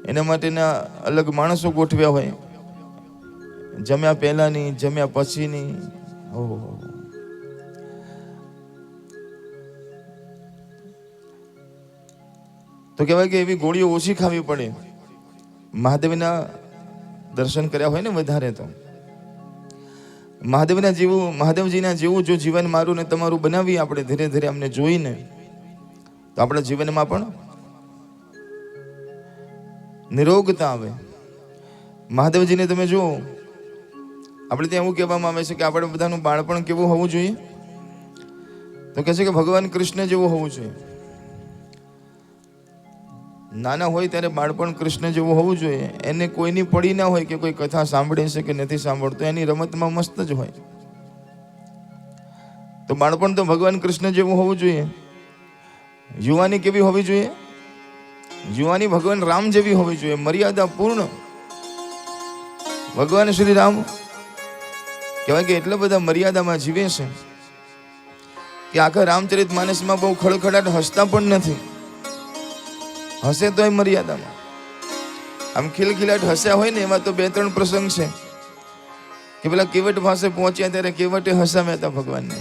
એના માટેના અલગ માણસો ગોઠવ્યા હોય, જમ્યા પહેલાની, જમ્યા પછીની. ઓહો, તો કહેવાય કે એવી ગોળીઓ ઓછી ખાવી પડે. મહાદેવના દર્શન કર્યા હોય ને વધારે, તો મહાદેવજીના જેવું જો જીવન મારું ને તમારું બનાવીએ આપણે ધીરે ધીરે અમને જોઈને, તો આપણા જીવનમાં પણ નિરોગતા આવે. મહાદેવજીને તમે જુઓ, આપણે ત્યાં એવું કહેવામાં આવે છે કે આપણે બધાનું બાળપણ કેવું હોવું જોઈએ, તો કહે છે કે ભગવાન કૃષ્ણ જેવું હોવું જોઈએ. નાના હોય ત્યારે બાળપણ કૃષ્ણ જેવું હોવું જોઈએ. એને કોઈની પડી ના હોય કે કોઈ કથા સાંભળે છે કે નથી સાંભળતો, એની રમતમાં મસ્ત જ હોય. તો બાળપણ તો ભગવાન કૃષ્ણ જેવું હોવું જોઈએ. યુવાની કેવી હોવી જોઈએ? યુવાની ભગવાન રામ જેવી હોવી જોઈએ, મર્યાદા પૂર્ણ. ભગવાન શ્રી રામ કહેવાય કે એટલા બધા મર્યાદામાં જીવે છે કે આખા રામચરિત માનસમાં બહુ ખડખડાટ હસતા પણ નથી. હસે તોય મર્યાદામાં. આમ ખિલખિલાટ હસ્યા હોય ને એમાં તો 2-3 પ્રસંગ છે કે પેલા કેવટ પાસે પહોંચ્યા ત્યારે કેવટે હસાવ્યા હતા ભગવાનને.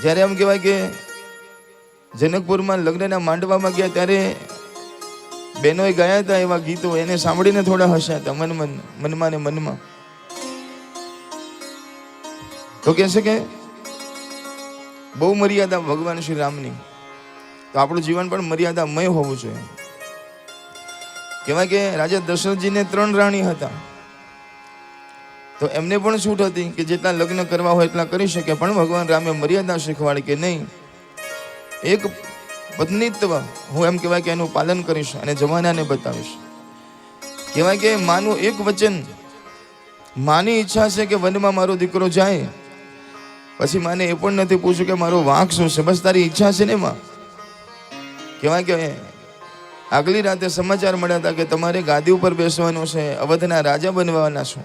જ્યારે એમ કહેવાય કે જનકપુરમાં લગ્નના માંડવામાં ગયા ત્યારે બહેનોએ ગાયા હતા એવા ગીતો, એને સાંભળીને થોડા હસ્યા હતા મનમાં ને મનમાં. તો કહે છે કે બહુ મર્યાદા ભગવાન શ્રી રામની. તો આપણું જીવન પણ મર્યાદામય હોવું જોઈએ. કહેવાય કે રાજા દશરથજીને 3 રાણી હતા, તો એમને પણ છૂટ હતી કે જેટલા લગ્ન કરવા હોય એટલા કરી શકે, પણ ભગવાન રામે મર્યાદા શીખવાડી કે નહીં, એક પત્નીત્વ હું એમ કહેવાય કે એનું પાલન કરીશ અને જમાનાને બતાવીશ. કહેવાય કે માનું એક વચન, માની ઈચ્છા છે કે વનમાં મારો દીકરો જાય, પછી માને એ પણ નથી પૂછ્યું કે મારો વાંક શું છે, બસ તારી ઈચ્છા છે ને માં. કહેવાય કે આગલી રાતે સમાચાર મળ્યા હતા કે તમારે ગાદી ઉપર બેસવાનું છે, અવધના રાજા બનવાના છો.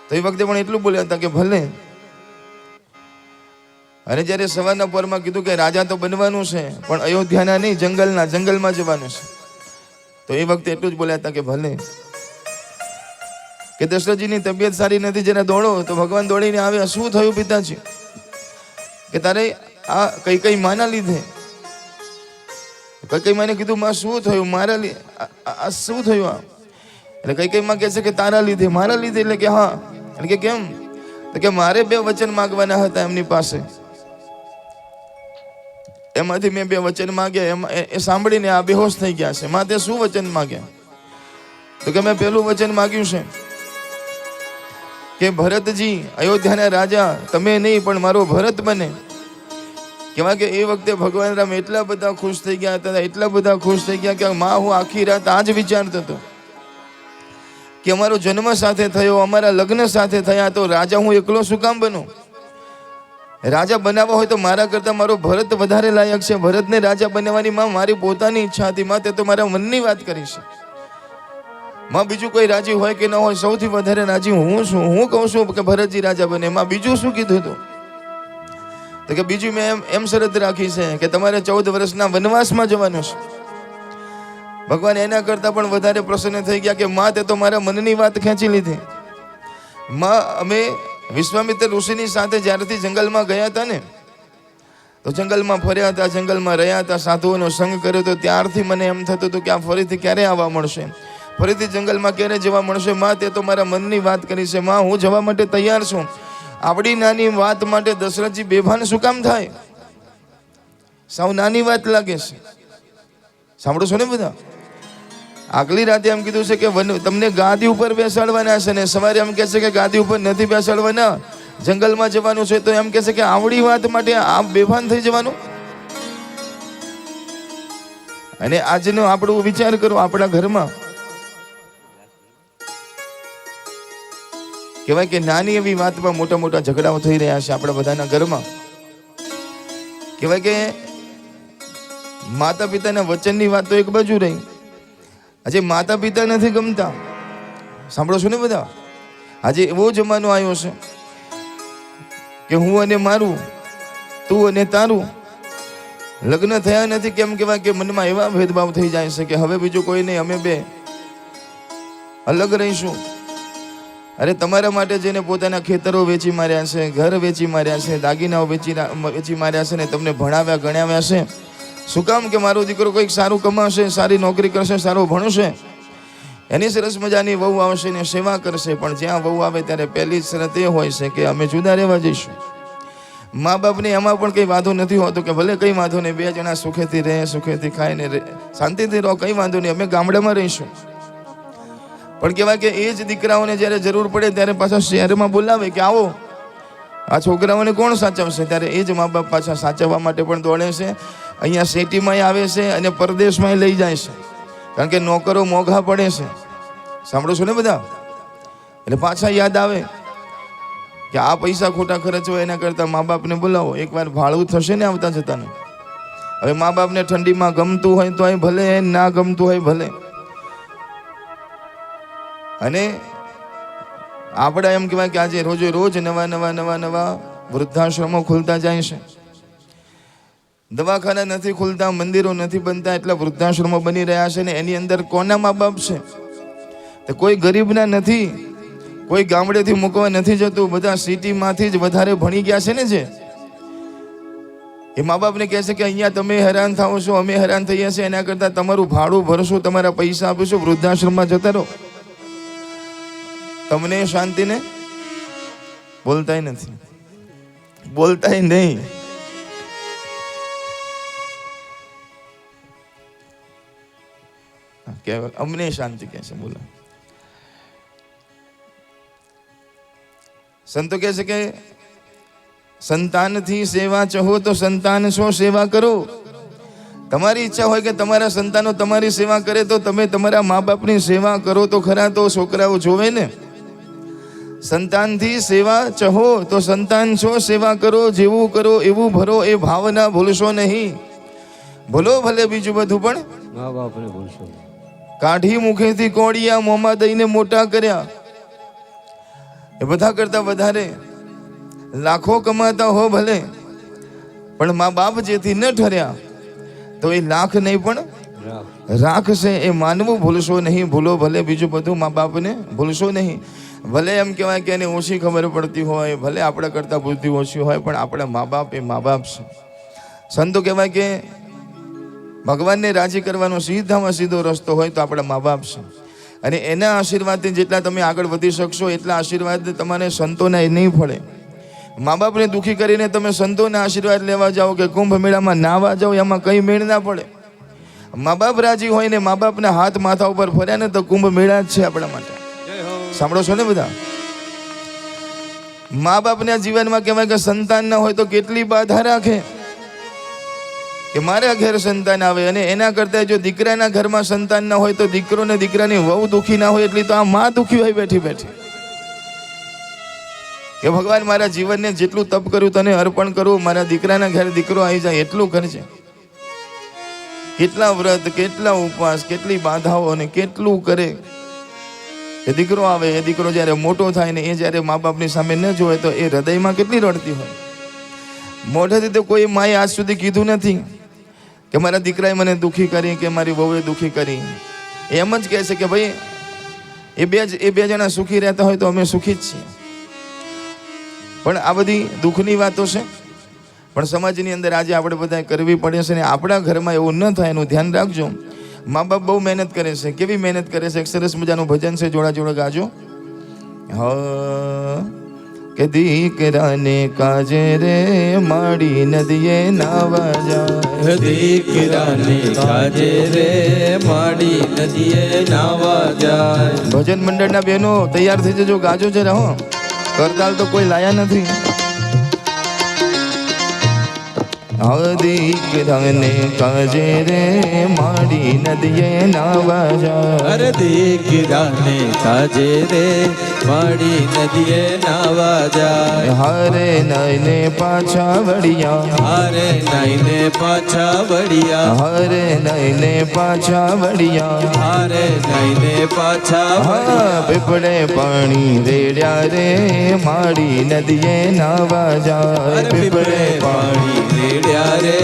તો એ વખતે પણ એટલું બોલ્યા હતા કે ભલે. અને જ્યારે સવારના પરમાં કીધું કે રાજા તો બનવાનું છે પણ અયોધ્યાના નહીં, જંગલમાં જવાનું છે, તો એ વખતે એટલું જ બોલ્યા હતા કે ભલે. કે દશરથજીની તબિયત સારી નથી, જરા દોડો. તો ભગવાન દોડીને આવ્યા. શું થયું પિતાજી? કે તારે આ કઈ માના લીધે. કઈ માને કીધું માં શું થયું? મારા આ શું થયું? આ એટલે કઈ માં કહે છે કે તારા લીધે. મારા લીધે? એટલે કે હા. એટલે કે કેમ? તો કે મારે 2 વચન માંગવાના હતા એમની પાસે, એમાંથી મેં 2 વચન માંગ્યા, એ સાંભળીને આ બેહોશ થઈ ગયા છે. માં તે શું વચન માંગ્યા? તો કે મેં પહેલું વચન માંગ્યું છે કે ભરતજી અયોધ્યાના રાજા તમે નહીં પણ મારો ભરત બને. કહેવાય કે એ વખતે ભગવાન રામ એટલા બધા ખુશ થઈ ગયા હતા, એટલા બધા ખુશ થઈ ગયા કે માં હું આખી રાત આ જ વિચારતો હતો કે અમારો જન્મ સાથે થયો, અમારા લગ્ન સાથે થયા, તો રાજા હું એકલો શું કામ બનું? રાજા બનાવવા હોય તો મારા કરતા મારો ભરત વધારે લાયક છે. ભરતને રાજા બનાવવાની માં મારી પોતાની ઈચ્છા હતી. માં તે તો મારા મનની વાત કરી છે. માં બીજું કોઈ રાજી હોય કે ન હોય, સૌથી વધારે રાજી હું છું. હું કહું છું કે ભરતજી રાજા બને. માં બીજું શું કીધું હતું? તો કે બીજું મેં એમ શરત રાખી છે કે તમારે 14 વર્ષના વનવાસમાં જવાનું છે. ભગવાન એના કરતા પણ વધારે પ્રસન્ન થઈ ગયા કે માં તે તો મારા મનની વાત ખેંચી લીધી. માં અમે વિશ્વામિત્ર ઋષિની સાથે જ્યારથી જંગલમાં ગયા હતા ને, તો જંગલમાં ફર્યા હતા, જંગલમાં રહ્યા હતા, સાધુઓનો સંગ કર્યો હતો, ત્યારથી મને એમ થતું હતું કે આ ફરીથી ક્યારે આવવા મળશે, ફરીથી જંગલમાં ક્યારે જવા મળશે. માં તે તો મારા મનની વાત કરી છે. માં હું જવા માટે તૈયાર છું. આવડી નાની વાત માટે દશરથજી બેભાન શું કામ થાય? સાવ નાની વાત લાગે છે. સાંભળો છો ને બધા? આગલી રાતે એમ કીધું છે કે તમને ગાદી ઉપર બેસાડવાના છે, ને સવારે એમ કહે છે કે ગાદી ઉપર નથી બેસાડવાના, જંગલમાં જવાનું છે. તો એમ કહે છે કે આવડી વાત માટે આમ બેભાન થઈ જવાનું. અને આજનો આપણો વિચાર કરો, આપણા ઘરમાં કહેવાય કે નાની એવી વાતમાં મોટા મોટા ઝઘડાઓ થઈ રહ્યા છે આપણા બધાના ઘરમાં. કહેવાય કે માતા પિતાના વચનની વાત તો એક બાજુ રહી, આજે માતા પિતા નથી ગમતા. સાંભળો છો ને બધા? આજે એવો જમાનો આવ્યો છે કે હું અને મારું, તું અને તારું. લગ્ન થયા નથી કેમ કહેવાય કે મનમાં એવા ભેદભાવ થઈ જાય છે કે હવે બીજું કોઈ નહીં, અમે બે અલગ રહીશું. અરે તમારા માટે જેને પોતાના ખેતરો વેચી માર્યા છે, ઘર વેચી માર્યા છે, દાગીનાઓ વેચી માર્યા છે ને તમને ભણાવ્યા ગણાવ્યા છે, શું કામ કે મારો દીકરો કંઈક સારું કમાશે, સારી નોકરી કરશે, સારું ભણશે, એની સરસ મજાની વહુ આવશે ને સેવા કરશે. પણ જ્યાં વહુ આવે ત્યારે પહેલી શરત એ હોય છે કે અમે જુદા રહેવા જઈશું. મા બાપને એમાં પણ કંઈ વાંધો નથી હોતો કે ભલે કંઈ વાંધો નહીં, બે જણા સુખેથી રહે, સુખેથી ખાઈને શાંતિથી રહો, કંઈ વાંધો નહીં, અમે ગામડામાં રહીશું. પણ કહેવાય કે એ જ દીકરાઓને જ્યારે જરૂર પડે ત્યારે પાછા શહેરમાં બોલાવે કે આવો, આ છોકરાઓને કોણ સાચવશે? ત્યારે એ જ મા બાપ પાછા સાચવવા માટે પણ દોડે છે. અહીંયા સિટીમાં આવે છે અને પરદેશમાં લઈ જાય છે, કારણ કે નોકરો મોંઘા પડે છે. સાંભળો છો ને બધા? એટલે પાછા યાદ આવે કે આ પૈસા ખોટા ખર્ચવા એના કરતાં મા બાપને બોલાવો, એકવાર ભાડું થશે ને આવતા જતાનું. હવે મા બાપને ઠંડીમાં ગમતું હોય તો ભલે, ના ગમતું હોય ભલે. અને આપણે એમ કહેવાય કે આજે રોજે રોજ નવા વૃદ્ધાશ્રમો ખુલતા જાય છે, દવાખાના નથી ખુલતા, મંદિરો નથી બનતા, એટલા વૃદ્ધાશ્રમો બની રહ્યા છે. ને એની અંદર કોના મા બાપ છે? તો કોઈ ગરીબના નથી, કોઈ ગામડેથી મૂકવા નથી જતું, બધા સિટીમાંથી જ વધારે ભણી ગયા છે ને. જે એ મા બાપને કહે છે કે અહીંયા તમે હેરાન થાઓ છો, અમે હેરાન થઈએ છીએ, એના કરતાં તમારું ભાડું ભરશું, તમારા પૈસા આપીશું, વૃદ્ધાશ્રમમાં જતા રહો. તમને શાંતિ ને બોલતાય નથી, બોલતાય નહીં. અમને શાંતિ કહે છે, બોલો. સંતો કહે છે કે સંતાનથી સેવા ચાહો તો સંતાન છો સેવા કરો. તમારી ઈચ્છા હોય કે તમારા સંતાનો તમારી સેવા કરે તો તમે તમારા મા બાપની સેવા કરો તો ખરા, તો છોકરાઓ જોવે ને. સંતાનથી સેવા ચાહો તો સંતાન છો સેવા કરો, જેવું કરો એવું ભરો, એ ભાવના ભૂલશો નહીં. ભૂલો ભલે બીજું બધું પણ મા બાપને ભૂલશો. કાઢી મુખેથી કોડિયા, મોંમાં દઈને મોટા કર્યા. એ બધા કરતા વધારે લાખો કમાતા હો ભલે, પણ મા બાપ જેથી ન ઠર્યા તો એ લાખ નહીં પણ રાખશે. એ માનવું ભૂલશો નહીં. ભૂલો ભલે બીજું બધું, મા બાપને ભૂલશો નહીં. ભલે એમ કહેવાય કે એને ઓછી ખબર પડતી હોય, ભલે આપણા કરતાં બુદ્ધિ ઓછી હોય, પણ આપણા મા બાપ એ મા બાપ છે. સંતો કહેવાય કે ભગવાનને રાજી કરવાનો સીધામાં સીધો રસ્તો હોય તો આપણા મા બાપ છે. અને એના આશીર્વાદથી જેટલા તમે આગળ વધી શકશો એટલા આશીર્વાદ તમારે સંતોના નહીં પડે. મા બાપને દુઃખી કરીને તમે સંતોના આશીર્વાદ લેવા જાઓ કે કુંભ મેળામાં નાવા જાઓ, એમાં કંઈ મેળ ના પડે. મા બાપ રાજી હોય ને મા બાપના હાથ માથા ઉપર ફર્યા ને તો કુંભ મેળા જ છે આપણા માટે. સાંભળો છો ને બધા? મા બાપના જીવનમાં કહેવાય કે સંતાન ના હોય તો કેટલી બાધા રાખે કે મારા ઘેર સંતાન આવે. અને એના કરતા જો દીકરાના ઘરમાં સંતાન ના હોય તો દીકરો ને દીકરાની વહુ દુઃખી ના હોય એટલી તો આ માં દુઃખી હોય બેઠી બેઠી કે ભગવાન મારા જીવનને જેટલું તપ કર્યું તને અર્પણ કરું, મારા દીકરાના ઘરે દીકરો આવી જાય એટલું કરજે. કેટલા વ્રત, કેટલા ઉપવાસ, કેટલી બાધાઓ અને કેટલું કરે. એ દીકરો આવે, એ દીકરો જ્યારે મોટો થાય ને એ જ્યારે મા બાપની સામે ન જોવે તો એ હૃદયમાં કેટલી રડતી હોય. મોઢેથી તો કોઈ માએ આજ સુધી કીધું નથી કે મારા દીકરાએ મને દુઃખી કરી કે મારી વહુએ દુઃખી કરી. એમ જ કહે છે કે ભાઈ એ બે જણા સુખી રહેતા હોય તો અમે સુખી જ છીએ. પણ આ બધી દુઃખની વાતો છે, પણ સમાજની અંદર આજે આપણે બધા કરવી પડે છે. ને આપણા ઘરમાં એવું ન થાય એનું ધ્યાન રાખજો. મા બાપ બહુ મહેનત કરે છે. કેવી મહેનત કરે છે? એક સરસ મજાનું ભજન છે, જોડા જોડા ગાજો. કે દીકરાને કાજે રે માડી નદીએ નાવા જાય, દીકરાને કાજે રે માડી નદીએ નાવા જાય. ભજન મંડળના બહેનો તૈયાર થઈ જજો, ગાજો જરા. હો, કરતાલ તો કોઈ લાયા નથી. દીકરાને કાજે રે માડી નદીએ નાવા જાય. અરે દીકરાને કાજે રે માડી નદીએ નાવા જાય. હારે નયને પાછા વળિયા, હારે નયને પાછા વળિયા, હારે નયને પાછા વળિયા, હારે નયને પાછા વળિયા. પીપળે પાણી રેડ્યા રે માડી નદીએ નાવા જાય. પીપળે પાણી પીડ્યા રે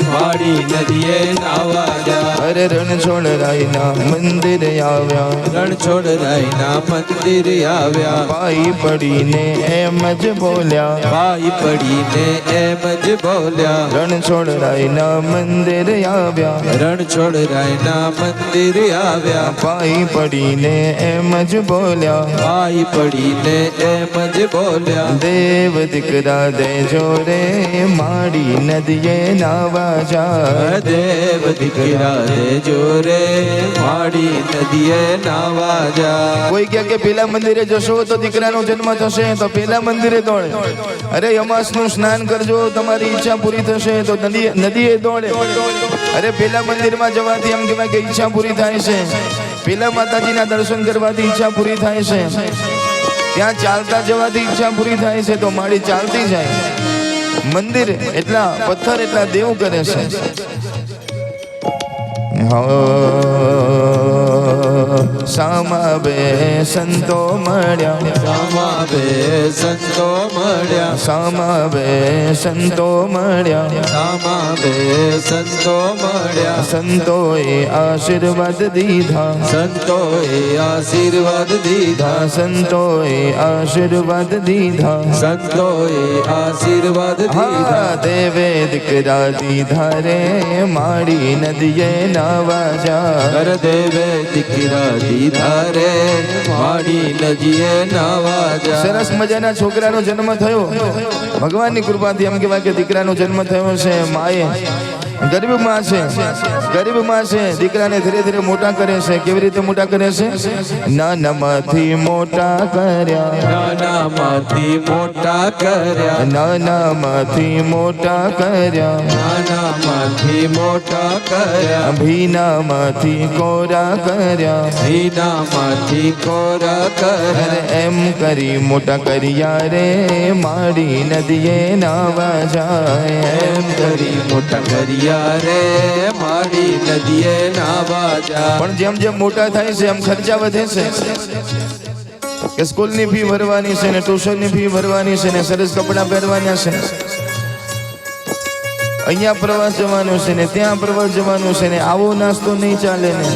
માડી નદીએ નાવા જાય અરે રણછોડરાયના મંદિર આવ્યા રણછોડરાયના મંદિર આવ્યા પાઈ પડીને એમ જ બોલ્યા ભાઈ પડીને એમ જ બોલ્યા રણછોડરાયના મંદિર આવ્યા રણછોડરાયના મંદિર આવ્યા પાઈ પડીને એમ જ બોલ્યા ભાઈ પડીને એમ જ બોલ્યા દેવ દીકરા દેજો રે માડી નદીએ નાવા જા દેવ દીકરા દેજો રે માડી નદીએ નાવા જા કોઈ કહે કે પેલા મંદિરે જશો તો દીકરાનો જન્મ થશે તો પેલા મંદિરે દોડે અરે યમાસનું સ્નાન કરજો તમારી ઈચ્છા પૂરી થશે તો નદીએ દોડે અરે પેલા મંદિરમાં જવાથી એમ કહેવાય કે ઈચ્છા પૂરી થાય છે પેલા માતાજીના દર્શન કરવાથી ઈચ્છા પૂરી થાય છે ત્યાં ચાલતા જવાથી ઈચ્છા પૂરી થાય છે તો માડી ચાલતી જાય મંદિર એટલા પથ્થર એટલા દેવ કરે છે સામા બે સંતો મળ્યા સામા બે સંતો મળ્યા સામા બે સંતો મળ્યા સામા બે સંતો મળ્યા સંતોએ આશીર્વાદ દીધા સંતોએ આશીર્વાદ દીધા સંતોએ આશીર્વાદ દીધા સંતોએ આશીર્વાદ દીધા હા દેવે દીકરા દીધા રે માડી નદીએ નાવા જા કર દેવે દીકરા દીધા રે માડી નદીએ નાવા જા સરસ મજાના છોકરાનો જન્મ થયો ભગવાનની કૃપાથી એમ કહેવાય કે દીકરાનો જન્મ થયો છે માએ ગરીબમાં છે દીકરાને ધીરે ધીરે મોટા કરે છે કેવી રીતે મોટા કરે છે નાનામાંથી મોટા કર્યા નાનામાંથી મોટા કર્યા નાનામાંથી મોટા કર્યા નાનામાંથી મોટા કર્યા ભીનામાંથી કોરા કર્યા ભીનામાંથી કોરા કર્યા અરે એમ કરી મોટા કર્યા રે માડી નદીએ નાવા જાય એમ કરી મોટા કર્યા રે માડી નદીએ નાવા જા પણ જેમ જેમ મોટા થાય છે એમ ખર્ચા વધે છે કે સ્કૂલની ફી ભરવાની છે ને ટ્યુશનની ફી ભરવાની છે ને સરસ કપડાં પહેરવાના છે અહીંયા પ્રવાસ જવાનું છે ને ત્યાં પ્રવાસ જવાનું છે ને આવો નાસ્તો નહીં ચાલે ને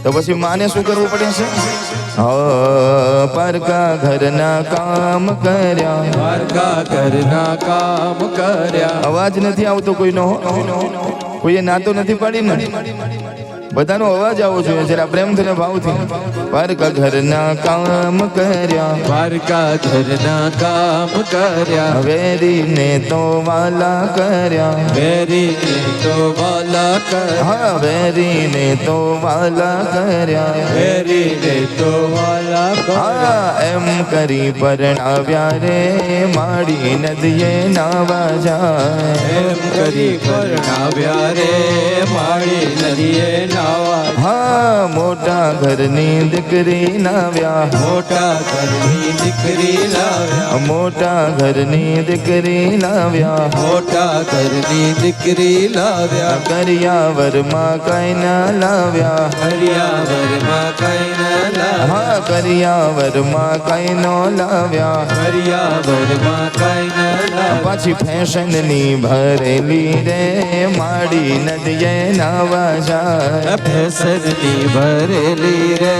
તો પછી માને શું કરવું પડે છે પારકા ઘરના કામ કર્યા પારકા ઘરના કામ કર્યા અવાજ નથી આવતો કોઈનો કોઈએ નાતો નથી પાડી ને બધાનો અવાજ આવવો જોઈએ જરા પ્રેમથી ભાવથી પારકા ઘરના કામ કર્યા પારકા ઘરના કામ કર્યા વેરીને તો વાલા કર્યા વેરીને તો વાલા કર્યા હા વેરીને તો વાલા કર્યા વેરીને તો વાલા કર્યા હા એમ કરી પરણાવ્યા રે માડી નદીએ નાવા જાય એમ કરી પરણાવ્યા રે માડી નદીએ નાવા હા મોટા ઘરની દીકરી નાવ્યા મોટા ઘરની દીકરી લાવ્યા મોટા ઘરની દીકરી લાવ્યા મોટા ઘરની દીકરી લાવ્યા કરિયાવરમાં કઈ ના લાવ્યા હરિયાવરમાં કઈ ન લાવ્યા હા કરિયાવરમાં કઈ નો લાવ્યા હરિયાવરમાં કઈ ન લાવ્યા પાછી ફેશનની ભરેલી રે માડી નદીએ નાવા જાય ફેસરની ભરેલી રે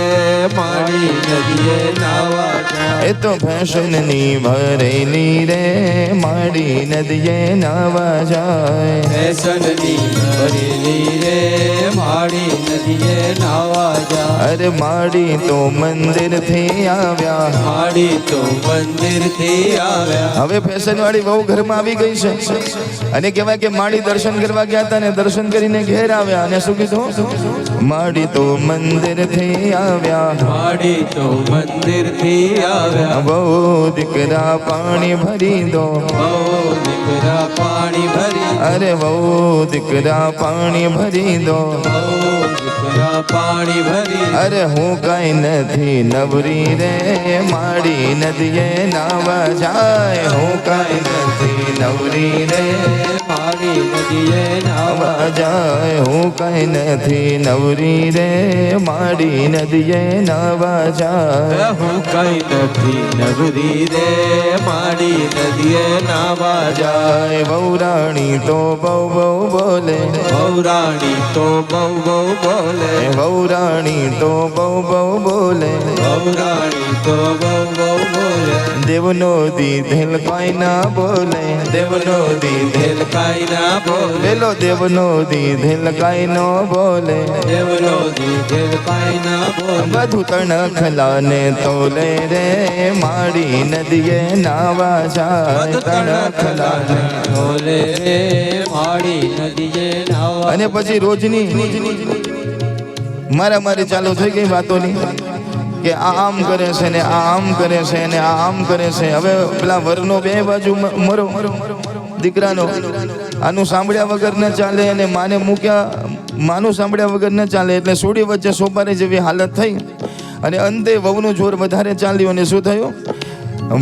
માડી નદીએ નાવા જાય એ તો ફેશનની ભરેલી રે માડી નદીએ નાવા જાય ફેસનની ભરેલી રે માડી નદીએ નાવા જાય અરે માડી તો મંદિર થી આવ્યા માડી તો મંદિર થી આવ્યા હવે ફેશન વાળી બહુ ઘરમાં આવી ગઈ છે અને કહેવાય કે માડી દર્શન કરવા ગયા હતા ને દર્શન કરીને ઘેર આવ્યા અને શું કીધું માડી તો મંદિર થી આવ્યા માડી તો મંદિર થી આવ્યા બહુ દીકરા પાણી ભરી દો બહુ દીકરા પાણી ભરી અરે બહુ દીકરા પાણી ભરી દો બહુ દીકરા પાણી ભરી અરે હું કઈ નથી નવરી રે માડી નદીએ નાવા જાય હું કઈ નથી નવરી રે માડી નદીએ નાવા નાવા જાય હું કઈ નથી નવરી રે માડી નદીએ નાવા જાય. હું કઈ નથી નવરી રે માડી નદીએ નાવા જાય. વહુરાણી તો બહુ બહુ બોલે, વહુરાણી તો બહુ બહુ બોલે, વહુરાણી તો બહુ બહુ બોલે, વહુરાણી તો બહુ બહુ બોલે. દેવનો દીધેલ કઈ ના બોલે, દેવનો દીધેલ કાઈ ના બોલે, પેલો દેવનો દીધેલ કઈ નો બોલે. દેવનો દીધેલ કાઈ ના બોલે. બધું તણખલાને તોલે રે માડી નદીએ નાવા જાય. તણખલાને બોલે રે માડી નદીએ નાવા. અને પછી રોજની મારી ચાલુ થઈ ગઈ વાતોની કે આ આમ કરે છે ને આ આમ કરે છે ને આ આમ કરે છે. હવે પેલા વરનો બે બાજુ મરો દીકરાનો, આનું સાંભળ્યા વગર ન ચાલે અને માને મૂક્યા, માનું સાંભળ્યા વગર ન ચાલે એટલે સોડી વચ્ચે સોપારી જેવી હાલત થઈ. અને અંતે વહુનું જોર વધારે ચાલ્યું અને શું થયું?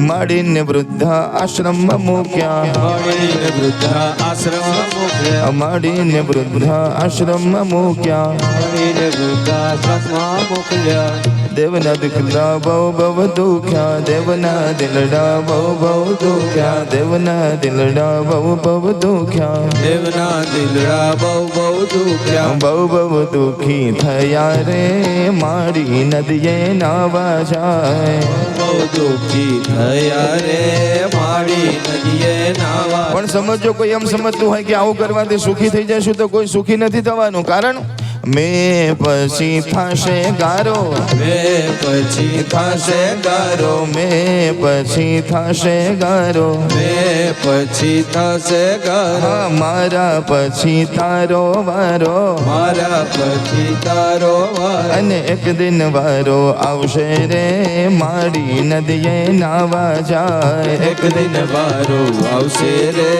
માડીને વૃદ્ધા આશ્રમમાં મૂક્યા, માડીને વૃદ્ધા આશ્રમમાં મૂક્યા, માડીને વૃદ્ધા આશ્રમમાં મૂક્યા. માડીને વૃદ્ધા આશ્રમમાં મોકલ્યા. દેવના દીકરા બહુ બહુ દુખ્યા, દેવના દિલડા બહુ બહુ દુખ્યા, દેવના દિલડા બહુ બહુ દુખ્યા. દેવના દિલડા બહુ બહુ દુખ્યા. બહુ બહુ દુખી થયા રે માડી નદીએ નાવા જાય. બહુ દુખી થયા રે માડી નદીએ નાવા. પણ સમજો, કોઈ એમ સમજતું હોય કે આવું કરવાથી સુખી થઈ જશું, તો કોઈ સુખી નથી થવાનું. કારણ મેં પછી થશે ગારો, મેં પછી થશે ગારો, મેં પછી થશે ગારો, મેં પછી થશે ગારો. મારા પછી તારો વારો, મારા પછી તારો વારો. અને એક દિન વારો આવશે રે માડી નદીએ નાવા જાય. એક દિન વારો આવશે રે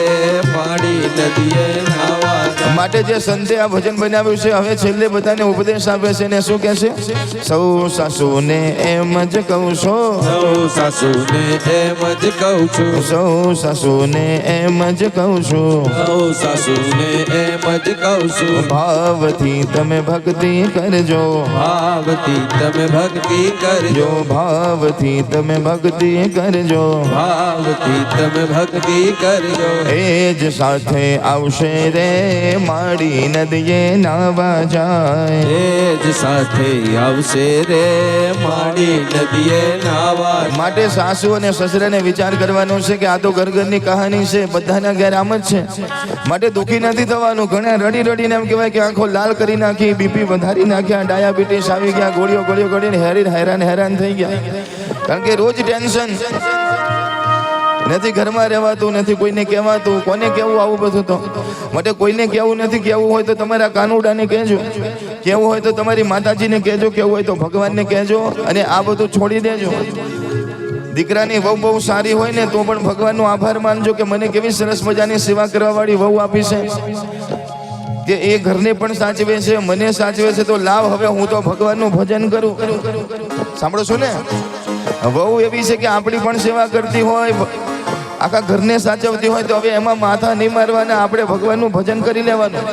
માડી નદીએ નાવા. માટે જે સંતે આ ભજન બનાવ્યું છે, હવે છેલ્લે બધાને ઉપદેશ આપે છે ને શું કહે છે? સૌ સાસુને એમ જ કહું છું, સૌ સાસુને એમ જ કહું છું, સૌ સાસુને એમ જ કહું છું. સૌ સાસુને એમ જ કહું છું. ભાવથી તમે ભક્તિ કરજો, ભાવથી તમે ભક્તિ કરજો, જો ભાવથી તમે ભક્તિ કરજો. ભાવથી તમે ભક્તિ કરજો. એ જ સાથે આવશે રે માડી નદીએ નાવા જાય. એ જ સાથે આવશે રે માડી નદીએ નાવા. માટે સાસુ અને સસરાને વિચાર કરવાનો છે કે આ તો ઘરની કહાની છે, બધાના ઘેર આમ જ છે. માટે દુઃખી નથી થવાનું. ઘણા રડી રડીને એમ કહેવાય કે આંખો લાલ કરી નાખી, બીપી વધારી નાખ્યા, ડાયાબિટીસ આવી ગયા, ગોળીઓ ગોળીઓ ગળીને હેરાન થઈ ગયા. કારણ કે રોજ ટેન્શન, નથી ઘરમાં રહેવાતું, નથી કોઈને કહેવાતું. કોને કહેવું આવું બધું? તો માટે કોઈને કહેવું નથી. કહેવું હોય તો તમારા કાનુડાને કહેજો, કહેવું હોય તો તમારી માતાજીને કહેજો, કહેવું હોય તો ભગવાનને કહેજો, અને આ બધું છોડી દેજો. દીકરાની વહુ બહુ સારી હોય ને તો પણ ભગવાનનો આભાર માનજો કે મને કેવી સરસ મજાની સેવા કરવા વાળી વહુ આપી છે, કે એ ઘરને પણ સાચવે છે, મને સાચવે છે. તો લાવ, હવે હું તો ભગવાનનું ભજન કરું. સાંભળો છો ને? વહુ એવી છે કે આપણી પણ સેવા કરતી હોય, આખા ઘરને સાચવતી હોય, તો હવે એમાં માથા નહીં મારવાના, આપણે ભગવાનનું ભજન કરી લેવાનું.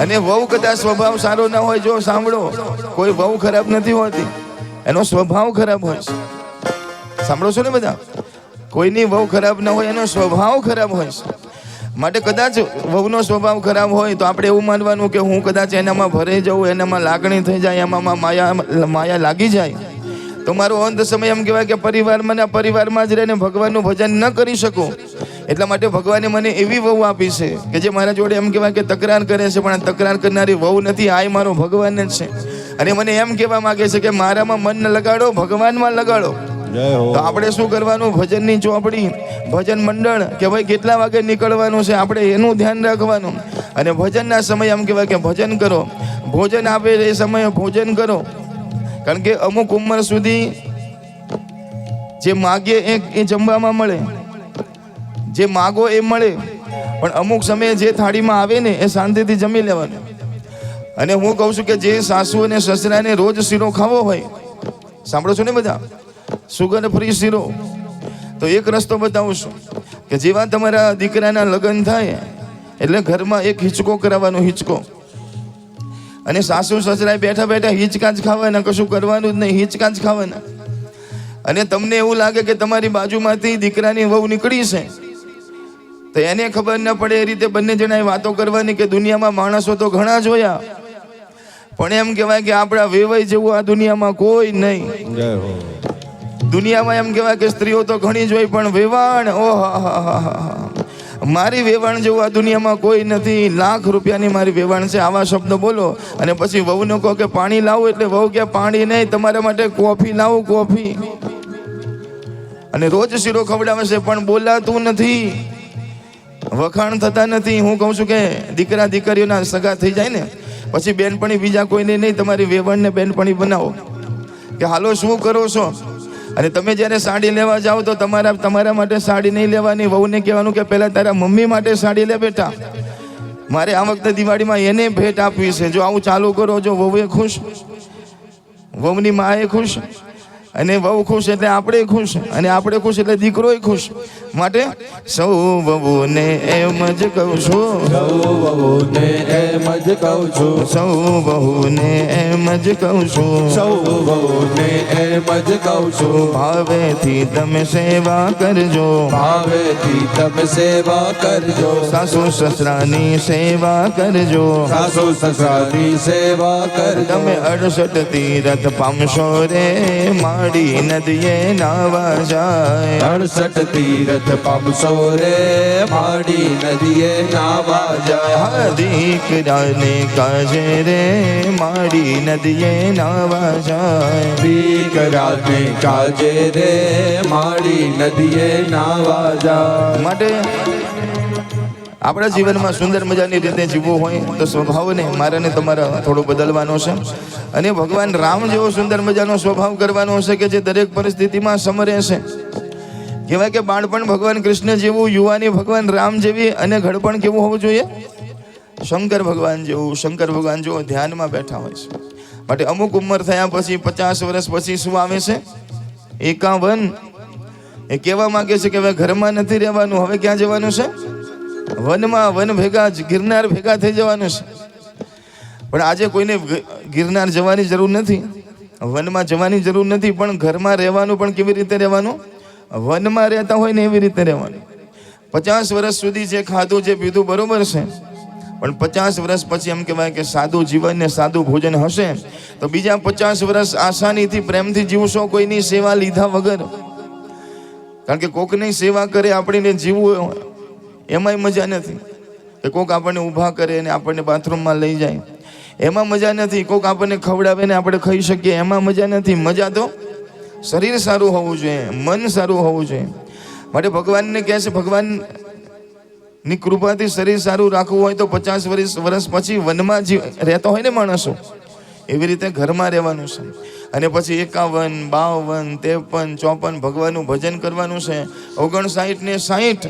અને વહુ કદાચ સ્વભાવ સારો ના હોય, જો સાંભળો, કોઈ વહુ ખરાબ નથી હોતી, એનો સ્વભાવ ખરાબ હોય છે. સાંભળો છો ને બધા? કોઈની વહુ ખરાબ ના હોય, એનો સ્વભાવ ખરાબ હોય છે. માટે કદાચ વહુનો સ્વભાવ ખરાબ હોય તો આપણે એવું માનવાનું કે હું કદાચ એનામાં ભરાઈ જાઉં, એનામાં લાગણી થઈ જાય, એમાં માયા લાગી જાય, તો મારો અંત સમય એમ કહેવાય કે પરિવારમાં જ રહીને ભગવાનનું ભજન ન કરી શકું. એટલા માટે ભગવાને મને એવી વહુ આપી છે કે જે મારા જોડે એમ કહેવાય કે તકરાર કરે છે, પણ તકરાર કરનારી વહુ નથી, આ મારો ભગવાન જ છે. અને મને એમ કહેવા માંગે છે કે મારામાં મન ન લગાડો, ભગવાનમાં લગાડો. તો આપણે શું કરવાનું? ભજનની ચોપડી, ભજન મંડળ, કે ભાઈ કેટલા વાગે નીકળવાનું છે, આપણે એનું ધ્યાન રાખવાનું. અને ભજનના સમય એમ કહેવાય કે ભજન કરો. ભોજન આપે એ સમયે ભોજન કરો. કારણ કે અમુક ઉંમર સુધી જે માગીએ એ જમવામાં મળે, જે માગો એ મળે, પણ અમુક સમયે જે થાળીમાં આવે ને એ શાંતિથી જમી લેવાનું. અને હું કહું છું કે જે સાસુ અને સસરાને રોજ શીરો ખાવો હોય, સાંભળો છો ને બધા, સુગર ફ્રી શીરો, તો એક રસ્તો બતાવું છું કે જેવા તમારા દીકરાના લગ્ન થાય એટલે ઘરમાં એક હિંચકો કરાવવાનો. હિંચકો અને સાસુ સસરાએ બેઠા બેઠા હિંચકા જ ખાવાના, કશું કરવાનું જ નહીં, હિંચકા જ ખાવાના. અને તમને એવું લાગે કે તમારી બાજુમાંથી દીકરાની વહુ નીકળી છે, તો એને ખબર ન પડે એ રીતે બંને જણાએ વાતો કરવાની કે દુનિયામાં માણસો તો ઘણા જોયા, પણ એમ કહેવાય કે આપણા વેવાઈ જેવું આ દુનિયામાં કોઈ નહીં. દુનિયામાં એમ કહેવાય કે સ્ત્રીઓ તો ઘણી જ હોય, પણ વેવાણ, મારી વેવાણ જેવું આ દુનિયામાં કોઈ નથી. લાખ રૂપિયાની મારી વેવાણ છે, આવા શબ્દો બોલો. અને પછી વહુને કહો કે પાણી લાવો, એટલે વહુ કે પાણી નહીં, તમારા માટે કોફી લાવું, કોફી. અને રોજ શીરો ખવડાવે છે, પણ બોલાતું નથી, વખાણ થતા નથી. હું કહું છું કે દીકરા દીકરીઓના સગા થઈ જાય ને પછી બેનપણી બીજા કોઈને નહીં, તમારી વેવાણને બેનપણી બનાવો કે હાલો શું કરો છો. અને તમે જ્યારે સાડી લેવા જાઓ તો તમારા માટે સાડી નહીં લેવાની, વહુને કહેવાનું કે પહેલા તારા મમ્મી માટે સાડી લે બેટા, મારે આ વખતે દિવાળીમાં એને ભેટ આપવી છે. જો આવું ચાલુ કરો, જો વહુએ ખુશ, વહુની માએ ખુશ, અને વહુ ખુશ એટલે આપણે ખુશ, અને આપણે ખુશ એટલે દીકરોય ખુશ. માટે સૌ વહુને એમ જ કહું છું, સૌ વહુને એમ જ કહું છું, સૌ વહુને એમ જ કહું છું, સૌ વહુને એમ જ કહું છું. ભાવેથી તમે સેવા કરજો, ભાવેથી તમે સેવા કરજો, સાસુ સસરાની સેવા કરજો, સાસુ સસરાની સેવા કરજો. તમે 68 તીરથ પામશો રે, માડી નદીએ નાવા જાય. 68 તીરથ પામશો રે, માડી નદીએ નાવા જાય. હા, દીકરાને કાજે રે, માડી નદીએ નાવા જાય. દીકરાને કાજે રે, માડી નદીએ નાવા જાય. માટે આપણા જીવનમાં સુંદર મજાની રીતે જીવવું હોય તો સ્વભાવને મારે ને તમારા થોડો બદલવાનો છે. અને ભગવાન રામ જેવો સુંદર મજાનો સ્વભાવ કરવાનો છે કે જે દરેક પરિસ્થિતિમાં સમરે છે. કહેવાય કે બાળપણ ભગવાન કૃષ્ણ જેવું, યુવાની ભગવાન રામ જેવી, અને ઘડપણ કેવું હોવું જોઈએ? શંકર ભગવાન જેવું. શંકર ભગવાન જેવો ધ્યાનમાં બેઠા હોય છે. માટે અમુક ઉંમર થયા પછી 50 વર્ષ પછી શું આવે છે? 51. એ કહેવા માંગે છે કે હવે ઘરમાં નથી રહેવાનું, હવે ક્યાં જવાનું છે? વનમાં. વન ભેગા જ, ગિરનાર ભેગા થઈ જવાનું છે. પણ આજે કોઈને ગિરનાર જવાની જરૂર નથી, વનમાં જવાની જરૂર નથી, પણ ઘરમાં રહેવાનું પણ કેવી રીતે રહેવાનું? વનમાં રહેતા હોય ને એવી રીતે રહેવાનું. 50 વર્ષ સુધી જે ખાધું જે પીધું બરોબર છે, પણ 50 વર્ષ પછી એમ કહેવાય કે સાદું જીવન ને સાદું ભોજન હશે તો બીજા 50 વર્ષ આસાનીથી પ્રેમથી જીવશો, કોઈની સેવા લીધા વગર. કારણ કે કોકની સેવા કરે આપણને જીવવું એમાંય મજા નથી. કે કોક આપણને ઊભા કરે અને આપણને બાથરૂમમાં લઈ જાય, એમાં મજા નથી. કોક આપણને ખવડાવે ને આપણે ખાઈ શકીએ, એમાં મજા નથી. મજા તો શરીર સારું હોવું જોઈએ, મન સારું હોવું જોઈએ. માટે ભગવાનને કહે છે, ભગવાનની કૃપાથી શરીર સારું રાખવું હોય તો 50 વર્ષ પછી વનમાં રહેતો હોય ને માણસો, એવી રીતે ઘરમાં રહેવાનું છે. અને પછી 51, 52, 53, 54 ભગવાનનું ભજન કરવાનું છે. 59 ને 60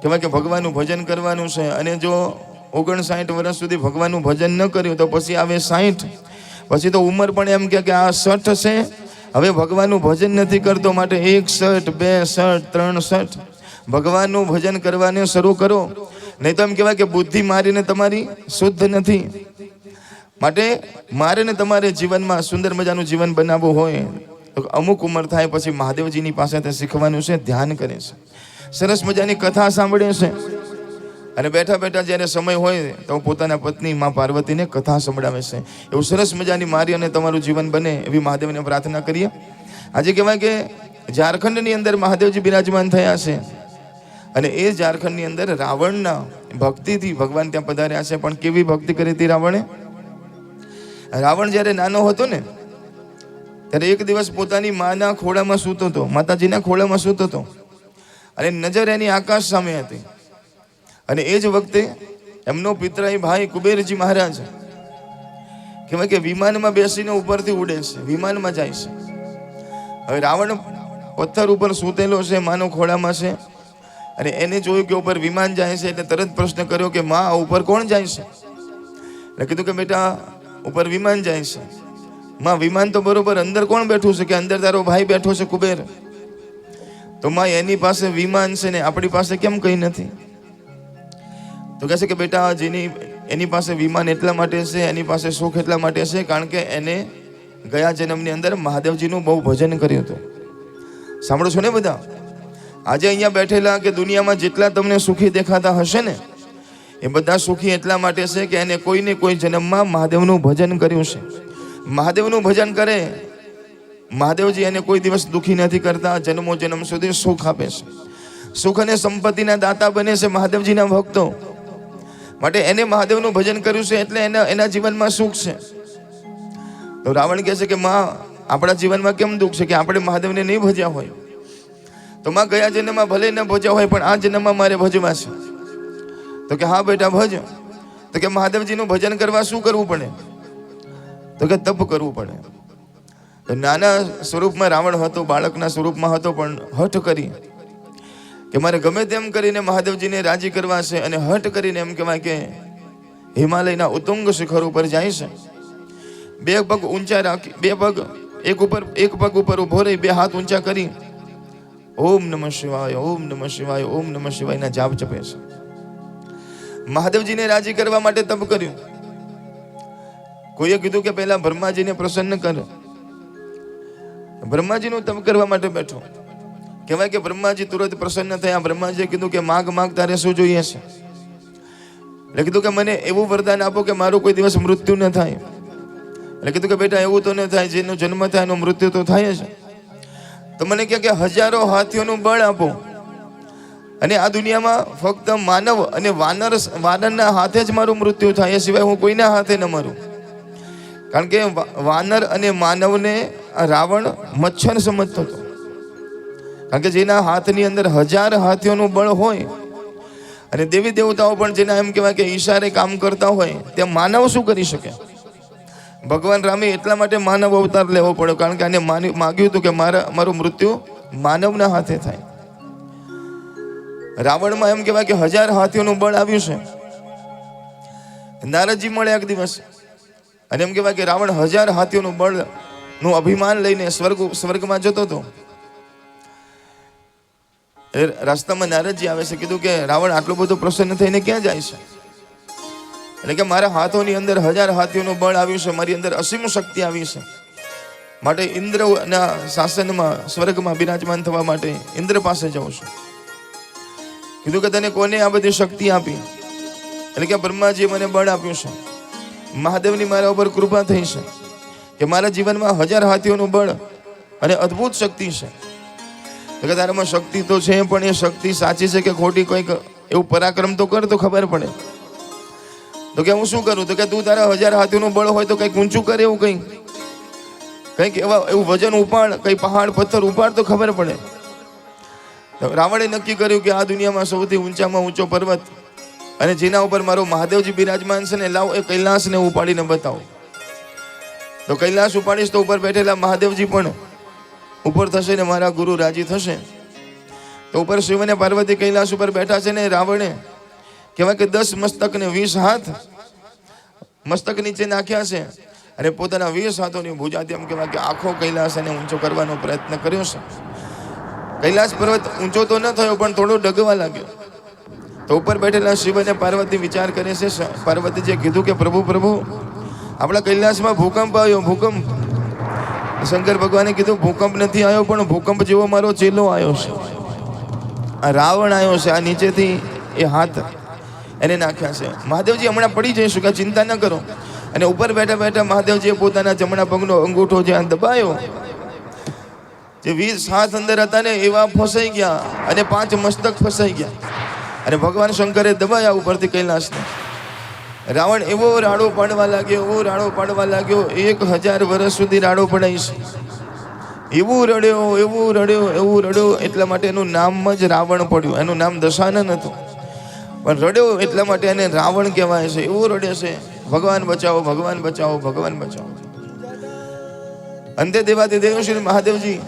કહેવાય કે ભગવાનનું ભજન કરવાનું છે. અને જો 59 વર્ષ સુધી ભગવાનનું ભજન ન કર્યું તો પછી આવે 60. પછી તો ઉંમર પણ એમ કે આ 60 છે, હવે ભગવાનનું ભજન નથી કરતો, માટે 61, 62, 63 ભગવાનનું ભજન કરવાનું શરૂ કરો. નહીં તો એમ કહેવાય કે બુદ્ધિ મારીને તમારી શુદ્ધ નથી. માટે મારે ને તમારે જીવનમાં સુંદર મજાનું જીવન બનાવવું હોય તો અમુક ઉંમર થાય પછી મહાદેવજીની પાસે શીખવાનું છે, ધ્યાન કરે છે, સરસ મજાની કથા સાંભળે છે. અને બેઠા બેઠા જ્યારે સમય હોય તો પોતાના પત્ની માં પાર્વતીને કથા સંભળાવે છે. એવું સરસ મજાની મારી અને તમારું જીવન બને એવી મહાદેવને પ્રાર્થના કરીએ. આજે કહેવાય કે ઝારખંડની અંદર મહાદેવજી બિરાજમાન થયા છે. અને એ ઝારખંડની અંદર રાવણના ભક્તિથી ભગવાન ત્યાં પધાર્યા છે. પણ કેવી ભક્તિ કરી હતી રાવણે? રાવણ જ્યારે નાનો હતો ને ત્યારે એક દિવસ પોતાની માના ખોળામાં સૂતો હતો, માતાજીના ખોળામાં સૂતો હતો, અને નજર એની આકાશ સામે હતી. અને એ જ વખતે એમનો પિતરાઈ ભાઈ કુબેરજી મહારાજ કહેવાય કે વિમાનમાં બેસીને ઉપરથી ઉડે છે, વિમાનમાં જાય છે. હવે રાવણ પથ્થર ઉપર સૂતેલો છે, માનો ખોળામાં છે, અને એને જોયું કે ઉપર વિમાન જાય છે. એટલે તરત પ્રશ્ન કર્યો કે માં, ઉપર કોણ જાય છે? એટલે કીધું કે બેટા ઉપર વિમાન જાય છે. માં, વિમાન તો બરોબર, અંદર કોણ બેઠું છે? કે અંદર તારો ભાઈ બેઠો છે કુબેર. તો માં, એની પાસે વિમાન છે ને આપણી પાસે કેમ કંઈ નથી? તો કહે છે કે બેટા જેની એની પાસે વિમાન એટલા માટે છે, એની પાસે સુખ એટલા માટે છે કારણ કે એને ગયા જન્મની અંદર મહાદેવજીનું બહુ ભજન કર્યું હતું. સાંભળો છો ને બધા? આજે અહીંયા બેઠેલા કે દુનિયામાં જેટલા તમને સુખી દેખાતા હશે ને, એ બધા સુખી એટલા માટે છે કે એને કોઈને કોઈ જન્મમાં મહાદેવનું ભજન કર્યું છે. મહાદેવનું ભજન કરે, મહાદેવજી એને કોઈ દિવસ દુઃખી નથી કરતા, જન્મો જન્મ સુધી સુખ આપે છે. સુખ અને સંપત્તિના દાતા બને છે મહાદેવજીના ભક્તો. માટે એને મહાદેવનું ભજન કર્યું છે એટલે એના જીવનમાં સુખ છે. તો રાવણ કહે છે કે માં, આપણા જીવનમાં કેમ દુઃખ છે કે આપણે મહાદેવને નહીં ભજ્યા હોય? તો માં, ગયા જન્મમાં ભલે ન ભજ્યા હોય પણ આ જન્મમાં મારે ભજવા છે. તો કે હા બેટા ભજ. તો કે મહાદેવજીનું ભજન કરવા શું કરવું પડે? તો કે તપ કરવું પડે. તો નાના સ્વરૂપમાં રાવણ હતો, બાળકના સ્વરૂપમાં હતો, પણ હઠ કરી કે મારે ગમે તેમ કરીને મહાદેવજીને રાજી કરવા છે. અને હઠ કરીને એમ કહેવાય કે હિમાલયના ઉત્તુંગ શિખર ઉપર જાય છે. બે પગ ઊંચા રાખી, એક પગ ઉપર ઉભો રહી, બે હાથ ઊંચા કરી ઓમ નમઃ શિવાય, ઓમ નમઃ શિવાય, ઓમ નમઃ શિવાય ના જાપ જપે છે. મહાદેવજીને રાજી કરવા માટે તપ કર્યું. કોઈએ કીધું કે પહેલા બ્રહ્માજીને પ્રસન્ન કર. બ્રહ્માજીનું તપ કરવા માટે બેઠો. કહેવાય કે બ્રહ્માજી તુરંત પ્રસન્ન થયા. બ્રહ્માજીએ કીધું કે માગ તારે શું જોઈએ છે? એટલે કીધું કે મને એવું વરદાન આપો કે મારું કોઈ દિવસ મૃત્યુ ન થાય. એટલે કીધું કે બેટા એવું તો ન થાય, જેનો જન્મ થાય એનું મૃત્યુ તો થાય જ. તો મને કહે કે 1000 હાથીઓનું બળ આપો અને આ દુનિયામાં ફક્ત માનવ અને વાનરના હાથે જ મારું મૃત્યુ થાય, એ સિવાય હું કોઈના હાથે ન મરું. કારણ કે વાનર અને માનવને રાવણ મચ્છર સમજતો હતો. કારણ કે જેના હાથની અંદર 1000 હાથીઓનું બળ હોય અને દેવી દેવતાઓ પણ જેના એમ કહેવાય કે ઈશારે કામ કરતા હોય, ત્યાં માનવ શું કરી શકે? ભગવાન રામે એટલા માટે માનવ અવતાર લેવો પડ્યો, કારણ કે આને માગ્યું હતું કે મારું મૃત્યુ માનવના હાથે થાય. રાવણમાં એમ કહેવાય કે 1000 હાથીઓનું બળ આવ્યું છે. નારદજી મળે એક દિવસ અને એમ કહેવાય કે રાવણ 1000 હાથીઓનું બળનું અભિમાન લઈને સ્વર્ગમાં જતો હતો. રસ્તામાં નારદજી આવે છે. કીધું કે રાવણ આટલો બધો પ્રસન્ન થઈને ક્યાં જાય છે? એટલે કે મારા હાથોની અંદર 1000 હાથીઓનું બળ આવ્યું છે, મારી અંદર અસીમ શક્તિ આવી છે, માટે ઇન્દ્રના શાસનમાં સ્વર્ગમાં બિરાજમાન થવા માટે ઇન્દ્ર પાસે જાઉં છું. કીધું કે તને કોને આ બધી શક્તિ આપી? એટલે કે બ્રહ્માજીએ મને બળ આપ્યું છે. મહાદેવની મારા ઉપર કૃપા થઈ છે કે મારા જીવનમાં 1000 હાથીઓનું બળ અને અદ્ભુત શક્તિ છે. તો કે તારામાં શક્તિ તો છે, પણ એ શક્તિ સાચી છે કે ખોટી? કોઈક એવું પરાક્રમ તો કર તો ખબર પડે. તો કે હું શું કરું? તો કે તું તારા 1000 હાથીઓનું બળ હોય તો કંઈક ઊંચું કરે, એવું કંઈક એવું વજન ઉપાડ, કઈ પહાડ પથ્થર ઉપાડ તો ખબર પડે. રાવણે નક્કી કર્યું કે આ દુનિયામાં સૌથી ઊંચામાં ઊંચો પર્વત અને જેના ઉપર મારો મહાદેવજી બિરાજમાન છે ને, લાવ એ કૈલાસને ઉપાડીને બતાવો. તો કૈલાસ ઉપાડીશ તો ઉપર બેઠેલા મહાદેવજી પણ ઉપર થશે ને મારા ગુરુ રાજી થશે. તો ઉપર શિવ અને પાર્વતી કૈલાસ ઉપર બેઠા છે ને રાવણે કહેવાય કે 10 મસ્તક ને 20 હાથ મસ્તક નીચે નાખ્યા છે અને પોતાના 20 હાથોની ભુજાથી એમ કહેવાય કે આખો કૈલાસ એને ઊંચો કરવાનો પ્રયત્ન કર્યો છે. કૈલાસ પર્વત ઊંચો તો ન થયો પણ થોડો ડગવા લાગ્યો. તો ઉપર બેઠેલા શિવ અને પાર્વતી વિચાર કરે છે. પાર્વતીજીએ કીધું કે પ્રભુ આપણા કૈલાસમાં ભૂકંપ આવ્યો. ભૂકંપ. શંકર ભગવાને કીધું ભૂકંપ નથી આવ્યો, પણ ભૂકંપ જેવો મારો ચેલો આવ્યો છે. આ રાવણ આવ્યો છે, આ નીચેથી એ હાથ એને નાખ્યા છે. મહાદેવજી હમણાં પડી જઈશું, કે ચિંતા ન કરો. અને ઉપર બેઠા બેઠા મહાદેવજીએ પોતાના જમણા પગનો અંગૂઠો જ્યાં દબાયો, જે 20 હાથ અંદર હતા ને એવા ફસાઈ ગયા અને 5 મસ્તક ફસાઈ ગયા. અને ભગવાન શંકરે દબાયા ઉપરથી કૈલાસને. રાવણ એવો રાડો પાડવા લાગ્યો, 1000 વર્ષ સુધી રાડો પડાય છે. એવું રડ્યો એટલા માટે એનું નામ જ રાવણ પડ્યું. એનું નામ દશાનન હતું, પણ રડ્યો એટલા માટે એને રાવણ કહેવાય છે. એવું રડે છે, ભગવાન બચાવો, ભગવાન બચાવો, ભગવાન બચાવો. અંતે દેવાધિદેવ શ્રી મહાદેવજી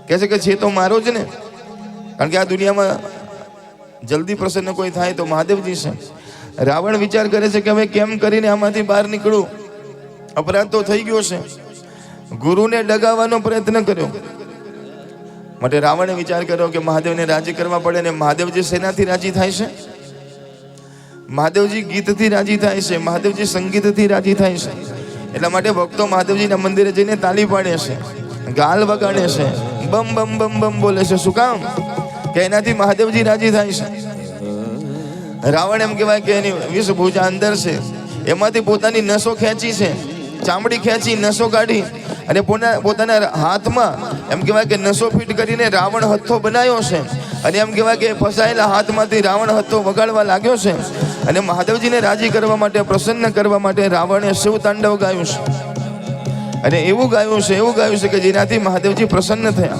કહે છે કે છે તો મારો જ ને, કારણ કે આ દુનિયામાં જલ્દી પ્રસન્ન કોઈ થાય તો મહાદેવજી છે. રાવણ વિચાર કરે છે કે હવે કેમ કરીને આમાંથી બહાર નીકળું, અપરાધ તો થઈ ગયો છે. ગુરુને ડગાવવાનો પ્રયત્ન કર્યો. માટે રાવણે વિચાર કર્યો કે મહાદેવને રાજી કરવા પડે. ને મહાદેવજી શેનાથી રાજી થાય છે? મહાદેવજી ગીતથી રાજી થાય છે, મહાદેવજી સંગીતથી રાજી થાય છે. એટલા માટે ભક્તો મહાદેવજીના મંદિરે જઈને તાલી પાડે છે, ગાલ વગાડે છે, બમ બમ બમ બમ બોલે છે. શું કામ? કે એનાથી મહાદેવજી રાજી થાય છે. રાવણ એમ કહેવાય કે એની વિષભૂજા અંદર છે, એમાંથી પોતાની નસો ખેંચી છે, ચામડી ખેંચી નસો કાઢી અને પોતાના હાથમાં એમ કહેવાય કે નસો ફીટ કરીને રાવણ હથ્થો બનાવ્યો છે. અને એમ કહેવાય કે ફસાયેલા હાથમાંથી રાવણ હથ્થો વગાડવા લાગ્યો છે. અને મહાદેવજીને રાજી કરવા માટે, પ્રસન્ન કરવા માટે રાવણે શિવ તાંડવ ગાયું છે. અને એવું ગાયું છે કે જેનાથી મહાદેવજી પ્રસન્ન થયા.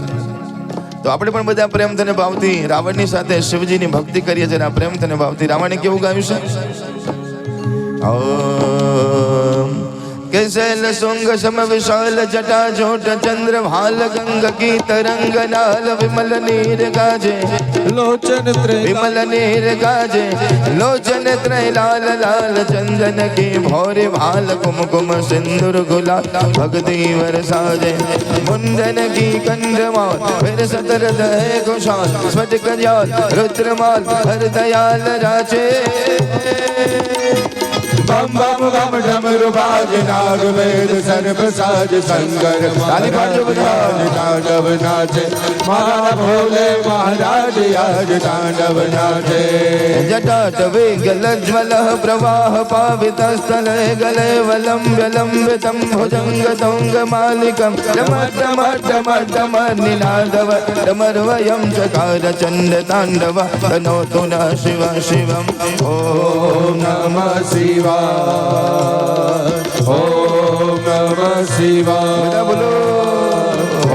તો આપણે પણ બધા પ્રેમ અને ભાવથી રાવણની સાથે શિવજીની ભક્તિ કરીએ છીએ. આ પ્રેમ અને ભાવથી રાવણે કેવું ગાયું છે? कैशल सुंग सम विशाल जटा जोट चंद्र भाल गंग की तरंग नाल विमल नीर गाजे लोचन त्रय विमल नीर गाजे लोचन त्रय लाल लाल चंदन की भौरे भाल कुमकुम सिंदूर गुलाल भक्ति वरसाजे मुंडन की कंडमाल फिर सतरद है कुशाल स्फटिक जाल रुद्रमाल हर दयाल राजे बम बम बम डमरू बाज नाग वेद सर्प साज शंकर ताली बाजो महाराज तांडव नाचे मारा भोले महाराज आज तांडव नाचे जटाटवे गलज्वल प्रवाह पावित स्थल गले वलंब्य लंबितं भुजंग तुंग मालिकं टमटम निनादव डमर्वयं चकार चंड तांडव तनोतु न शिव शिवम् ओम नमः शिवाय ओम नमः शिवाय बोलो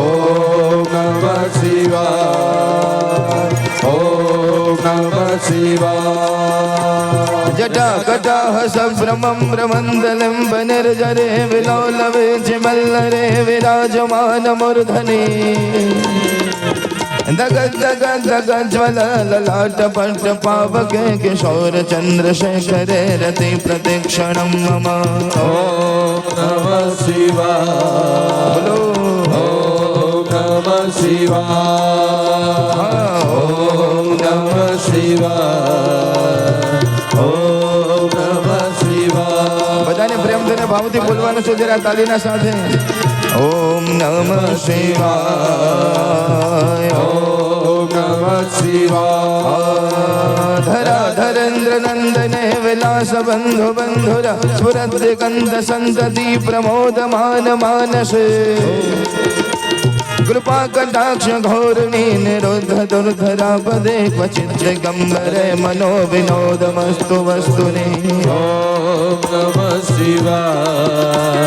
ओम नमः शिवाय ओम नमः शिवाय जटा कटाह सभ्रमं भ्रमन्दलं वनिर्जरे विलोलवे चिमल्लरे विराजमान मूर्धनि दग दग दग ज्वल ललाट पट पावके किशोर चंद्रशेखर रति प्रतीक्षणं मम ओम नमः शिवाय बोलो ओम नमः शिवाय ओम नमः शिवाय ओम नमः शिवाय બધાને પ્રેમ અને ભાવથી બોલવાનું છે જરા તાલીના સાથે. ઓમ નમઃ શિવાય ओम नमः शिवाय धरा धरेन्द्र नंदने विलास बंधु बंधुर स्फुरद् कंद संतति प्रमोदमान मानसे कृपा कटाक्ष घोरणी निरुद्ध दुर्धरा पदे क्वचित् दिगंबरे मनो विनोदमस्तु वस्तुनि ओम नमः शिवाय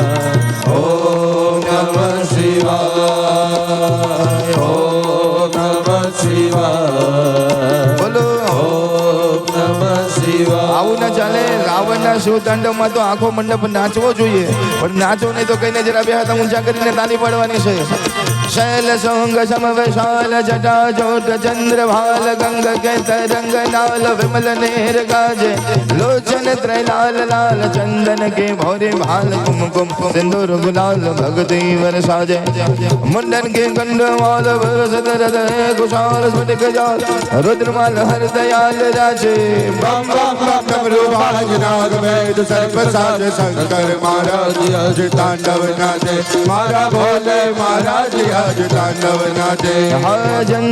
ओम नमः शिवाय ओम नमः शिवाय बोलो ओम नमः शिवाय આવું ના ચાલે. રાવણના શિવતાંડવમાં તો આખો મંડપ નાચવો જોઈએ, પણ નાચો નહીં તો કઈને જરા બે હાથ ઊંચા કરીને તાલી પાડવાની છે. शैल सोंग सम विशाल जटा जोट चंद्र भाल गंग के तरंग नाल विमल नेर गाजे लोचन त्रय लाल लाल चंदन के भौरे भाल कुमकुम सिंदूर गुलाल भक्ति वरसाजे मुंडन के कंडमाल वरसदरद कुशाल स्फटिक जाल रुद्रमाल हर दयाल राजे बम बम बम डमरू बाज नाग वेद सर्प साज शंकर महाराज आज तांडव नाचे मारा भोले महाराज आज तांडव नाचे जन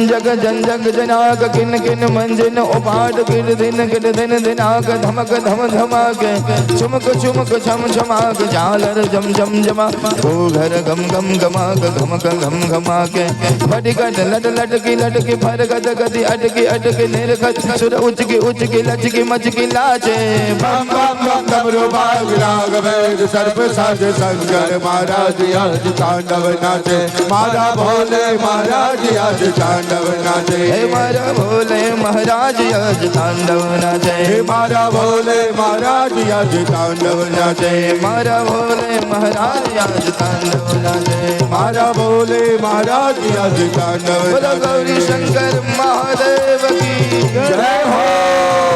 जग जनाक किन किन मंजिन उपाट किर दिन दिनाक धमक धम धमाके चुमक चुमक छम छमाक झालर जम जम जमा घोघर गम गम गमाक घमक घम घमाके फटिकट लट लटकी लटकी फरकत गति अटकी अटकी निरखत सुर उचकी लचकी मचकी लाचे बम बम बम डमरू बाज नाग वेद सर्प साज शंकर महाराज आज तांडव नाचे मारा भोले महाराज आज तांडव नाचे हे मारा भोले महाराज आज तांडव नाचे हे मारा भोले महाराज आज तांडव नाचे मारा भोले महाराज आज तांडव नाचे मारा भोले महाराज आज तांडव बोलो गौरी शंकर महादेव की जय हो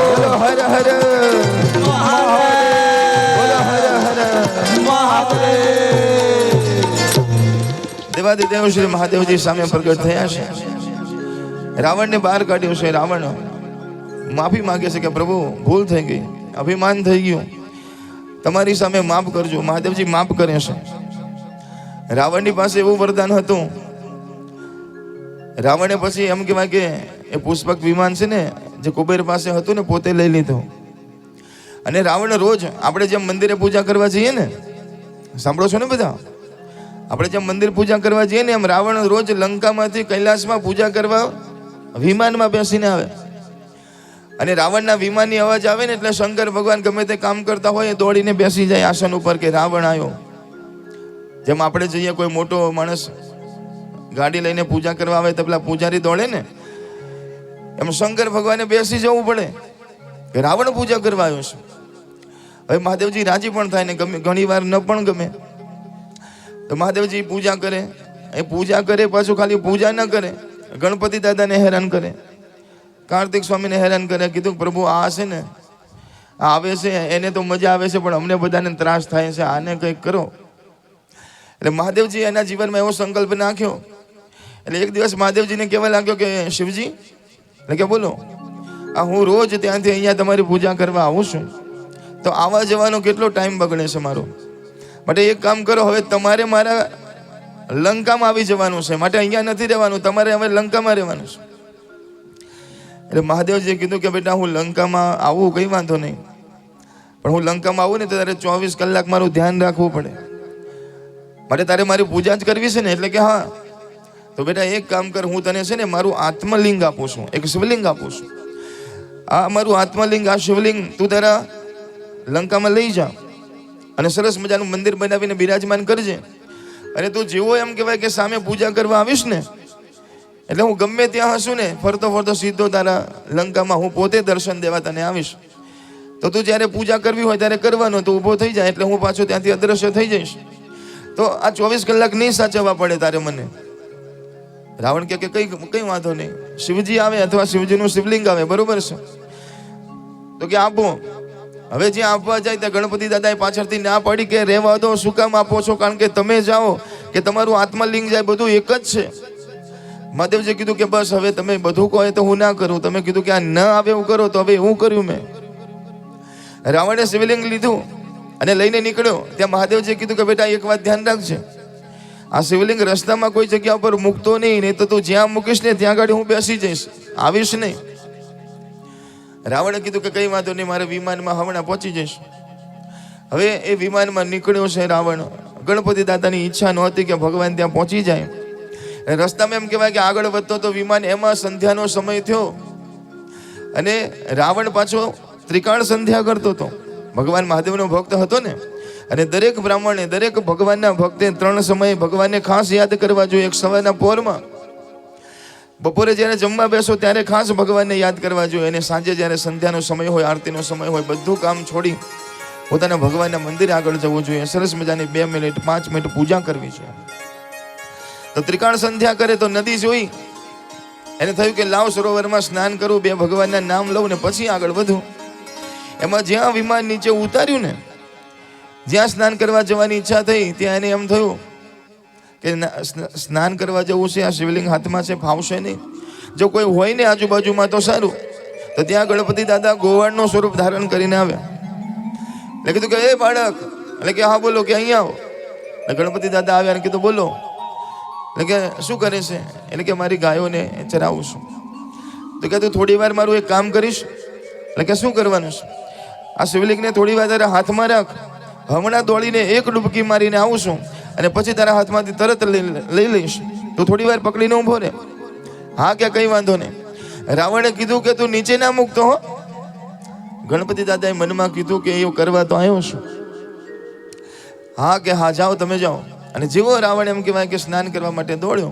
बोलो हर हर बोलो हर हर દેવાદિદેવ શ્રી મહાદેવજી સામે પ્રગટ થયા છે. રાવણને બહાર કાઢ્યો છે. રાવણ માફી માંગે છે કે પ્રભુ ભૂલ થઈ ગઈ, અભિમાન થઈ ગયું, તમારી સામે માફ કરજો. મહાદેવજી માફ કરે છે. રાવણની પાસે એવું વરદાન હતું. રાવણે પછી એમ કહેવાય કે એ પુષ્પક વિમાન છે ને જે કુબેર પાસે હતું ને પોતે લઈ લીધું. અને રાવણ રોજ આપણે જેમ મંદિરે પૂજા કરવા જઈએ ને, સાંભળો છો ને બધા, આપણે જેમ મંદિર પૂજા કરવા જઈએ ને એમ રાવણ રોજ લંકામાંથી કૈલાસમાં પૂજા કરવા વિમાનમાં બેસીને આવે. અને રાવણના વિમાનની અવાજ આવે ને એટલે શંકર ભગવાન ગમે તે કામ કરતા હોય એ દોડીને બેસી જાય આસન ઉપર કે રાવણ આવ્યો. જેમ આપણે જઈએ કોઈ મોટો માણસ ગાડી લઈને પૂજા કરવા આવે તો પેલા પૂજારી દોડે ને, એમ શંકર ભગવાને બેસી જવું પડે કે રાવણ પૂજા કરવા આવ્યો છે. હવે મહાદેવજી રાજી પણ થાય ને ગમે, ઘણી વાર ન પણ ગમે. તો મહાદેવજી પૂજા કરે. એ પૂજા કરે પાછું ખાલી પૂજા ન કરે, ગણપતિ દાદાને હેરાન કરે, કાર્તિક સ્વામીને હેરાન કરે. કીધું પ્રભુ આ છે ને આ આવે છે એને તો મજા આવે છે પણ અમને બધાને ત્રાસ થાય છે, આને કંઈક કરો. એટલે મહાદેવજી એના જીવનમાં એવો સંકલ્પ નાખ્યો. એટલે એક દિવસ મહાદેવજીને કહેવા લાગ્યો કે શિવજી, એટલે કે બોલો, આ હું રોજ ત્યાંથી અહીંયા તમારી પૂજા કરવા આવું છું તો આવવા જવાનો કેટલો ટાઈમ બગડે છે મારો. માટે એક કામ કરો, હવે તમારે મારા લંકામાં આવી જવાનું છે, માટે અહીંયા નથી રહેવાનું, તમારે હવે લંકામાં રહેવાનું છે. એટલે મહાદેવજીએ કીધું કે બેટા હું લંકામાં આવું કંઈ વાંધો નહીં, પણ હું લંકામાં આવું ને તો તારે 24 કલાક મારું ધ્યાન રાખવું પડે, માટે તારે મારી પૂજા જ કરવી છે ને. એટલે કે હા, તો બેટા એક કામ કર, હું તને છે ને મારું આત્મલિંગ આપું છું, એક શિવલિંગ આપું છું. આ મારું આત્મલિંગ, આ શિવલિંગ તું તારા લંકામાં લઈ જા અને સરસ મજાનું મંદિર બનાવીને બિરાજમાન કરજે. અને તું જેવો એમ કહેવાય કે સામે પૂજા કરવા આવીશ ને એટલે હું ગમે ત્યાં હશું ને ફરતો ફરતો સીધો તારા લંકામાં હું પોતે દર્શન દેવા તને આવીશ. તો તું જ્યારે પૂજા કરવી હોય ત્યારે કરવાનું, તું ઊભો થઈ જાય એટલે હું પાછો ત્યાંથી અદ્રશ્ય થઈ જઈશ. તો આ 24 કલાક નહીં સાચવવા પડે તારે મને. રાવણ કે કઈ વાંધો નહીં, શિવજી આવે અથવા શિવજીનું શિવલિંગ આવે, બરોબર છે, તો કે આપો. હવે જ્યાં આપવા જાય ત્યાં ગણપતિ દાદાએ પાછળથી ના પાડી કે રહેવા દો, શું કામ આપો છો, કારણ કે તમે જાઓ કે તમારું આત્મલિંગ જાય બધું એક જ છે. મહાદેવજીએ કીધું કે બસ હવે તમે બધું કહો તો હું ના કરું, તમે કીધું કે આ ન આવે એવું કરો, તો હવે એવું કર્યું મેં. રાવણે શિવલિંગ લીધું અને લઈને નીકળ્યો. ત્યાં મહાદેવજીએ કીધું કે બેટા એક વાત ધ્યાન રાખજે, આ શિવલિંગ રસ્તામાં કોઈ જગ્યા ઉપર મૂકતો નહીં, તો તું જ્યાં મૂકીશ ને ત્યાં આગળ હું બેસી જઈશ, આવીશ નહીં. રાવણે કીધું કે કઈ વાંધો નહીં, મારે વિમાનમાં હમણાં પહોંચી જઈશ. હવે એ વિમાનમાં નીકળ્યો છે રાવણ. ગણપતિ દાદાની ઈચ્છા નહોતી કે ભગવાન ત્યાં પહોંચી જાય. રસ્તામાં એમ કહેવાય કે આગળ વધતો તો વિમાન, એમાં સંધ્યાનો સમય થયો અને રાવણ પાછો ત્રિકાળ સંધ્યા કરતો હતો. ભગવાન મહાદેવનો ભક્ત હતો ને, અને દરેક બ્રાહ્મણે, દરેક ભગવાનના ભક્તે 3 સમયે ભગવાનને ખાસ યાદ કરવા જોઈએ. એક સવારના પહોરમાં, બપોરે જ્યારે જમવા બેસો ત્યારે ખાસ ભગવાનને યાદ કરવા જોઈએ, અને સાંજે જ્યારે સંધ્યાનો સમય હોય, આરતીનો સમય હોય, બધું કામ છોડી પોતાના ભગવાનના મંદિરે આગળ જવું જોઈએ. સરસ મજાની 2 મિનિટ 5 મિનિટ પૂજા કરવી છે. તો ત્રિકાળ સંધ્યા કરે તો નદી જોઈ, એને થયું કે લાવ સરોવરમાં સ્નાન કરું, 2 ભગવાનના નામ લઉં ને પછી આગળ વધું. એમાં જ્યાં વિમાન નીચે ઉતાર્યું ને, જ્યાં સ્નાન કરવા જવાની ઈચ્છા થઈ ત્યાં એને એમ થયું કે સ્નાન કરવા જવું છે, આ શિવલિંગ હાથમાં છે, ફાવશે નહીં. જો કોઈ હોય ને આજુબાજુમાં તો સારું. તો ત્યાં ગણપતિ દાદા ગોવાળનું સ્વરૂપ ધારણ કરીને આવ્યા. એટલે કીધું કે એ બાળક, એટલે કે હા બોલો, કે અહીંયા આવો. એટલે ગણપતિ દાદા આવ્યા અને કીધું બોલો. એટલે કે શું કરે છે? એટલે કે મારી ગાયોને ચરાવું છું. તો કે તું થોડી વાર મારું એક કામ કરીશ? એટલે કે શું કરવાનું છે? આ શિવલિંગને થોડી વાર તારા હાથમાં રાખ, હમણાં દોડીને એક ડૂબકી મારીને આવું છું અને પછી તારા હાથમાંથી તરત લઈ લઈશ, તું થોડી વાર પકડીને ઊભો રહે. હા કે કઈ વાંધો નહીં. રાવણે કીધું કે તું નીચે ના મૂકતો હો. ગણપતિ દાદાએ મનમાં કીધું કે એવું કરવા તો આવ્યો છું. હા કે હા, જાઓ તમે જાઓ. અને જેવો રાવણ એમ કહેવાય કે સ્નાન કરવા માટે દોડ્યો,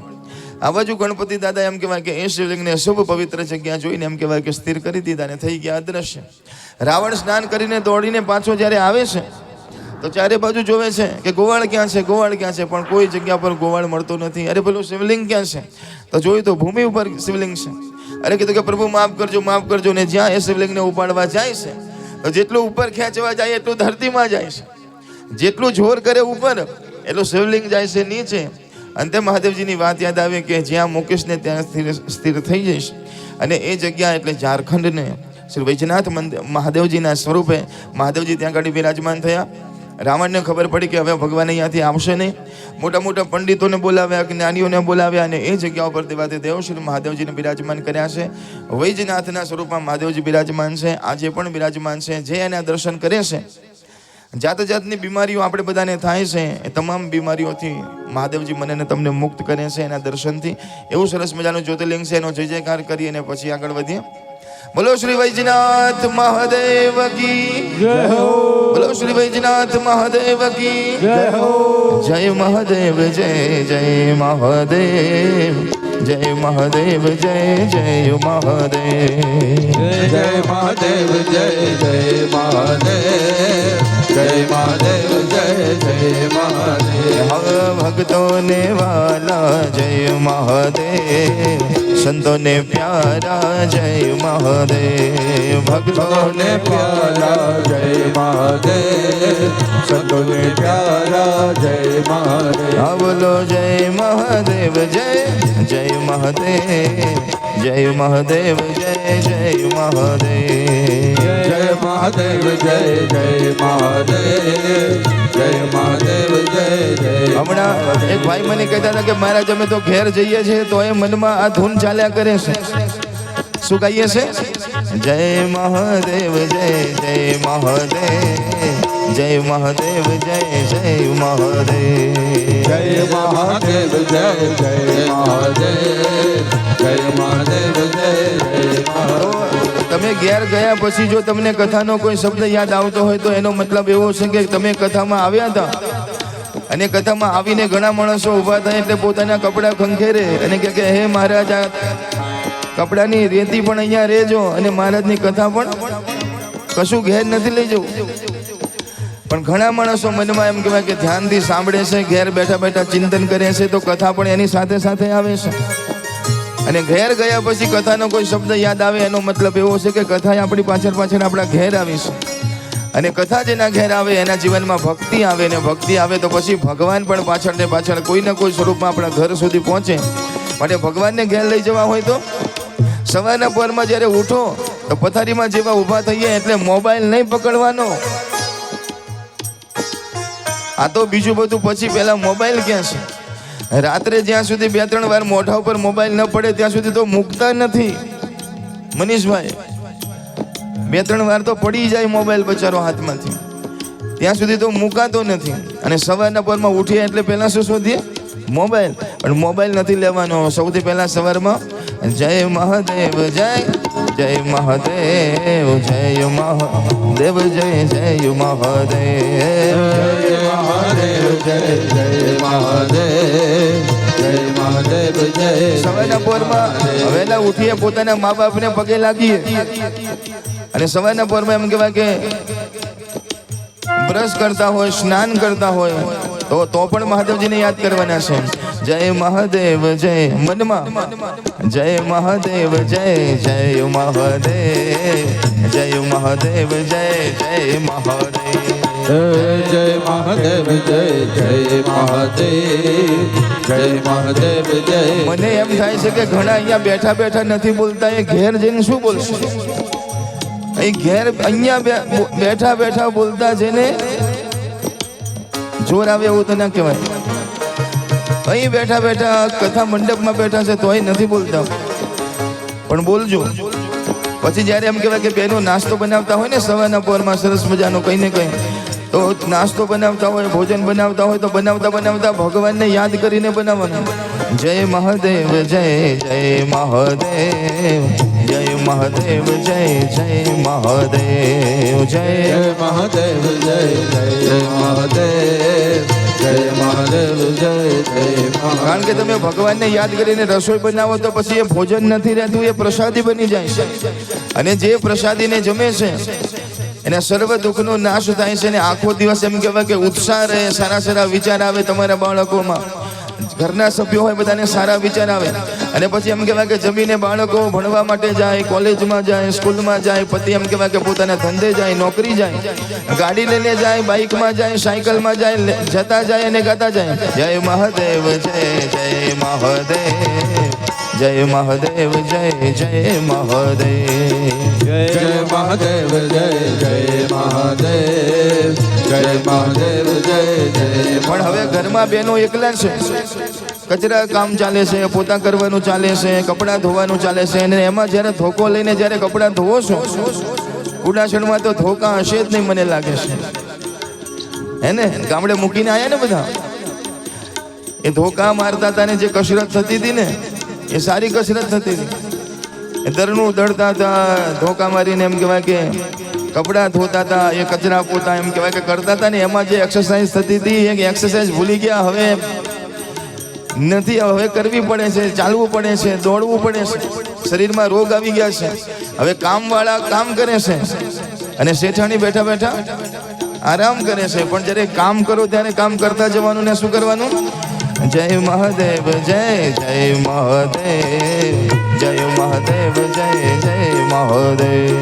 આ બાજુ ગણપતિ દાદા એમ કહેવાય કે એ શિવલિંગને શુભ પવિત્ર જગ્યા જોઈને એમ કહેવાય કે સ્થિર કરી દીધા અને થઈ ગયા અદ્રશ્ય. રાવણ સ્નાન કરીને દોડીને પાછો જ્યારે આવે છે તો ચારે બાજુ જોવે છે કે ગોવાળ ક્યાં છે, ગોવાળ ક્યાં છે, પણ કોઈ જગ્યા પર ગોવાળ મળતો નથી. અરે પેલું શિવલિંગ ક્યાં છે? તો જોયું તો ભૂમિ ઉપર શિવલિંગ છે. અરે કીધું કે પ્રભુ માફ કરજો, માફ કરજો. ને જ્યાં એ શિવલિંગને ઉપાડવા જાય છે તો જેટલું ઉપર ખેંચવા જાય એટલું ધરતીમાં જાય છે, જેટલું જોર કરે ઉપર એટલું શિવલિંગ જાય છે નીચે. અંતે મહાદેવજીની વાત યાદ આવે કે જ્યાં મૂકીશ ને ત્યાં સ્થિર થઈ જઈશ. અને એ જગ્યા એટલે ઝારખંડને શ્રી વૈજનાથ મંદિર મહાદેવજીના સ્વરૂપે મહાદેવજી ત્યાં આગળ બિરાજમાન થયા. રાવણને ખબર પડી કે હવે ભગવાન અહીંયાથી આવશે નહીં. મોટા મોટા પંડિતોને બોલાવ્યા, જ્ઞાનીઓને બોલાવ્યા અને એ જગ્યા ઉપર દેવાતે દેવ શ્રી મહાદેવજીને બિરાજમાન કર્યા છે. વૈજનાથના સ્વરૂપમાં મહાદેવજી બિરાજમાન છે, આજે પણ બિરાજમાન છે. જે એના દર્શન કરે છે, જાત જાતની બીમારીઓ આપણે બધાને થાય છે, એ તમામ બીમારીઓથી મહાદેવજી મને ને તમને મુક્ત કરે છે એના દર્શનથી. એવું સરસ મજાનું જ્યોતિર્લિંગ છે, એનો જય જયકાર કરી અને પછી આગળ વધીએ. બોલો શ્રી વૈજનાથ મહાદેવ કી જય હો. બોલો શ્રી વૈજનાથ મહાદેવ કી જય હો. જય મહાદેવ જય જય મહાદેવ જય મહાદેવ જય જય મહાદેવ જય મહાદેવ જય જય મહાદેવ જય મહાદેવ જય જય મહાદેવ. ભક્તોને વાલા જય મહાદેવ, સંતોને પ્યારા જય મહાદેવ. ભક્તોને પ્યારા જય મહાદેવ, સંતોને પ્યારા જય મહાદેવ. બોલો જય મહાદેવ જય જય મહાદેવ જય મહાદેવ જય જય મહાદેવ. જય મહાદેવ જય જય મહાદેવ જય મહાદેવ જય જય. હમણાં એક ભાઈ મને કહેતા હતા કે મહારાજ અમે તો ઘેર જઈએ છીએ તો એ મનમાં આ ધૂન ચાલ્યા કરે છે. શું કહીએ છે? જય મહાદેવ જય જય મહાદેવ જય મહાદેવ જય જય મહાદેવ. જય મહાદેવ જય જય મહાદેવ જય મહાદેવ જય જય મહાદેવ. તમે ઘેર ગયા પછી જો તમને કથાનો કોઈ શબ્દ યાદ આવતો હોય તો એનો મતલબ એવો છે કે તમે કથામાં આવ્યા હતા અને કથામાં આવીને ઘણા માણસો ઊભા થાય એટલે પોતાના કપડાં ખંખેરે અને કે હે મહારાજ આ કપડાની રેતી પણ અહીંયા રહેજો અને મહારાજની કથા પણ કશું ઘેર નથી લઈ જવું. પણ ઘણા માણસો મનમાં એમ કહેવાય કે ધ્યાનથી સાંભળે છે, ઘેર બેઠા બેઠા ચિંતન કરે છે તો કથા પણ એની સાથે સાથે આવે છે. અને ઘેર ગયા પછી કથાનો કોઈ શબ્દ યાદ આવે એનો મતલબ એવો છે કે કથા આપણી પાછળ પાછળ આપણા ઘેર આવી છે. અને કથા જેના ઘેર આવે એના જીવનમાં ભક્તિ આવે, ને ભક્તિ આવે તો પછી ભગવાન પણ પાછળ ને પાછળ કોઈ ને કોઈ સ્વરૂપમાં આપણા ઘર સુધી પહોંચે. માટે ભગવાનને ઘેર લઈ જવા હોય તો સવારના પરમાં જ્યારે ઉઠો તો પથારીમાં જેવા ઊભા થઈએ એટલે મોબાઈલ નહીં પકડવાનો. આ તો બીજું બધું પછી પહેલા મોબાઈલ ક્યાં છે? રાત્રે જ્યાં સુધી 2-3 વાર મોઢા ઉપર મોબાઈલ ન પડે ત્યાં સુધી તો મૂકતા નથી મનીષભાઈ. 2-3 વાર તો પડી જાય મોબાઈલ બચારો હાથમાંથી, ત્યાં સુધી તો મૂકાતો નથી. અને સવારના પરમાં ઉઠીએ એટલે પહેલા શું શોધીએ? મોબાઈલ. પણ મોબાઈલ નથી લેવાનો. સૌથી પહેલા સવારમાં જય મહાદેવ જય જય મહાદેવ જય મહાદેવ જય જય મહાદેવ જય મહાદેવ જય જય મહાદેવ જય મહાદેવ જય. સવારના પોરમાં વહેલા ઉઠીએ, પોતાના મા બાપને પગે લાગીએ અને સવારના પોરમાં એમ કહેવાય કે બ્રશ કરતા હોય, સ્નાન કરતા હોય તો પણ મહાદેવજીને યાદ કરવાના છે. જય મહાદેવ જય મનમાં જય મહાદેવ જય જય મહાદેવ જય મહાદેવ જય જય મહાદેવ જય મહાદેવ જય જય મહાદેવ જય મહાદેવ જય. મને એમ થાય છે કે ઘણા અહીંયા બેઠા બેઠા નથી બોલતા, એ ઘેર જઈને શું બોલશે? અહીં ઘેર અહીંયા બેઠા બેઠા બોલતા જેને જોર આવે એવું તો ના કહેવાય. અહીં બેઠા બેઠા કથા મંડપમાં બેઠા છે તોય નથી બોલતા, પણ બોલજો. પછી જ્યારે એમ કહેવાય કે બેનો નાસ્તો બનાવતા હોય ને સવારના પોરમાં સરસ મજાનો કંઈ ને કંઈ, તો નાસ્તો બનાવતા હોય, ભોજન બનાવતા હોય તો બનાવતા બનાવતા ભગવાનને યાદ કરીને બનાવવાનું. જય મહાદેવ જય જય મહાદેવ જય મહાદેવ જય જય મહાદેવ જય મહાદેવ જય જય મહાદેવ જય મહાદેવ જય જય. કારણ કે તમે ભગવાનને યાદ કરીને રસોઈ બનાવો તો પછી એ ભોજન નથી રહેતું, એ પ્રસાદી બની જાય છે. અને જે પ્રસાદીને જમે છે એના સર્વ દુઃખનો નાશ થાય છે ને આખો દિવસ એમ કહેવાય કે ઉત્સાહ રહે, સારા સારા વિચાર આવે તમારા બાળકોમાં. ઘરના સભ્યો હોય બધાને સારા વિચાર આવે. અને પછી એમ કહેવાય કે જમીને બાળકો ભણવા માટે જાય, કોલેજમાં જાય, સ્કૂલમાં જાય, પતિ એમ કહેવાય કે પોતાના ધંધે જાય, નોકરી જાય, ગાડી લઈને જાય, બાઇકમાં જાય, સાયકલમાં જાય, જતા જાય અને ગાતા જાય. જય મહાદેવ જય જય મહાદેવ જય મહાદેવ જય જય મહાદેવ જય મહાદેવ જય જય મહાદેવ જય મહાદેવ જય જય. પણ હવે ઘરમાં બહેનો એકલા છે, કચરા કામ ચાલે છે, પોતા કરવાનું ચાલે છે, કપડાં ધોવાનું ચાલે છે, અને એમાં જ્યારે ધોકો લઈને જ્યારે કપડાં ધોવો છો, કુડાસણમાં તો ધોકા હશે જ નહીં મને લાગે છે, હે ને? ગામડે મૂકીને આયા ને બધા, એ ધોકા મારતા હતા ને જે કસરત થતી હતી ને એ સારી કસરત થતી હતી. એ દરનું દળતા હતા, ધોકા મારીને એમ કહેવાય કે કપડાં ધોતા હતા, એ કચરા પોતા એમ કહેવાય કે કરતા હતા ને એમાં જે એક્સરસાઇઝ થતી હતી એ એક્સરસાઇઝ ભૂલી ગયા, હવે નથી, હવે કરવી પડે છે, ચાલવું પડે છે, દોડવું પડે છે, શરીરમાં રોગ આવી ગયા છે. હવે કામવાળા કામ કરે છે અને શેઠાણી બેઠા બેઠા આરામ કરે છે. પણ જ્યારે કામ કરો ત્યારે કામ કરતા જવાનું ને શું કરવાનું? જય મહાદેવ જય જય મહાદેવ જય મહાદેવ જય જય મહાદેવ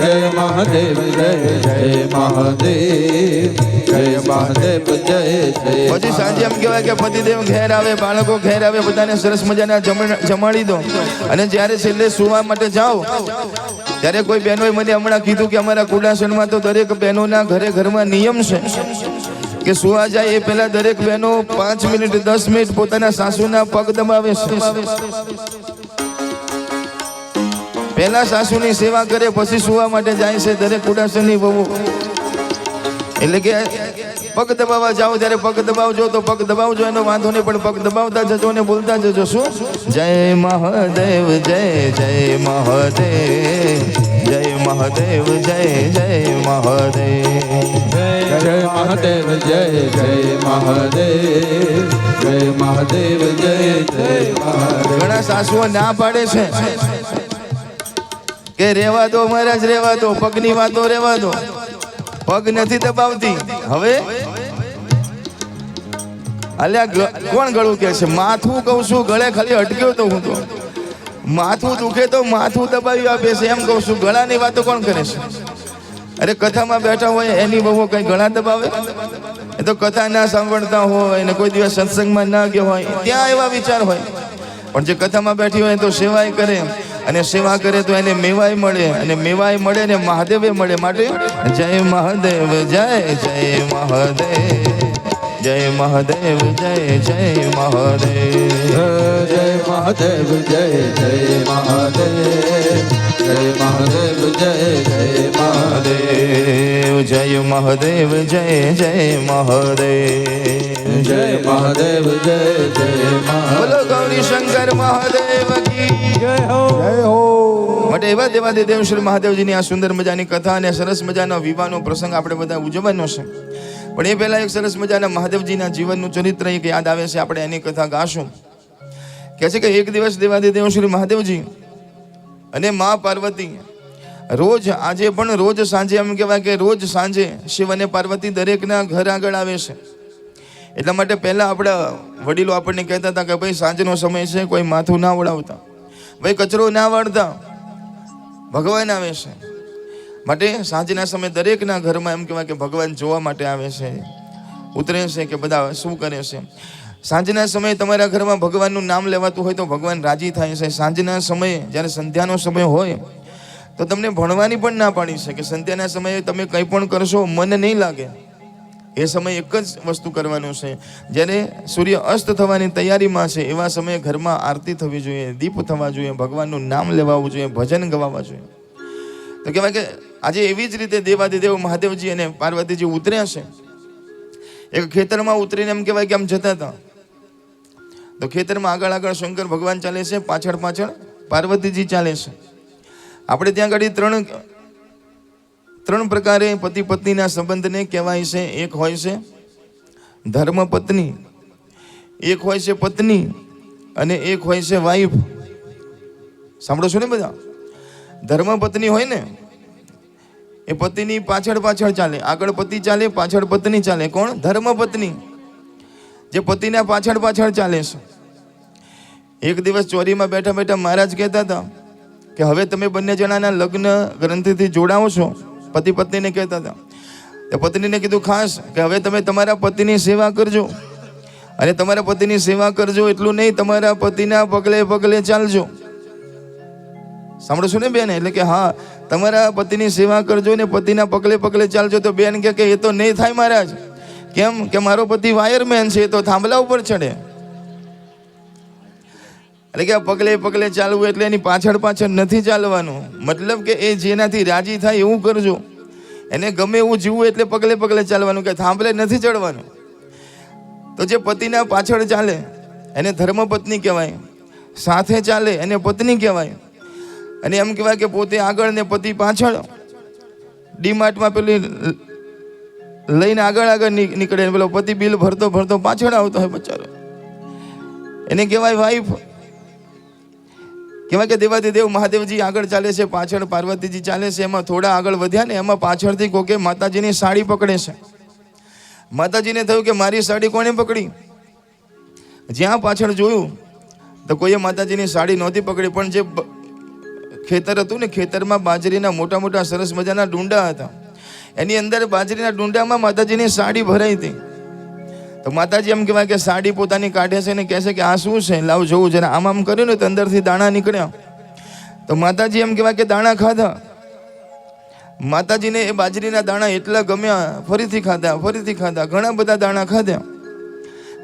જય મહાદેવ જય જય મહાદેવ જય મહાદેવ જય જય. પછી સાંજે એમ કહેવાય કે પતિદેવ ઘેર આવે, બાળકો ઘેર આવે, બધાને સરસ મજાના જમાડી દો. અને જ્યારે છેલ્લે સુવા માટે જાઓ ત્યારે કોઈ બહેનોએ મને હમણાં કીધું કે અમારા કુડાસણમાં તો દરેક બહેનોના ઘરમાં નિયમ છે કે સુવા જાય એ પહેલા દરેક બહેનો 5 મિનિટ 10 મિનિટ પોતાના સાસુના પગ દબાવે છે. પહેલા સાસુની સેવા કરે પછી સુવા માટે જાય છે દરેક કુડાસણની વહુ. એટલે કે પગ દબાવવા જાઓ ત્યારે પગ દબાવજો તો પગ દબાવજો, એનો વાંધો નહીં, પણ પગ દબાવતા જજો ને બોલતા જજો શું? જય મહાદેવ જય જય મહાદેવ જય મહાદેવ જય જય મહાદેવ જય મહાદેવ જય જય મહાદેવ જય મહાદેવ જય જય મહાદેવ. ઘણા સાસુઓ ના પાડે છે કે રેવા દો મહારાજ, રેવા દો, પગની વાતો રેવા દો, પગ નથી દબાવતી. હવે અલ્યા કોણ ગળું કે છે? માથું કહું છું, ગળે ખાલી અટક્યો તો હું તો માથું દુખે તો માથું દબાવી આપે છે એમ કહું છું. ગળાની વાતો કોણ કરે છે? અરે કથામાં બેઠા હોય એની બહુ કઈ ગળા દબાવે? એ તો કથા ના સાંભળતા હોય ને કોઈ દિવસ સત્સંગમાં ના ગયો હોય ત્યાં એવા વિચાર હોય. પણ જે કથામાં બેઠી હોય તો સેવાય કરે, અને સેવા કરે તો એને મેવાય મળે, અને મેવાય મળે ને મહાદેવે મળે. માટે જય મહાદેવ જય જય મહાદેવ જય મહાદેવ જય જય મહાદેવ જય મહાદેવ જય જય મહાદેવ જય મહાદેવ જય જય મહાદેવ જય મહાદેવ જય જય મહાદેવ જય મહાદેવ જય જય મહાદેવ. બોલો ગૌરી શંકર મહાદેવ કી જય હો જય હો. માટે એવા દેવાદેવ શ્રી મહાદેવજીની આ સુંદર મજાની કથા અને સરસ મજાનો વિવાહનો પ્રસંગ આપણે બધા ઉજવવાનો છે. પણ એ પહેલા એક સરસ મજાના મહાદેવજીના જીવનનું ચરિત્ર એક યાદ આવે છે, આપણે એની કથા ગાશું. કહે છે કે એક દિવસ દેવાદેવ શ્રી મહાદેવજી અને મા પાર્વતી રોજ, આજે પણ રોજ સાંજે, એમ કહેવાય કે રોજ સાંજે શિવ અને પાર્વતી દરેકના ઘર આગળ આવે છે. એટલા માટે પહેલા આપણા વડીલો આપણને કહેતા હતા કે ભાઈ સાંજનો સમય છે, કોઈ માથું ના વળાવતા, ભાઈ કચરો ના વાળતા, ભગવાન આવે છે. માટે સાંજના સમયે દરેકના ઘરમાં એમ કહેવાય કે ભગવાન જોવા માટે આવે છે, ઉતરે છે કે બધા શું કરે છે. સાંજના સમયે તમારા ઘરમાં ભગવાનનું નામ લેવાતું હોય તો ભગવાન રાજી થાય છે. સાંજના સમયે જ્યારે સંધ્યાનો સમય હોય તો તમને ભણવાની પણ ના પાડી છે કે સંધ્યાના સમયે તમે કંઈ પણ કરશો મન નહીં લાગે. એ સમય એક જ વસ્તુ કરવાનું છે, જ્યારે સૂર્ય અસ્ત થવાની તૈયારીમાં છે એવા સમયે ઘરમાં આરતી થવી જોઈએ, દીપ થવા જોઈએ, ભગવાનનું નામ લેવાવું જોઈએ, ભજન ગવાવા જોઈએ. તો કહેવાય કે આજે એવી જ રીતે દેવાદિદેવ મહાદેવજી અને પાર્વતીજી ઉતર્યા છે. એક ખેતરમાં ઉતરીને એમ કહેવાય કે આમ જતા હતા તો ખેતરમાં આગળ આગળ શંકર ભગવાન ચાલે છે, પાછળ પાછળ પાર્વતીજી ચાલે છે. આપણે ત્યાં આગળ ત્રણ પ્રકારે પતિ પત્નીના સંબંધને કહેવાય છે. એક હોય છે ધર્મ પત્ની, એક હોય છે પત્ની, અને એક હોય છે વાઈફ. સાંભળો છો ને બધા? ધર્મ પત્ની હોય ને એ પતિની પાછળ પાછળ ચાલે, આગળ પતિ ચાલે, પાછળ પત્ની ચાલે. કોણ? ધર્મ પત્ની, જે પતિના પાછળ પાછળ ચાલે છે. એક દિવસ ચોરીમાં બેઠા બેઠા મહારાજ કહેતા હતા કે હવે તમે બંને જણાના લગ્ન ગ્રંથિથી જોડાવો છો. પતિ પત્નીને કહેતા હતા. તો પત્નીને કીધું ખાસ કે હવે તમે તમારા પતિની સેવા કરજો, અને તમારા પતિની સેવા કરજો એટલું નહીં, તમારા પતિના પગલે પગલે ચાલજો. સાંભળો છો ને બેન? એટલે કે હા, તમારા પતિની સેવા કરજો ને પતિના પગલે પગલે ચાલજો. તો બેન કે એ તો નહીં થાય મહારાજ. કેમ? કે મારો પતિ વાયરમેન છે, એ તો થાંભલા ઉપર ચડે. એટલે કે પગલે પગલે ચાલવું એટલે એની પાછળ પાછળ નથી ચાલવાનું. મતલબ કે એ જેનાથી રાજી થાય એવું કરજો. એને ગમે એવું જીવવું એટલે પગલે પગલે ચાલવાનું, કે થાંભલે નથી ચડવાનું. તો જે પતિના પાછળ ચાલે એને ધર્મપત્ની કહેવાય, સાથે ચાલે એને પત્ની કહેવાય. અને એમ કહેવાય કે પોતે આગળ ને પતિ પાછળ. ડીમાર્ટમાં પેલી લઈને આગળ આગળ નીકળે, પેલો પતિ બિલ ભરતો ભરતો પાછળ આવતો હોય બચારો, એને કહેવાય વાઈફ. કહેવાય કે દેવાધિદેવ મહાદેવજી આગળ ચાલે છે, પાછળ પાર્વતીજી ચાલે છે. એમાં થોડા આગળ વધ્યા ને એમાં પાછળથી કોકે માતાજીની સાડી પકડે છે. માતાજીને થયું કે મારી સાડી કોણે પકડી? જ્યાં પાછળ જોયું તો કોઈએ માતાજીની સાડી નહોતી પકડી, પણ જે ખેતર હતું ને, ખેતરમાં બાજરીના મોટા મોટા સરસ મજાના ડુંડા હતા. એની અંદર બાજરીના ડુંડામાં માતાજીની સાડી ભરાઈ હતી. તો માતાજી એમ કહેવાય કે સાડી પોતાની કાઢે છે ને કહે છે કે આ શું છે, લાવ જોવું. જરા આમ આમ કર્યું ને તો અંદરથી દાણા નીકળ્યા. તો માતાજી એમ કહેવાય કે દાણા ખાધા. માતાજીને એ બાજરીના દાણા એટલા ગમ્યા, ફરીથી ખાધા, ફરીથી ખાધા, ઘણા બધા દાણા ખાધા.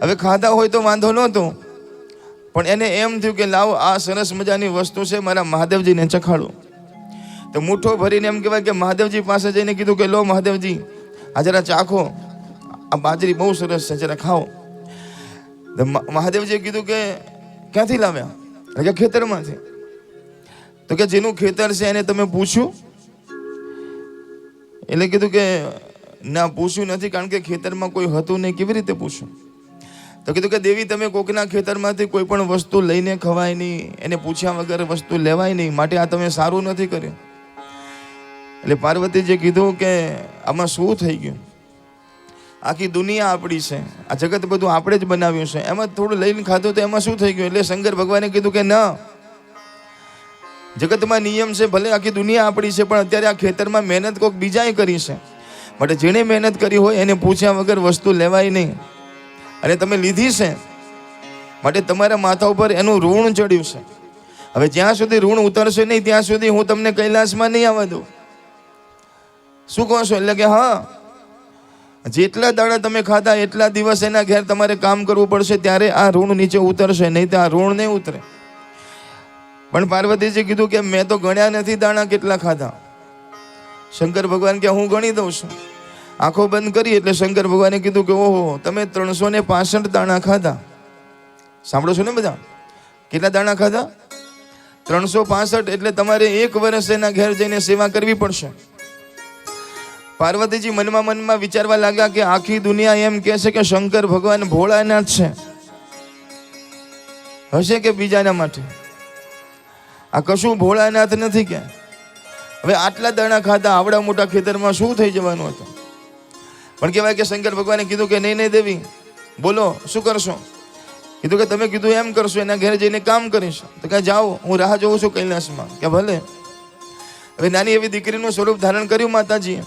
હવે ખાધા હોય તો વાંધો નહોતો, પણ એને એમ થયું કે લાવ આ સરસ મજાની વસ્તુ છે, મારા મહાદેવજીને ચખાડું. તો મૂઠો ભરીને એમ કહેવાય કે મહાદેવજી પાસે જઈને કીધું કે લો મહાદેવજી, આ જરા ચાખો, આ બાજરી બહુ સરસ છે, જરા ખાઓ. તો મહાદેવજીએ કીધું કે ક્યાંથી લાવ્યા? કે ખેતરમાંથી. તો કે જેનું ખેતર છે એને તમે પૂછ્યું? એટલે કીધું કે ના, પૂછ્યું નથી, કારણ કે ખેતરમાં કોઈ હતું નહીં, કેવી રીતે પૂછ્યું? તો કીધું કે દેવી, તમે કોકના ખેતરમાંથી કોઈ પણ વસ્તુ લઈને ખવાય નહીં, એને પૂછ્યા વગર વસ્તુ લેવાય નહીં, માટે આ તમે સારું નથી કર્યું. એટલે પાર્વતીજીએ કીધું કે આમાં શું થઈ ગયું? આખી દુનિયા આપણી છે, આ જગત બધું આપણે જ બનાવ્યું છે, એમાં થોડું લઈને ખાધું તો એમાં શું થઈ ગયું? એટલે શંકર ભગવાને કીધું કે ના, જગતમાં નિયમ છે, ભલે આખી દુનિયા આપણી છે, પણ અત્યારે આ ખેતરમાં મહેનત કોઈક બીજાએ કરી છે, માટે જેણે મહેનત કરી હોય એને પૂછ્યા વગર વસ્તુ લેવાય નહીં. અને તમે લીધી છે, માટે તમારા માથા ઉપર એનું ઋણ ચડ્યું છે. હવે જ્યાં સુધી ઋણ ઉતરશે નહીં ત્યાં સુધી હું તમને કૈલાસમાં નહીં આવવા દઉં. શું કહો છો? એટલે કે હા, જેટલા દાડા તમે ખાધા એટલા દિવસ એના ઘેર તમારે કામ કરવું પડશે, ત્યારે આ ઋણ નીચે ઉતરશે, નહીં તો આ ઋણ નહીં ઉતરે. પણ પાર્વતીજી કીધું કે મેં તો ગણ્યા નથી દાણા કેટલા ખાધા. શંકર ભગવાન કે હું ગણી દઉં છું. આંખો બંધ કરી એટલે શંકર ભગવાને કીધું કે ઓહો, તમે 365 દાણા ખાધા. સાંભળો છો ને બધા? કેટલા દાણા ખાધા? 365. એટલે તમારે 1 વર્ષ એના ઘેર જઈને સેવા કરવી પડશે. પાર્વતીજી મનમાં વિચારવા લાગ્યા કે આખી દુનિયા એમ કહે છે કે શંકર ભગવાન ભોળાનાથ છે, હશે કે બીજાના માટે? આ કશું ભોળાનાથ નથી કે. હવે આટલા દાણા ખાધા, આવડા મોટા ખેતરમાં શું થઈ જવાનું હતું? પણ કહેવાય કે શંકર ભગવાને કીધું કે નહીં નહીં દેવી, બોલો શું કરશો? કીધું કે તમે કીધું એમ કરશો, એના ઘરે જઈને કામ કરીશ. તો કે જાઓ, હું રાહ જોઉં છું કૈલાસમાં. કે ભલે. હવે નાની એવી દીકરીનું સ્વરૂપ ધારણ કર્યું માતાજીએ,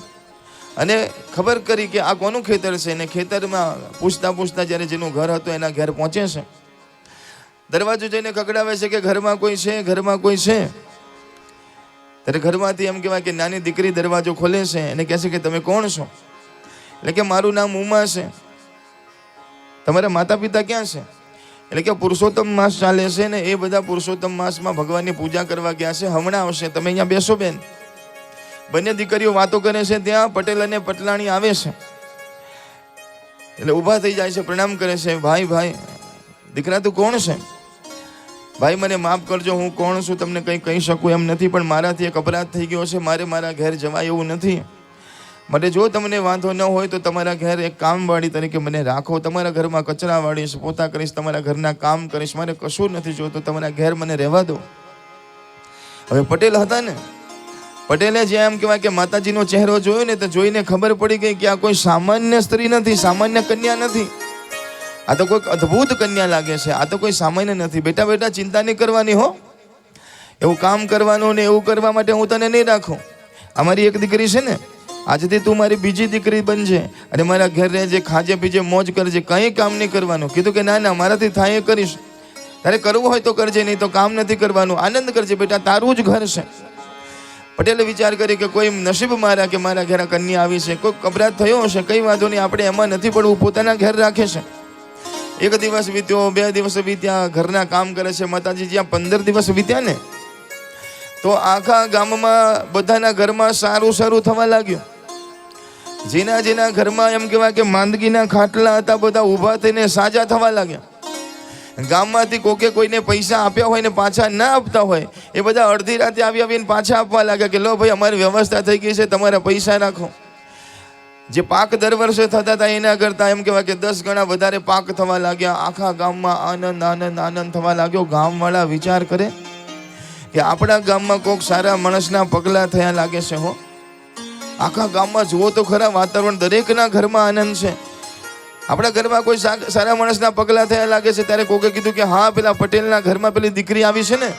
અને ખબર કરી કે આ કોનું ખેતર છે. અને ખેતરમાં પૂછતા પૂછતા જ્યારે જેનું ઘર હતું એના ઘેર પહોંચે છે. દરવાજો જઈને ખગડાવે છે કે ઘરમાં કોઈ છે, ઘરમાં કોઈ છે. ત્યારે ઘરમાંથી એમ કહેવાય કે નાની દીકરી દરવાજો ખોલે છે અને કહે છે કે તમે કોણ છો? એટલે કે મારું નામ ઉમા છે. તમારા માતા પિતા ક્યાં છે? એટલે કે પુરુષોત્તમ માસ ચાલે છે ને, એ બધા પુરુષોત્તમ માસમાં ભગવાનની પૂજા કરવા ગયા છે, હમણાં આવશે, તમે અહીંયા બેસો બેન. બંને દીકરીઓ વાતો કરે છે. ત્યાં પટેલ અને પટલાણી આવે છે. એટલે ઊભા થઈ જાય છે, પ્રણામ કરે છે. ભાઈ ભાઈ, દીકરા તું કોણ છે? ભાઈ મને માફ કરજો, હું કોણ છું તમને કંઈ કહી શકું એમ નથી, પણ મારાથી એક અપરાધ થઈ ગયો છે, મારે મારા ઘેર જવાય એવું નથી. માટે જો તમને વાંધો ન હોય તો તમારા ઘેર એક કામવાળી તરીકે મને રાખો. તમારા ઘરમાં કચરા વાળીશ, પોતા કરીશ, તમારા ઘરના કામ કરીશ, મારે કશું નથી જોતું, તમારા ઘેર મને રહેવા દો. હવે પટેલ હતા ને, પટેલે જે એમ કહેવાય કે માતાજીનો ચહેરો જોયો ને, તો જોઈને ખબર પડી ગઈ કે આ કોઈ સામાન્ય સ્ત્રી નથી, સામાન્ય કન્યા નથી, આ તો કોઈક અદ્ભુત કન્યા લાગે છે, આ તો કોઈ સામાન્ય નથી. બેટા બેટા ચિંતા નહીં કરવાની હો, એવું કામ કરવાનું ને એવું કરવા માટે હું તને નહીં રાખું. અમારી એક દીકરી છે ને, આજથી તું મારી બીજી દીકરી બનજે અને મારા ઘર રહેજે, ખાજે પીજે, મોજ કરજે, કંઈ કામ નહીં કરવાનું. કીધું કે ના ના, મારાથી થાય એ કરીશ. તારે કરવું હોય તો કરજે, નહીં તો કામ નથી કરવાનું. આનંદ કરજે બેટા, તારું જ ઘર છે. પટેલે વિચાર કરી કે કોઈ નસીબ મારા કે મારા ઘરે કન્યા આવી છે, કોઈ કબરાત થયો હશે, કઈ વાંધો નહીં, આપણે એમાં નથી પડવું, પોતાના ઘર રાખે છે. એક દિવસ વીત્યો, 2 દિવસ વીત્યા, ઘરના કામ કરે છે. માતાજી જ્યાં 15 દિવસ વીત્યા ને, તો આખા ગામમાં બધાના ઘરમાં સારું સારું થવા લાગ્યું. જેના જેના ઘરમાં એમ કહેવાય કે માંદગીના ખાટલા હતા, બધા ઊભા થઈને સાજા થવા લાગ્યા. ગામમાંથી કોકે કોઈને પૈસા આપ્યા હોય ને પાછા ના આપતા હોય, એ બધા અડધી રાતે આવીને પાછા આપવા લાગ્યા કે લો ભાઈ, અમારી વ્યવસ્થા થઈ ગઈ છે, તમારા પૈસા રાખો. જે પાક દર વર્ષે થતા હતા એના કરતા એમ કહેવાય કે 10 ગણા વધારે પાક થવા લાગ્યા. આખા ગામમાં આનંદ આનંદ આનંદ થવા લાગ્યો. ગામવાળા વિચાર કરે કે આપણા ગામમાં કોઈક સારા માણસના પગલા થયા લાગે છે. હો, આખા ગામમાં જુઓ તો ખરા, વાતાવરણ દરેકના ઘરમાં આનંદ છે. આપણા ઘરમાં કોઈ સારા માણસના પગલા થયા લાગે છે. ત્યારે કોકે કીધું કે હા, પેલા પટેલના ઘરમાં પેલી દીકરી આવી છે ને,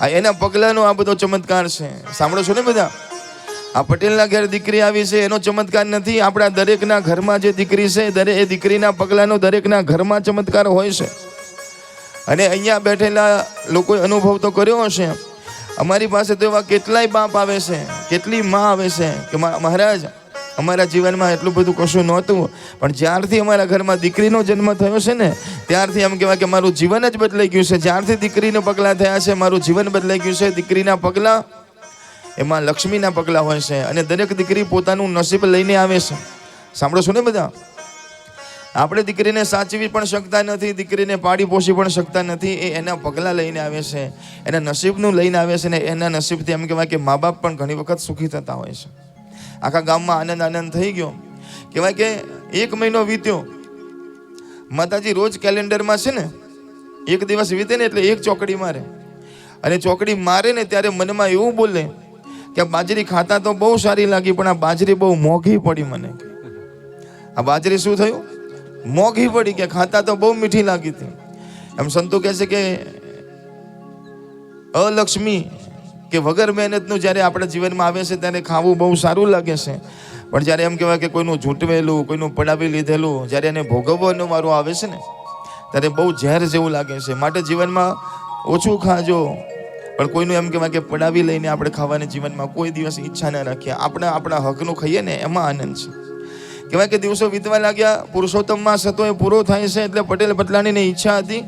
આ એના પગલાનો આ બધો ચમત્કાર છે. સાંભળો છો ને બધા? આ પટેલના ઘર દીકરી આવી છે એનો ચમત્કાર નથી, આપણા દરેકના ઘરમાં જે દીકરી છે, એ દીકરીના પગલાનો દરેકના ઘરમાં ચમત્કાર હોય છે. અને અહીંયા બેઠેલા લોકોએ અનુભવ તો કર્યો હશે. અમારી પાસે તો એવા કેટલાય બાપ આવે છે, કેટલી માં આવે છે કે મહારાજ, અમારા જીવનમાં એટલું બધું કશું નહોતું, પણ જ્યારથી અમારા ઘરમાં દીકરીનો જન્મ થયો છે ને, ત્યારથી એમ કહેવાય કે મારું જીવન જ બદલાઈ ગયું છે. જ્યારથી દીકરીના પગલાં થયા છે, મારું જીવન બદલાઈ ગયું છે. દીકરીના પગલાં એમાં લક્ષ્મીના પગલાં હોય છે, અને દરેક દીકરી પોતાનું નસીબ લઈને આવે છે. સાંભળો છો ને બધા? આપણે દીકરીને સાચવી પણ શકતા નથી, દીકરીને પાડી પોષી પણ શકતા નથી. એ એના પગલાં લઈને આવે છે, એના નસીબનું લઈને આવે છે, ને એના નસીબથી એમ કહેવાય કે મા બાપ પણ ઘણી વખત સુખી થતા હોય છે. આખા ગામમાં આનંદ આનંદ થઈ ગયો. કહેવાય કે 1 મહિનો વીત્યો. માતાજી રોજ કેલેન્ડરમાં છે ને, એક દિવસ વીતે ને એટલે એક ચોકડી મારે, અને ચોકડી મારે ને ત્યારે મનમાં એવું બોલે કે આ બાજરી ખાતા તો બહુ સારી લાગી, પણ આ બાજરી બહુ મોંઘી પડી મને. આ બાજરી શું થયું? મોંઘી પડી. કે ખાતા તો બહુ મીઠી લાગી હતી. એમ સંતો કહે છે કે અલક્ષ્મી કે વગર મહેનતનું જ્યારે આપણા જીવનમાં આવે છે ત્યારે ખાવું બહુ સારું લાગે છે, પણ જ્યારે એમ કહેવાય કે કોઈનું ઝૂંટવેલું, કોઈનું પડાવી લીધેલું જ્યારે એને ભોગવવાનો વારો આવે છે ને, ત્યારે બહુ ઝેર જેવું લાગે છે. માટે જીવનમાં ઓછું ખાજો, પણ કોઈનું એમ કહેવાય કે પડાવી લઈને આપણે ખાવાની જીવનમાં કોઈ દિવસ ઈચ્છા ન રાખીએ. આપણા હકનું ખાઈએ ને એમાં આનંદ છે. કહેવાય કે દિવસો વીતવા લાગ્યા. પુરુષોત્તમ માસ હતો એ પૂરો થાય છે, એટલે પટેલ પટલાણીને ઈચ્છા હતી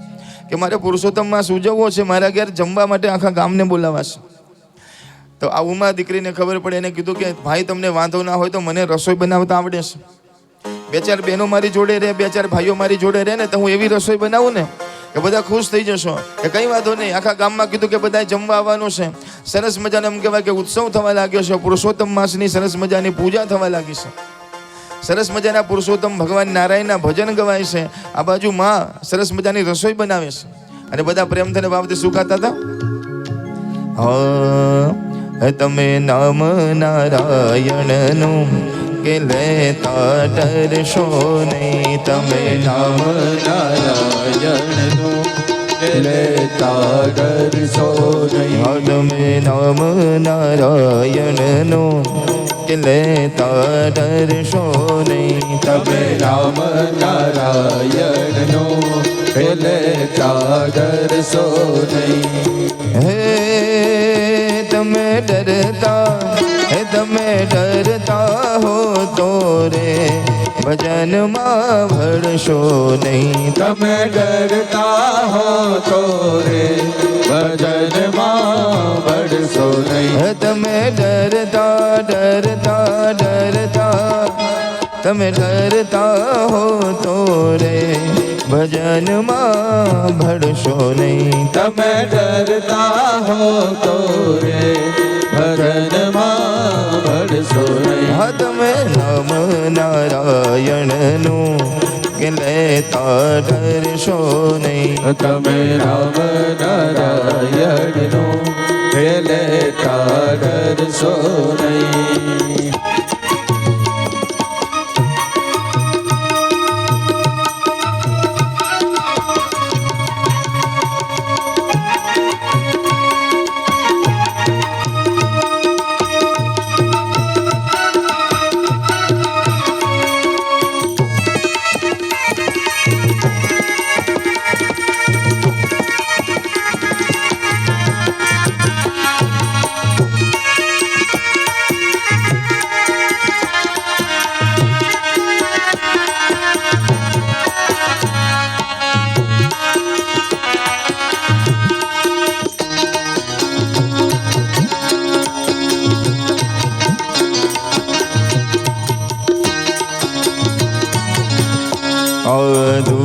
કે મારે પુરુષોત્તમ માસ ઉજવવો છે, મારા ઘેર જમવા માટે આખા ગામને બોલાવાશે. તો આ ઉમા દીકરીને ખબર પડે, એને કીધું કે ભાઈ, તમને વાંધો ના હોય તો મને રસોઈ બનાવતા આવડે છે. 2-4 બહેનો મારી જોડે રહે, 2-4 ભાઈઓ મારી જોડે રહે ને, તો હું એવી રસોઈ બનાવું ને કે બધા ખુશ થઈ જશો. કે કંઈ વાંધો નહીં. આખા ગામમાં કીધું કે બધા જમવા આવવાનું છે. સરસ મજાનો એમ કહેવાય કે ઉત્સવ થવા લાગ્યો છે. પુરુષોત્તમ માસની સરસ મજાની પૂજા થવા લાગી છે. સરસ મજાના પુરુષોત્તમ ભગવાન નારાયણના ભજન ગવાય છે. આ બાજુ માં સરસ મજાની રસોઈ બનાવે છે, અને બધા પ્રેમ થઈને ભાવથી શું ખાતા હતા? તમે નામ નારાયણનું કે લેતા ડરશો નહીં. તમે નામ નારાયણનું કે લેતા ડરશો નહીં. તમે નામ નારાયણનું કે લેતા ડરશો નહીં. તમે નામ નારાયણનું કે લેતા ડરશો નહીં. હે તમે ડરતા હો તો રે ભજનમાં ભળશો નહીં. તમે ડરતા હો તો રે ભજનમાં ભળશો નહીં. તમે ડરતા હો તો રે ભજનમાં ભળશો નહીં. તમે ડરતા હો તો રે ભજનમાં ભળશો નહીં. હા, તમે નામ નારાયણનું કે લેતા ડરશો નહીં. તમે રામ નારાયણનું કે લેતા ડરશો નહીં.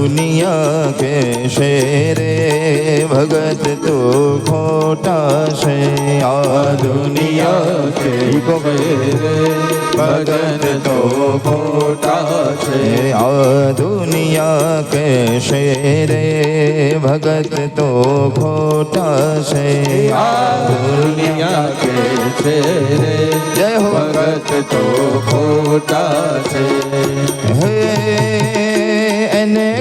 दुनिया कैसे रे भगत तो खोटा से आ दुनिया कैसे रे भगत तो खोटा છે आ दुनिया कैसे रे भगत तो खोटा से આ દુનિયા कैसे રે जय हो ભગત તો ખોટા છે હે એને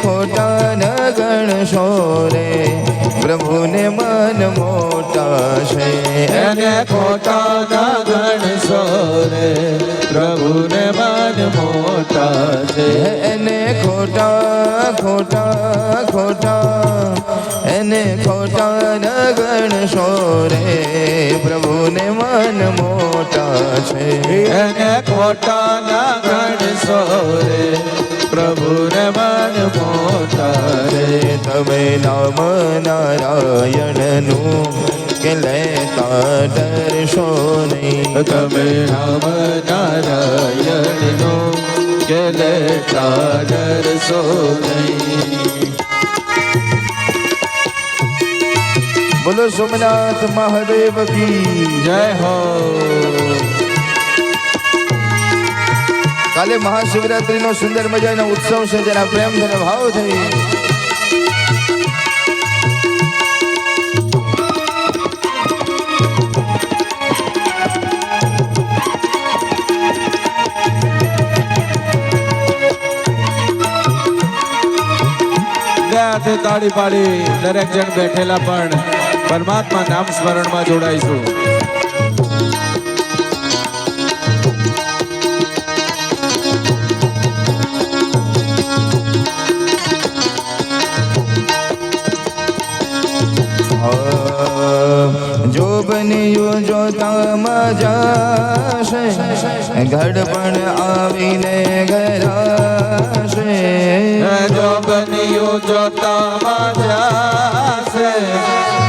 ખોટા ન ગણશો રે પ્રભુને મન મોટા છે એને ખોટા ના ગણશો રે પ્રભુને મન મોટા છે એને ખોટા એને ખોટા ન ગણશો રે પ્રભુને મન મોટા છે એને ખોટા ના ગણશો રે પ્રભુને મન મોટા છે તમે નામ નારાયણનું કે લેતા ડરશો નહીં તમે નામ નારાયણનું કે લેતા ડરશો નહીં બોલો સોમનાથ મહાદેવ કી જય હો કાલે મહાશિવરાત્રીનો સુંદર મજાનો ઉત્સવ છે જેના પ્રેમ અને ભાવ થઈ હાથે તાળી પાડી દરેક જણ બેઠેલા પણ પરમાત્મા નામ સ્મરણમાં જોડાઈશું જો બન્યું જોતા મજાશે ઘડપણ આવીને ઘરાશે જો બન્યું જોતા મજાશે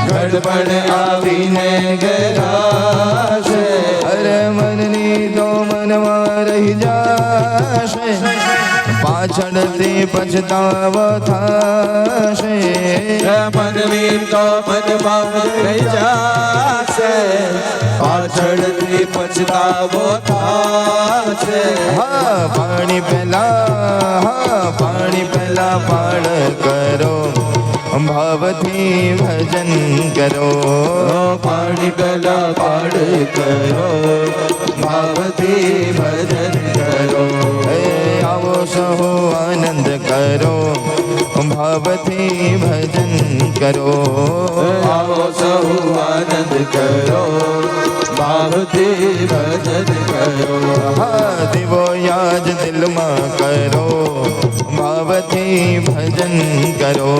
ઘડપણ આવીને ઘરાશે અરે મનની તો મનમાં રહી જાશે પાછળથી પછતાવો થાશે મનની તો મનમાં રહી જાશે પાછળથી પછતાવો થાશે પાણી પહેલા પાડ કરો ભાવથી ભજન કરો પાણી પહેલા પાડ કરો ભાવથી ભજન કરો આવો સહો આનંદ કરો ભાવથી ભજન કરો આવો સહુ આનંદ કરો ભાવથી ભજન કરો દીવો યાદ દિલમાં કરો ભાવથી ભજન કરો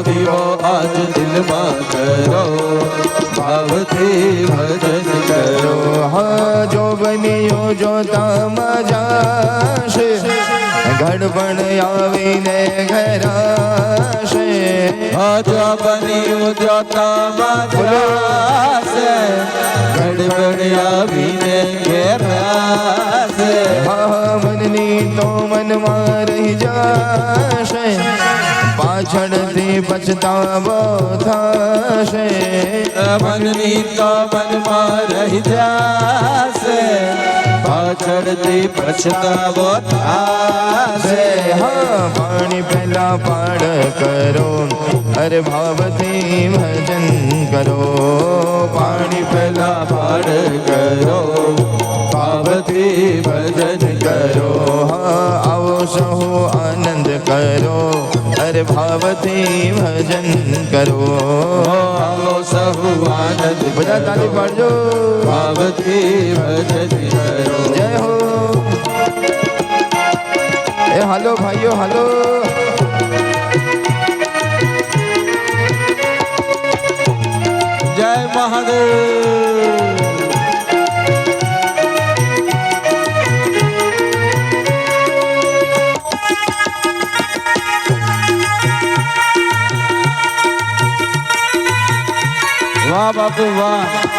દીવો આજ દિલમાં કરો ભાવથી ભજન કરો જો બન્યો જોતા મજાશે ઘડપણ આવીને ઘરાશે જો બન્યું જોતા મજાશે ગડબડ આવીને ઘેરાશે મનની તો મનમાં રહી જાશે પાછળથી પછતાવો થાશે મનની તો મનમાં રહી જાશે પાછળથી પછતાવો થાશે પાણી પહેલા પાડ કરો અરે ભાવથી ભજન કરો પાણી પહેલા પાડ કરો ભાવથી ભજન કરો આવો સહો આનંદ કરો અરે ભાવથી ભજન કરો આવો સહુ આનંદ બધા તાળી પાડજો ભાવથી ભજન કરો જય હો એ હાલો ભાઈઓ હાલો જય મહાદેવ વાહ બાપુ વાહ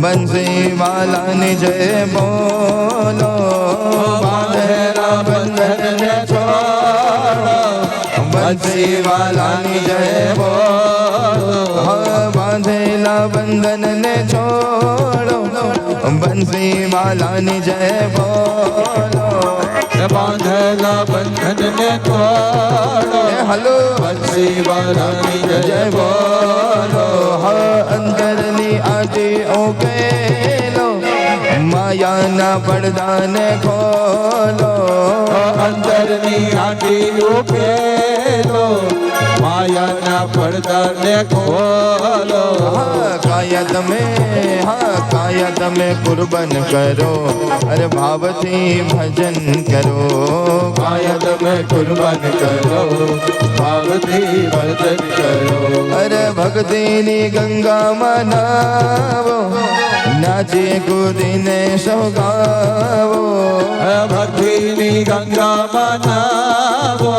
બંસી વાલાની જય બોલો બાંધેલા બંધનને છોડો બંસી વાલાની જય બોલો બાંધેલા બંધનને છોડો બંસી વાલાની જય બોલો બાંધેલા બંધનને તોડો હલો બંસી વાલાની જય બોલો અંતરની આટી ઓકેલો માયાના પડદાને ખોલો અંતરની આંટી ઉકેલો માયાના પડદાને ખોલો કાયા તમે કુરબાન કરો અરે ભાવથી ભજન કરો કાયા તમે કુરબાન કરો ભાવથી ભજન કરો અરે ભક્તિની ગંગામાં નાવો નાચી કૂદીને સૌગાવો ભક્તિની ગંગામાં નાવો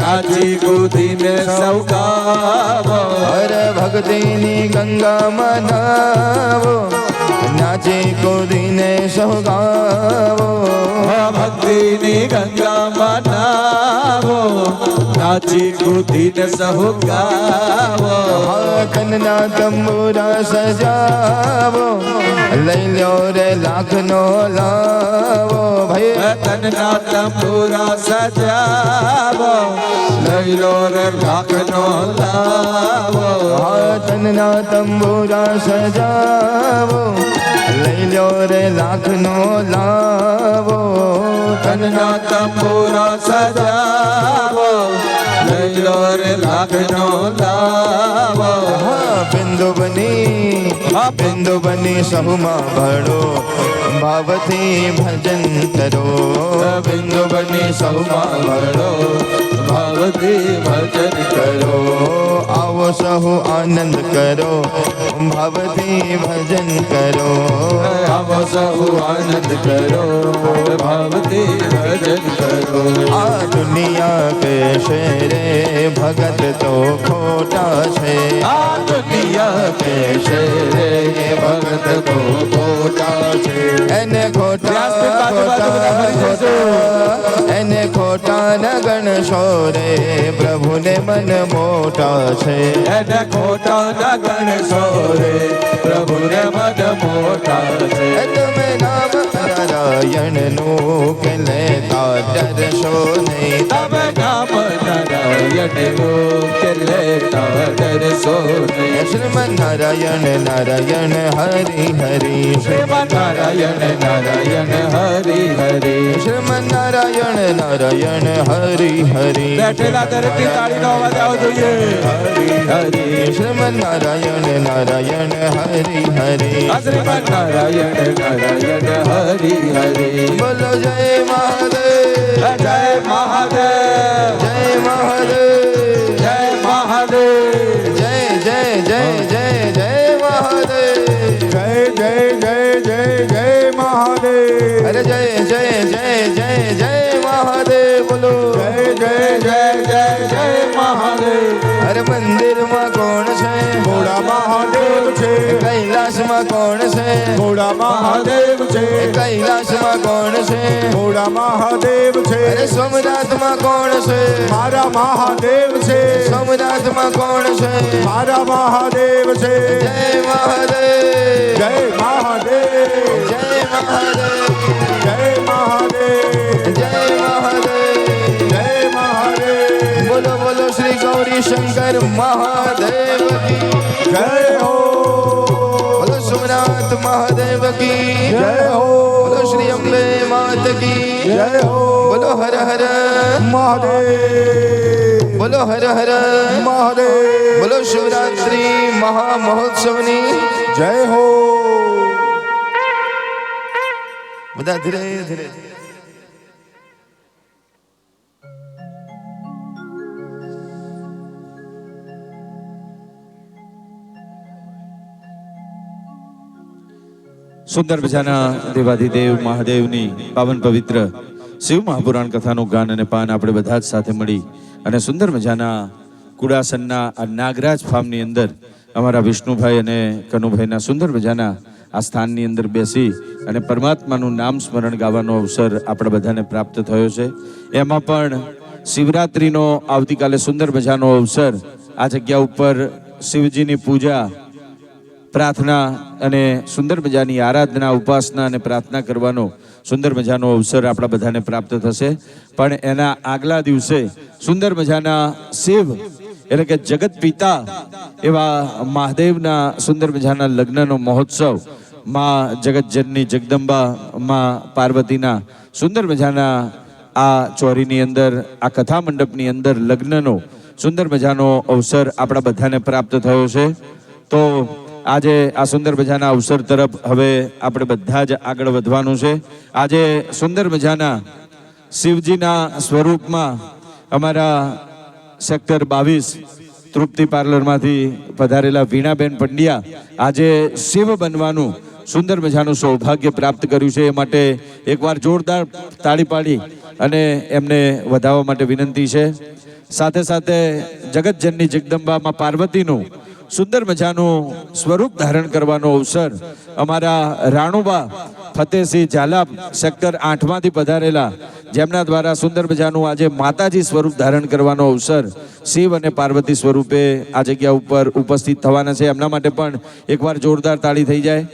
નાચી કૂદીને સૌગાવો અરે ભક્તિની ગંગામાં નાવો નાચી કૂદીને સૌગાવો ભક્તિની ગંગામાં નાવો નાચી કૂદીને સૌગાવો કનના તંબુરા સજાવો લઈ લ્યો રે લાખનો લાવો ભાઈ તનના તંબુરા સજાવો લઈ લો રે લાખનો લાવો તનના તંબુરા સજાવો લઈ લ્યો રે લાખનો લાવો તનના તંબુરા સજાવો લઈ લો રે લાખનો લાવો બિંદુ બની સહુમાં ભળો ભાવથી ભજન કરો બિંદુ બની સૌમાં ભળો ભાવથી ભજન કરો આવો સહુ આનંદ કરો ભાવથી ભજન કરો આવો સહુ આનંદ કરો ભાવથી ભજન કરો આ દુનિયા કહેશે રે ભગત તો ખોટા છે આ દુનિયા કહેશે રે ભગત તો ખોટા છે એને ખોટા એને ખોટા ન ગણશો રે પ્રભુને મન મોટા છે એને ખોટા ન ગણશો રે પ્રભુને મન મોટા છે તમે નામ નારાયણનું કે લેતા ડરશો નહીં તમે નામ નારાયણ કે લેતા ડરશો નહીં શ્રીમન નારાયણ નારાયણ હરિ હરિ શ્રીમન નારાયણ નારાયણ હરિ હરિ શ્રીમન નારાયણ નારાયણ હરિ હરિ બેઠેલા દરેકની તાળીનો અવાજ આવવો જોઈએ હરિ હરિ શ્રીમન નારાયણ નારાયણ હરિ હરિ શ્રીમન નારાયણ નારાયણ હરિ હરિ બોલો જય મહાદેવ જય મહાદેવ જય મહાદેવ જય મહાદેવ જય જય જય જય જય મહાદેવ જય જય જય જય જય મહાદેવ અરે જય જય જય જય જય મહાદેવ બોલો જય જય જય જય જય મહાદેવ અરે મંદિરમાં કોણ છે ભોળા મહાદેવ છે કૈલાસમાં કોણ છે ભોળા મહાદેવ છે કૈલાસમાં કોણ છે ભોળા મહાદેવ છે અરે સોમનાથમાં કોણ છે મારા મહાદેવ છે સોમનાથમાં કોણ છે મારા મહાદેવ છે જય મહાદેવ જય મહાદેવ જય મહાદેવ જય મહાદેવ જય મહાદેવ જય મહાદેવ બોલો બોલો શ્રી ગૌરી શંકર મહાદેવ કી જય હો બોલો સોમનાથ મહાદેવ કી જય હો બોલો શ્રી અંબે માત કી જય હો બોલો હર હર મહાદેવ બોલો હર હર મહાદેવ બોલો શિવરાત્રી મહામહોત્સવની જય હો બધા ધીરે ધીરે સુંદર મજાના દેવાધિદેવ મહાદેવની પાવન પવિત્ર શિવ મહાપુરાણ કથાનું ગાન અને પાન આપણે બધા જ સાથે મળી અને સુંદર મજાના કુડાસનના આ નાગરાજ ફાર્મની અંદર અમારા વિષ્ણુભાઈ અને કનુભાઈના સુંદર મજાના આ સ્થાનની અંદર બેસી અને પરમાત્માનું નામ સ્મરણ ગાવાનો અવસર આપણે બધાને પ્રાપ્ત થયો છે. એમાં પણ શિવરાત્રિનો આવતીકાલે સુંદર મજાનો અવસર. આ જગ્યા ઉપર શિવજીની પૂજા, પ્રાર્થના અને સુંદર મજાની આરાધના, ઉપાસના અને પ્રાર્થના કરવાનો સુંદર મજાનો અવસર આપણા બધાને પ્રાપ્ત થશે. પણ એના આગલા દિવસે સુંદર મજાના શિવ એટલે કે જગત પિતા એવા મહાદેવના સુંદર મજાના લગ્નનો મહોત્સવ, માં જગતજનની જગદંબા માં પાર્વતીના સુંદર મજાના આ ચોરીની અંદર, આ કથા મંડપની અંદર લગ્નનો સુંદર મજાનો અવસર આપણા બધાને પ્રાપ્ત થયો છે. તો આજે આ સુંદર મજાના અવસર તરફ હવે આપણે બધા જ આગળ વધવાનું છે. આજે સુંદર મજાના શિવજીના સ્વરૂપમાં અમારા સેક્ટર 22 તૃપ્તિ પાર્લરમાંથી પધારેલા વીણાબેન પંડ્યા આજે શિવ બનવાનું સુંદર મજાનું સૌભાગ્ય પ્રાપ્ત કર્યું છે. એ માટે એકવાર જોરદાર તાળી પાડી અને એમને વધાવવા માટે વિનંતી છે. સાથે સાથે જગતજનની જગદંબામાં પાર્વતીનું સુંદર મજાનું સ્વરૂપ ધારણ કરવાનો અવસર અમારા રાણુબા ફતેહસિંહ ઝાલા સેક્ટર 8માંથી પધારેલા, જેમના દ્વારા સુંદર મજાનું આજે માતાજી સ્વરૂપ ધારણ કરવાનો અવસર શિવ અને પાર્વતી સ્વરૂપે આ જગ્યા ઉપર ઉપસ્થિત થવાના છે. એમના માટે પણ એકવાર જોરદાર તાળી થઈ જાય.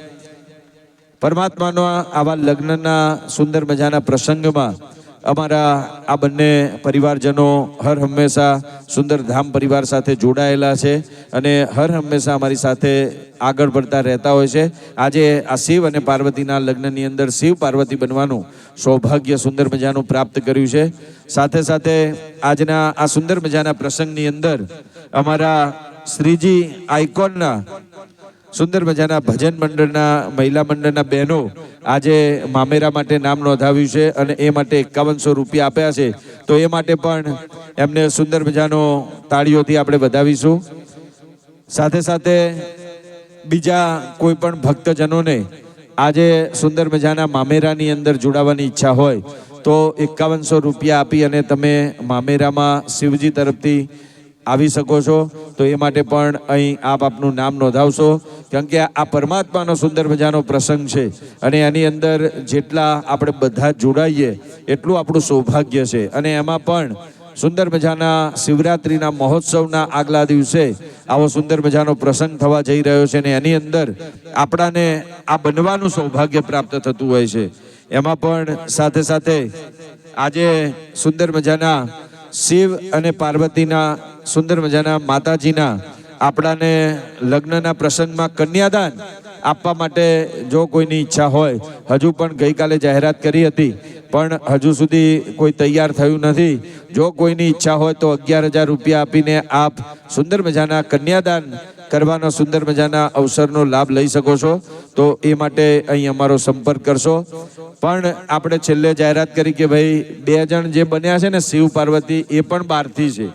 પરમાત્માનો આવા લગ્નના સુંદર મજાના પ્રસંગમાં અમારા આ બંને પરિવારજનો હર હંમેશા સુંદર ધામ પરિવાર સાથે જોડાયેલા છે અને હર હંમેશા અમારી સાથે આગળ પડતા રહેતા હોય છે. આજે આ શિવ અને પાર્વતીના લગ્નની અંદર શિવ પાર્વતી બનવાનું સૌભાગ્ય સુંદર મજાનું પ્રાપ્ત કર્યું છે. સાથે સાથે આજના આ સુંદર મજાના પ્રસંગની અંદર અમારા શ્રીજી આઇકોનના સુંદર મજાના ભજન મંડળના, મહિલા મંડળના બહેનો આજે મામેરા માટે નામ નોંધાવ્યું છે અને એ માટે 5100 રૂપિયા આપ્યા છે. તો એ માટે પણ એમને સુંદર મજાનો તાળીઓથી આપણે વધાવીશું. સાથે સાથે બીજા કોઈ પણ ભક્તજનોને આજે સુંદર મજાના મામેરાની અંદર જોડાવાની ઈચ્છા હોય તો 5100 રૂપિયા આપી અને તમે મામેરામાં શિવજી તરફથી આવી શકો છો. તો એ માટે પણ અહીં આપ આપનું નામ નોંધાવશો, કેમ કે આ પરમાત્માનો સુંદર મજાનો પ્રસંગ છે અને એની અંદર જેટલા આપણે બધા જોડાઈએ એટલું આપણું સૌભાગ્ય છે. અને એમાં પણ સુંદર મજાના શિવરાત્રિના મહોત્સવના આગલા દિવસે આવો સુંદર મજાનો પ્રસંગ થવા જઈ રહ્યો છે અને એની અંદર આપણાને આ બનવાનું સૌભાગ્ય પ્રાપ્ત થતું હોય છે. એમાં પણ સાથે સાથે આજે સુંદર મજાના શિવ અને પાર્વતીના સુંદર મજાના માતાજીના આપણાને લગ્નના પ્રસંગમાં કન્યાદાન આપવા માટે જો કોઈની ઈચ્છા હોય, હજુ પણ ગઈકાલે જાહેરાત કરી હતી પણ હજુ સુધી કોઈ તૈયાર થયું નથી. જો કોઈની ઈચ્છા હોય તો 11,000 રૂપિયા આપીને આપ સુંદર મજાના કન્યાદાન કરવાનો સુંદર મજાના અવસરનો લાભ લઈ શકો છો. તો એ માટે અહીં અમારો સંપર્ક કરશો. પણ આપણે છેલ્લે જાહેરાત કરી કે ભાઈ 2 જણ જે બન્યા છે ને શિવ પાર્વતી, એ પણ બહારથી છે.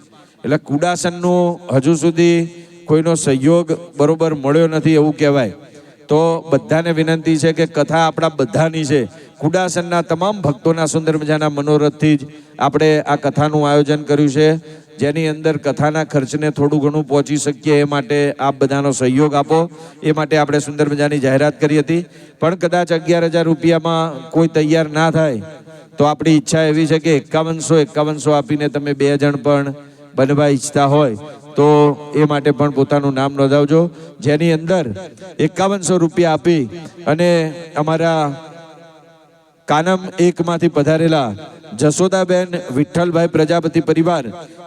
એટલે કુડાસનનું હજુ સુધી કોઈનો સહયોગ બરોબર મળ્યો નથી એવું કહેવાય. તો બધાને વિનંતી છે કે કથા આપણા બધાની છે. કુડાસનના તમામ ભક્તોના સુંદર મજાના મનોરથથી જ આપણે આ કથાનું આયોજન કર્યું છે, જેની અંદર કથાના ખર્ચને થોડું ઘણું પહોંચી શકીએ એ માટે આપ બધાનો સહયોગ આપો. એ માટે આપણે સુંદર મજાની જાહેરાત કરી હતી. પણ કદાચ 11,000 રૂપિયામાં કોઈ તૈયાર ના થાય તો આપણી ઈચ્છા એવી છે કે 5100 આપીને તમે 2 જણ પણ બનવા ઈચ્છતા હોય તો એ માટે પણ પોતાનું નામ નોંધાવજો. જેની અંદર 5100 રૂપિયા આપી અને અમારા કાનમ 1 માંથી પધારેલા જશોદાબેન વિઠ્ઠલભાઈ પ્રજાપતિ પરિવાર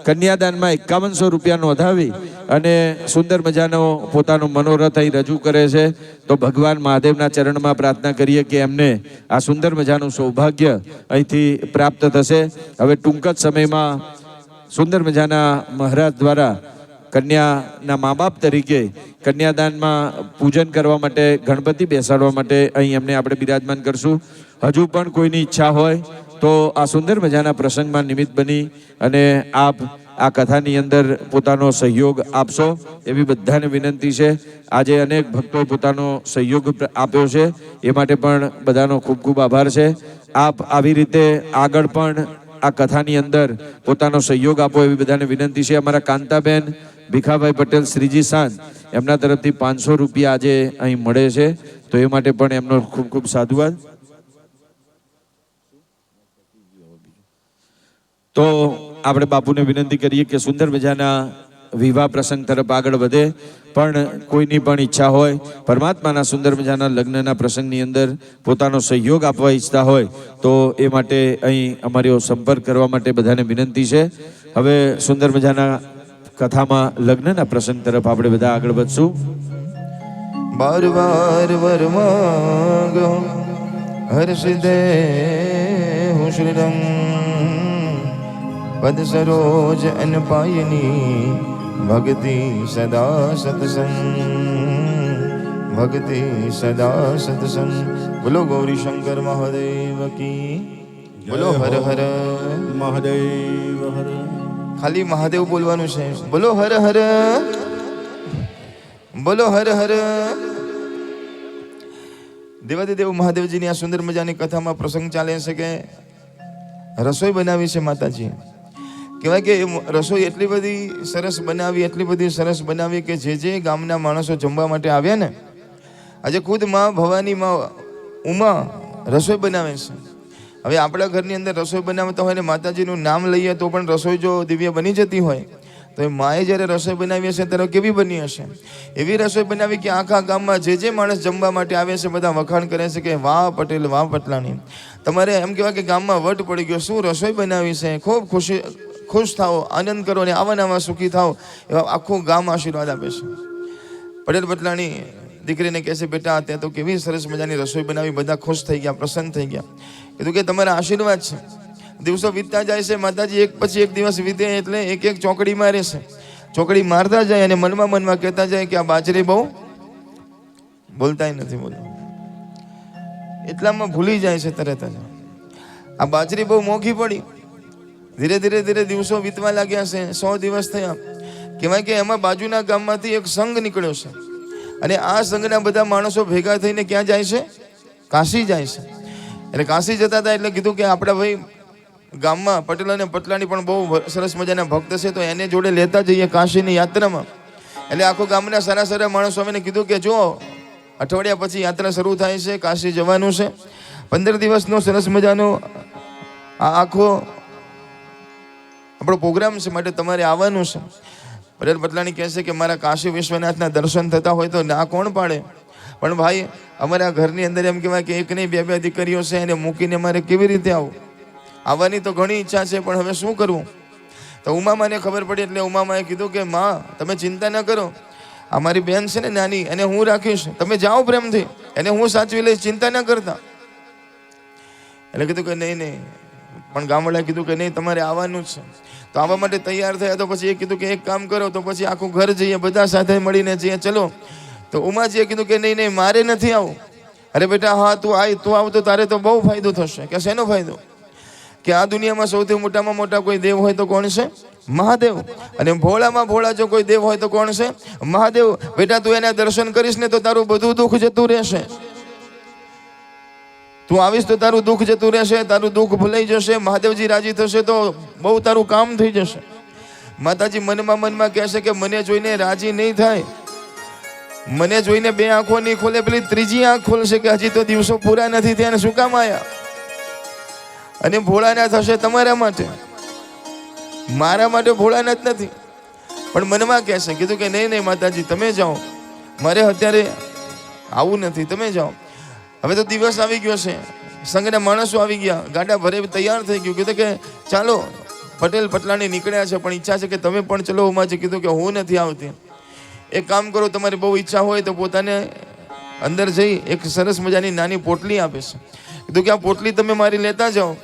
કન્યાદાનમાં 5100 રૂપિયા નોંધાવી અને સુંદર મજાનો પોતાનો મનોરથ અહીં રજૂ કરે છે. તો ભગવાન મહાદેવના ચરણમાં પ્રાર્થના કરીએ કે એમને આ સુંદર મજાનું સૌભાગ્ય અહીંથી પ્રાપ્ત થશે. હવે ટૂંક જ સમયમાં સુંદર મજાના મહારાજ દ્વારા કન્યાના મા બાપ તરીકે કન્યાદાનમાં પૂજન કરવા માટે, ગણપતિ બેસાડવા માટે અહીં એમને આપણે બિરાજમાન કરશું. હજુ પણ કોઈની ઈચ્છા હોય તો આ સુંદર મજાના પ્રસંગમાં નિમિત્ત બની અને આપ આ કથાની અંદર પોતાનો સહયોગ આપશો એવી બધાને વિનંતી છે. આજે અનેક ભક્તોએ પોતાનો સહયોગ આપ્યો છે, એ માટે પણ બધાનો ખૂબ ખૂબ આભાર છે. આપ આવી રીતે આગળ પણ આ કથાની અંદર પોતાનો સહયોગ આપો એવી બધાને વિનંતી છે. અમારા કાંતાબેન ભીખાભાઈ પટેલ શ્રીજી સાંજ, એમના તરફથી 500 રૂપિયા આજે અહીં મળે છે. તો એ માટે પણ એમનો ખૂબ ખૂબ સાધુવાદ. તો આપણે બાપુને વિનંતી કરીએ કે સુંદર મજાના વિવાહ પ્રસંગ તરફ આગળ વધે, પણ કોઈની પણ ઈચ્છા હોય પરમાત્માના સુંદર મજાના લગ્નના પ્રસંગની અંદર પોતાનો સહયોગ આપવા ઈચ્છતા હોય તો એ માટે અહીં અમારો સંપર્ક કરવા માટે બધાને વિનંતી છે. હવે સુંદર મજાના કથામાં લગ્નના પ્રસંગ તરફ આપણે બધા આગળ વધશું. બાર બાર વર માંગો હર્ષ દે હું શ્રીરંગ પદ સરોજ અન પાયની ભક્તિ સદા સત્સંગ ભક્તિ સદા સત્સંગ. બોલો ગૌરી શંકર મહાદેવ કી બોલો. હર હર મહાદેવ હર. ખાલી મહાદેવ બોલવાનું છે. બોલો હર હર બોલો હર હર. દેવાદિદેવ મહાદેવજીની આ સુંદર મજાની કથામાં પ્રસંગ ચાલે છે કે રસોઈ બનાવી છે માતાજી. કહેવાય કે રસોઈ એટલી બધી સરસ બનાવી કે જે ગામના માણસો જમવા માટે આવ્યા ને, આજે ખુદ માં ભવાની માં ઉમા રસોઈ બનાવે છે. હવે આપણા ઘરની અંદર રસોઈ બનાવતા હોય ને માતાજીનું નામ લઈએ તો પણ રસોઈ જો દિવ્ય બની જતી હોય તો એ માએ જ્યારે રસોઈ બનાવી હશે ત્યારે કેવી બની હશે. એવી રસોઈ બનાવી કે આખા ગામમાં જે માણસ જમવા માટે આવે છે બધા વખાણ કરે છે કે વાહ પટેલ વાહ પટલાણી. તમારે એમ કહેવાય કે ગામમાં વટ પડી ગયો, શું રસોઈ બનાવી છે, ખૂબ ખુશ થાઓ, આનંદ કરો અને આવા સુખી થાઓ, એવા આખું ગામ આશીર્વાદ આપે છે. પટેલ પટલાણી દીકરીને કહે છે બેટા ત્યાં તો કેવી સરસ મજાની રસોઈ બનાવી, બધા ખુશ થઈ ગયા, પ્રસન્ન થઈ ગયા. કીધું કે તમારા આશીર્વાદ છે. દિવસો વીતતા જાય છે, માતાજી એક પછી એક દિવસ વીતે એટલે એક એક ચોકડી મારે છે. ચોકડી મારતા જાય અને મનમાં કહેતા જાય કે આ બાજરી બહુ બોલતાય નથી, બોલો એટલામાં ભૂલી જાય છે તરત જ. આ બાજરી બહુ મોંઘી પડી. ધીરે દિવસો વીતવા લાગ્યા છે. 100 દિવસ થયા. કહેવાય કે એમાં બાજુના ગામમાંથી એક સંઘ નીકળ્યો છે અને આ સંઘના બધા માણસો ભેગા થઈને ક્યાં જાય છે? કાશી જાય છે. એટલે કાશી જતા હતા એટલે કીધું કે આપણા ભાઈ ગામમાં પટેલ અને પટલાણી પણ બહુ સરસ મજાના ભક્ત છે તો એને જોડે લેતા જઈએ કાશીની યાત્રામાં. એટલે આખો ગામના સારા માણસો અમને કીધું કે જો અઠવાડિયા પછી યાત્રા શરૂ થાય છે, કાશી જવાનું છે. 15 દિવસનો સરસ મજાનો આ આખો આપણો પ્રોગ્રામ છે, માટે તમારે આવવાનું છે. પટેલ પટલાણી કહે છે કે મારા કાશી વિશ્વનાથના દર્શન થતા હોય તો ના કોણ પાડે, પણ ભાઈ અમારા ઘરની અંદર એમ કહેવાય કે એક નહીં બે દીકરીઓ છે એને મૂકીને મારે કેવી રીતે આવું? આવવાની તો ઘણી ઈચ્છા છે પણ હવે શું કરવું? તો ઉમામાને ખબર પડી એટલે ઉમામાએ કીધું કે માં તમે ચિંતા ન કરો, અમારી બેન છે ને નાની એને હું રાખીશ, તમે જાઓ પ્રેમથી, એને હું સાચવી લઈશ, ચિંતા ન કરતા. એટલે કીધું કે નહીં પણ ગામવાળાએ કીધું કે નહીં તમારે આવવાનું જ છે. તો આવવા માટે તૈયાર થયા તો પછી એ કીધું કે એક કામ કરો તો પછી આખું ઘર જઈએ, બધા સાથે મળીને જઈએ, ચલો. તો ઉમાજીએ કીધું કે નહીં મારે નથી આવું. અરે બેટા હા તું આવ તો તારે તો બહુ ફાયદો થશે. કે શેનો ફાયદો? કે આ દુનિયામાં સૌથી મોટામાં મોટા કોઈ દેવ હોય તો કોણ છે? મહાદેવ. અને ભોળામાં ભોળા જો કોઈ દેવ હોય તો કોણ છે? મહાદેવ. બેટા તું એના દર્શન કરીશ ને તો તારું બધું દુઃખ જતું રહેશે. તું આવીશ તો તારું દુઃખ જતું રહેશે, તારું દુઃખ ભૂલાઈ જશે, મહાદેવજી રાજી થશે તો બહુ તારું કામ થઈ જશે. માતાજી મનમાં કહેશે કે મને જોઈને રાજી નહીં થાય, મને જોઈને 2 આંખો નહીં ખોલે, પેલી ત્રીજી આંખ ખોલશે કે હજી તો દિવસો પૂરા નથી થયા, શું કામ આયા? અને ભોળાનાથ હશે તમારા માટે, મારા માટે ભોળાનાથ નથી. પણ મનમાં કહેશે, કીધું કે નહીં માતાજી તમે જાઓ, મારે અત્યારે આવું નથી, તમે જાઓ. હવે તો દિવસ આવી ગયો છે, સંઘના માણસો આવી ગયા, ગાડા ભરે તૈયાર થઈ ગયું. કીધું કે ચાલો પટેલ પટલાણી નીકળ્યા છે પણ ઈચ્છા છે કે તમે પણ ચલો. ઉમાજી કીધું કે હું નથી આવતી. એક કામ કરો, તમારી બહુ ઈચ્છા હોય તો પોતાને અંદર જઈ એક સરસ મજાની નાની પોટલી આપે છે. કીધું કે આ પોટલી તમે મારી લેતા જાઓ,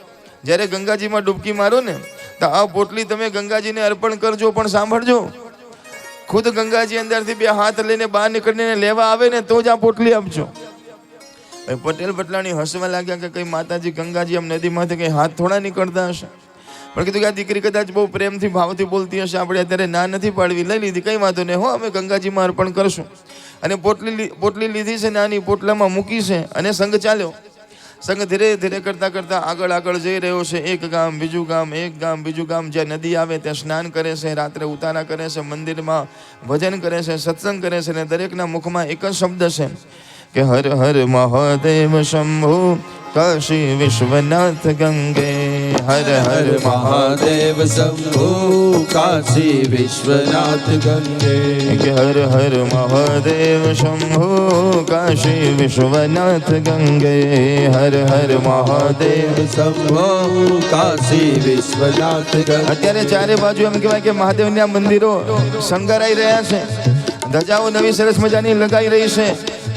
જ્યારે ગંગાજીમાં ડૂબકી મારો ને તો આ પોટલી તમે ગંગાજીને અર્પણ કરજો. પણ સાંભળજો, ખુદ ગંગાજી અંદરથી 2 હાથ લઈને બહાર નીકળીને લેવા આવે ને તો જ આ પોટલી આપજો. પટેલ પટલાણી હસવા લાગ્યા કે કઈ માતાજી ગંગાજી આમ નદીમાંથી કઈ હાથ થોડા નીકળતા હશે. પણ કીધું કે આ દીકરી કદાચ બહુ પ્રેમથી ભાવથી બોલતી હશે, આપણે અત્યારે ના નથી પાડવી, લઈ લીધી, કઈ વાંધો નહીં હો, અમે ગંગાજીમાં અર્પણ કરશું. અને પોટલી લીધી છે, નાની પોટલામાં મૂકી છે અને સંઘ ચાલ્યો. સંઘ ધીરે કરતા આગળ જઈ રહ્યો છે. એક ગામ બીજું ગામ, જ્યાં નદી આવે ત્યાં સ્નાન કરે છે, રાત્રે ઉતારા કરે છે, મંદિરમાં ભજન કરે છે, સત્સંગ કરે છે. અને દરેકના મુખમાં એક જ શબ્દ છે કે હર હર મહાદેવ શંભુ કાશી વિશ્વનાથ ગંગે હર હર મહાદેવ શંભુ કાશી વિશ્વનાથ ગંગે કે હર હર મહાદેવ શંભુ કાશી વિશ્વનાથ ગંગે હર હર મહાદેવ શંભુ કાશી વિશ્વનાથ ગંગે. અત્યારે ચારે બાજુ એમ કહેવાય કે મહાદેવના મંદિરો શણગારાઈ રહ્યા છે, ધજાઓ નવી સરસ મજાની લગાઈ રહી છે.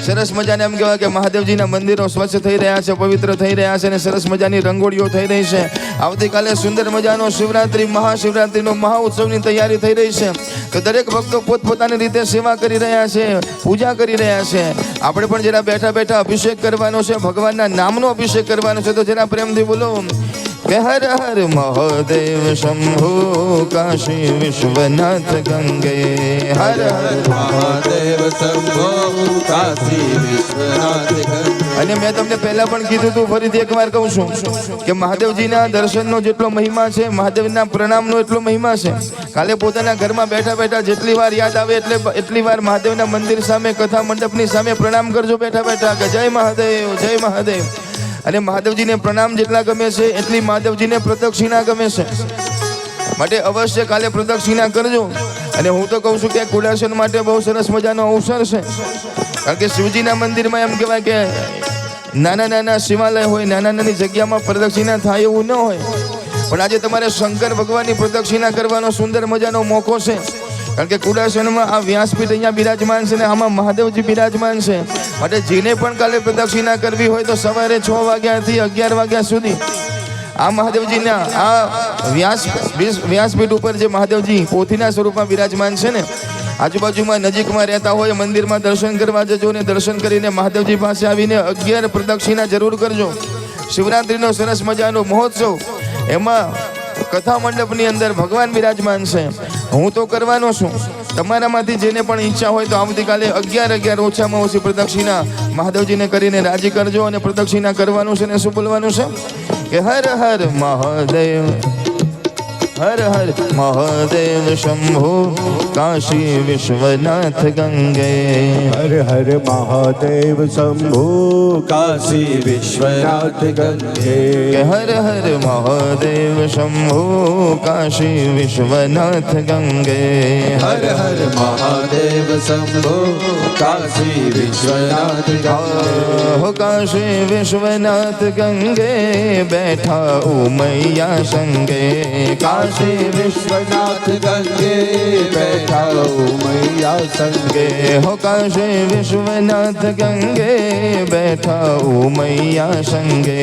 સરસ મજાને એમ કહેવાય કે મહાદેવજીના મંદિરો સ્વચ્છ થઈ રહ્યા છે, પવિત્ર થઈ રહ્યા છે અને સરસ મજાની રંગોળીઓ થઈ રહી છે. આવતીકાલે સુંદર મજાનો શિવરાત્રી મહાશિવરાત્રીનો મહાઉત્સવની તૈયારી થઈ રહી છે. તો દરેક ભક્તો પોતપોતાની રીતે સેવા કરી રહ્યા છે, પૂજા કરી રહ્યા છે. આપણે પણ જરા બેઠા બેઠા અભિષેક કરવાનો છે, ભગવાનના નામનો અભિષેક કરવાનો છે. તો જરા પ્રેમથી બોલો કે હર હર મહાદેવ શંભુ કાશી વિશ્વનાથ ગંગે હર હર મહાદેવ શંભુ કાશી વિશ્વનાથ ગંગે. અને મેં તમને પહેલા પણ કીધું હતું, ફરીથી એકવાર કહું છું કે મહાદેવજીના દર્શનનો જેટલો મહિમા છે, મહાદેવના પ્રણામનો એટલો મહિમા છે. કાલે પોતાના ઘરમાં બેઠા બેઠા જેટલી વાર યાદ આવે એટલી વાર મહાદેવના મંદિર સામે, કથા મંડપની સામે પ્રણામ કરજો બેઠા બેઠા કે જય મહાદેવ, જય મહાદેવ. અને મહાદેવજીને પ્રણામ જેટલા ગમે છે એટલી મહાદેવજીને પ્રદક્ષિણા ગમે છે. માટે અવશ્ય કાલે પ્રદક્ષિણા કરજો. અને હું તો કહું છું કે કુડાસન માટે બહુ સરસ મજાનો અવસર છે. કારણ કે શિવજીના મંદિરમાં એમ કહેવાય કે નાના નાના શિવાલય હોય, નાના નાની જગ્યામાં પ્રદક્ષિણા થાય એવું ન હોય. પણ આજે તમારે શંકર ભગવાનની પ્રદક્ષિણા કરવાનો સુંદર મજાનો મોકો છે. કારણ કે કુડાસનમાં આ વ્યાસપીઠ અહીંયા બિરાજમાન છે ને આમાં મહાદેવજી બિરાજમાન છે. માટે જેને પણ કાલે પ્રદક્ષિણા કરવી હોય તો સવારે 6 વાગ્યાથી 11 વાગ્યા સુધી આ મહાદેવજીના આ વ્યાસપીઠ ઉપર જે મહાદેવજી પોથીના સ્વરૂપમાં બિરાજમાન છે ને, આજુબાજુમાં નજીકમાં રહેતા હોય મંદિરમાં દર્શન કરવા જજો ને દર્શન કરીને મહાદેવજી પાસે આવીને 11 પ્રદક્ષિણા જરૂર કરજો. શિવરાત્રીનો સરસ મજાનો મહોત્સવ, એમાં કથા મંડપની અંદર ભગવાન બિરાજમાન છે. હું તો કરવાનો છું. તમારામાંથી જેને પણ ઈચ્છા હોય તો આવતીકાલે 11 ઓછામાં ઓછી પ્રદક્ષિણા મહાદેવજીને કરીને રાજી કરજો. અને પ્રદક્ષિણા કરવાનું છે ને શું બોલવાનું છે કે હર હર મહાદેવ, હર હર મહાદેવ શંભુ કાશી વિશ્વનાથ ગંગે હર હર મહાદેવ શંભુ કાશી વિશ્વનાથ ગંગે. કે હર હર મહાદેવ શંભુ કાશી વિશ્વનાથ ગંગે હર હર મહાદેવ શંભુ કાશી વિશ્વનાથ ગંગે. હો કાશી વિશ્વનાથ ગંગે બેઠા ઉમૈયા સંગે કાશી વિશ્વનાથ ગંગે બેઠા ઉમૈયા સંગે. હો કાશી વિશ્વનાથ ગંગે બેઠા ઉમૈયા સંગે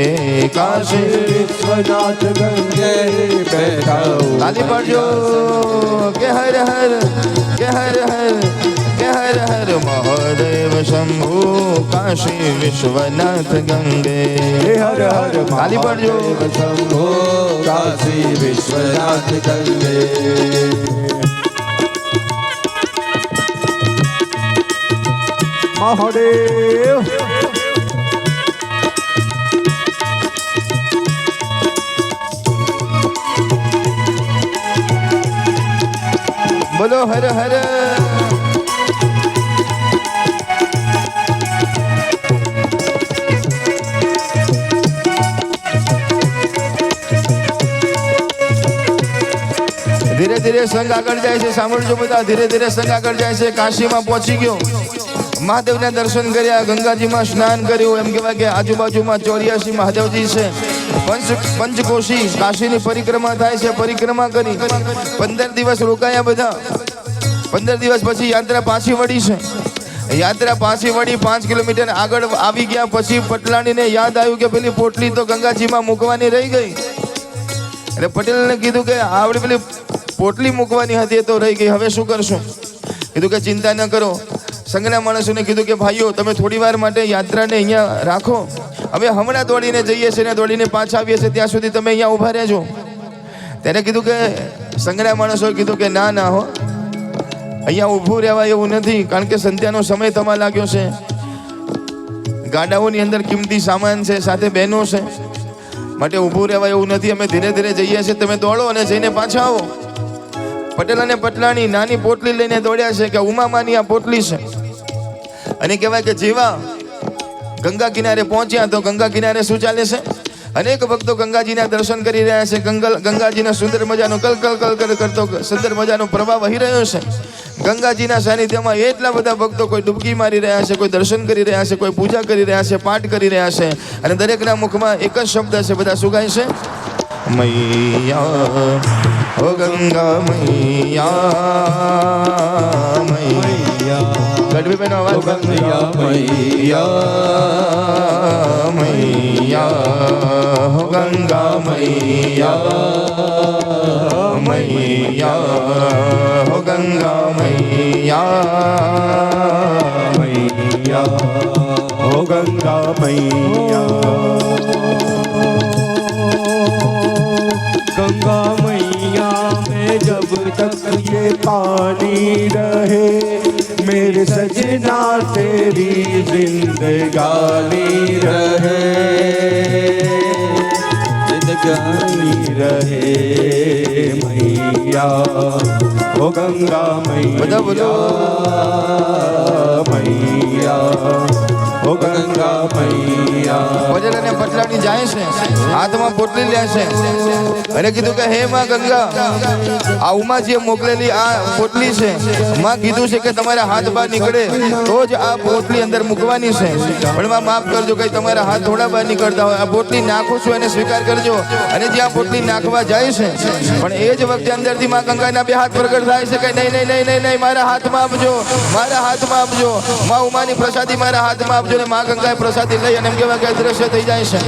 કાશી વિશ્વનાથ ગંગે બેઠા તાલી પાડજો કે હર હર, કે હર હર, કે હર હર મહાદેવ શંભુ કાશી વિશ્વનાથ ગંગે હર હર તાલી પાડજો. શંભુ કાશી વિશ્વનાથ ગંગે. મહાદેવ બોલો હર હર. ધીરે ધીરે સંઘ આગળ જાય છે. સાંભળજો બધા, ધીરે ધીરે સંઘ આગળ જાય છે. કાશીમાં પહોંચી ગયો, મહાદેવના દર્શન કર્યા, ગંગાજીમાં સ્નાન કર્યું. એમ કહેવાય કે આજુબાજુમાં 84 મહાદેવજી છે. પંચકોશી કાશીની પરિક્રમા થાય છે. પરિક્રમા કરી 15 દિવસ રોકાયા બધા. 15 દિવસ પછી યાત્રા પાછી વળી છે. યાત્રા પાછી વળી 5 કિલોમીટર આગળ આવી ગયા પછી પટલાણીને યાદ આવ્યું કે પેલી પોટલી તો ગંગાજીમાં મૂકવાની રહી ગઈ. એટલે પટેલને કીધું કે આવડી પેલી પોટલી મૂકવાની હતી એ તો રહી ગઈ, હવે શું કરશું? કીધું કે ચિંતા ન કરો. સંઘના માણસોને કીધું કે ભાઈઓ તમે થોડી વાર માટે યાત્રાને અહીંયા રાખો, હવે હમણાં દોડીને જઈએ છીએ ને દોડીને પાછા આવીએ છીએ, ત્યાં સુધી તમે અહીંયા ઊભા રહેજો. ત્યારે કીધું કે સંઘના માણસોએ કીધું કે ના ના હો, અહીંયા ઊભું રહેવાય એવું નથી. કારણ કે સંધ્યાનો સમય થવા લાગ્યો છે, ગાડાઓની અંદર કિંમતી સામાન છે, સાથે બહેનો છે, માટે ઊભું રહેવાય એવું નથી. અમે ધીરે ધીરે જઈએ છીએ, તમે દોડો અને જઈને પાછા આવો. પટેલ અને પટલાણી નાની પોટલી લઈને દોડ્યા છે કે ઉમામાની આ પોટલી છે. અને કહેવાય કે જેવા ગંગા કિનારે પહોંચ્યા તો ગંગા કિનારે શું ચાલે છે? અનેક ભક્તો ગંગાજીના દર્શન કરી રહ્યા છે. ગંગાજીના સુંદર મજાનો કલ કલ કલ કલ કરતો સુંદર મજાનો પ્રવાહ વહી રહ્યો છે. ગંગાજીના સાનિધ્યમાં એટલા બધા ભક્તો કોઈ ડૂબકી મારી રહ્યા છે, કોઈ દર્શન કરી રહ્યા છે, કોઈ પૂજા કરી રહ્યા છે, પાઠ કરી રહ્યા છે. અને દરેકના મુખમાં એક જ શબ્દ છે. બધા શું ગાય છે? મૈયા ઓ ગંગા મૈયા મૈયા. ગઢવી બેનો અવાજ. ગંગા મૈયા મૈયા હો ગંગા મૈયા મૈયા હો ગંગા મૈયા મૈયા હો ગંગા મૈયા. गंगा मैया में जब तक ये पानी रहे मेरे सजना तेरी जिंदगानी रहे जिंदगानी रहे मैया ओ गंगा मैया मैया ओ गंगा मैया. ભજન અને પટલાણી જાય છે, હાથમાં પોટલી લે છે અને કીધું કે હે માં ગંગા, આ ઉમાજીએ મોકલેલી આ પોટલી છે. માં કીધું છે કે તમારા હાથ બહાર નીકળે તો જ આ પોટલી અંદર મૂકવાની છે. પણ માં માફ કરજો, કઈ તમારા હાથ થોડા બહાર નીકળતા હોય, આ પોટલી નાખું છું એને સ્વીકાર કરજો. અને જ્યાં પોટલી નાખવા જાય છે પણ એ જ વખતે અંદરથી માં ગંગાના બે હાથ પ્રગટ થાય છે કે નહીં નહીં નહીં નહીં નહીં, મારા હાથમાં આપજો, મારા હાથમાં આપજો. માં ઉમાની પ્રસાદી મારા હાથમાં આપજો. ને માં ગંગાએ પ્રસાદી લઈ અને એમ કહેવાય કે દ્રશ્ય થઈ જાય છે.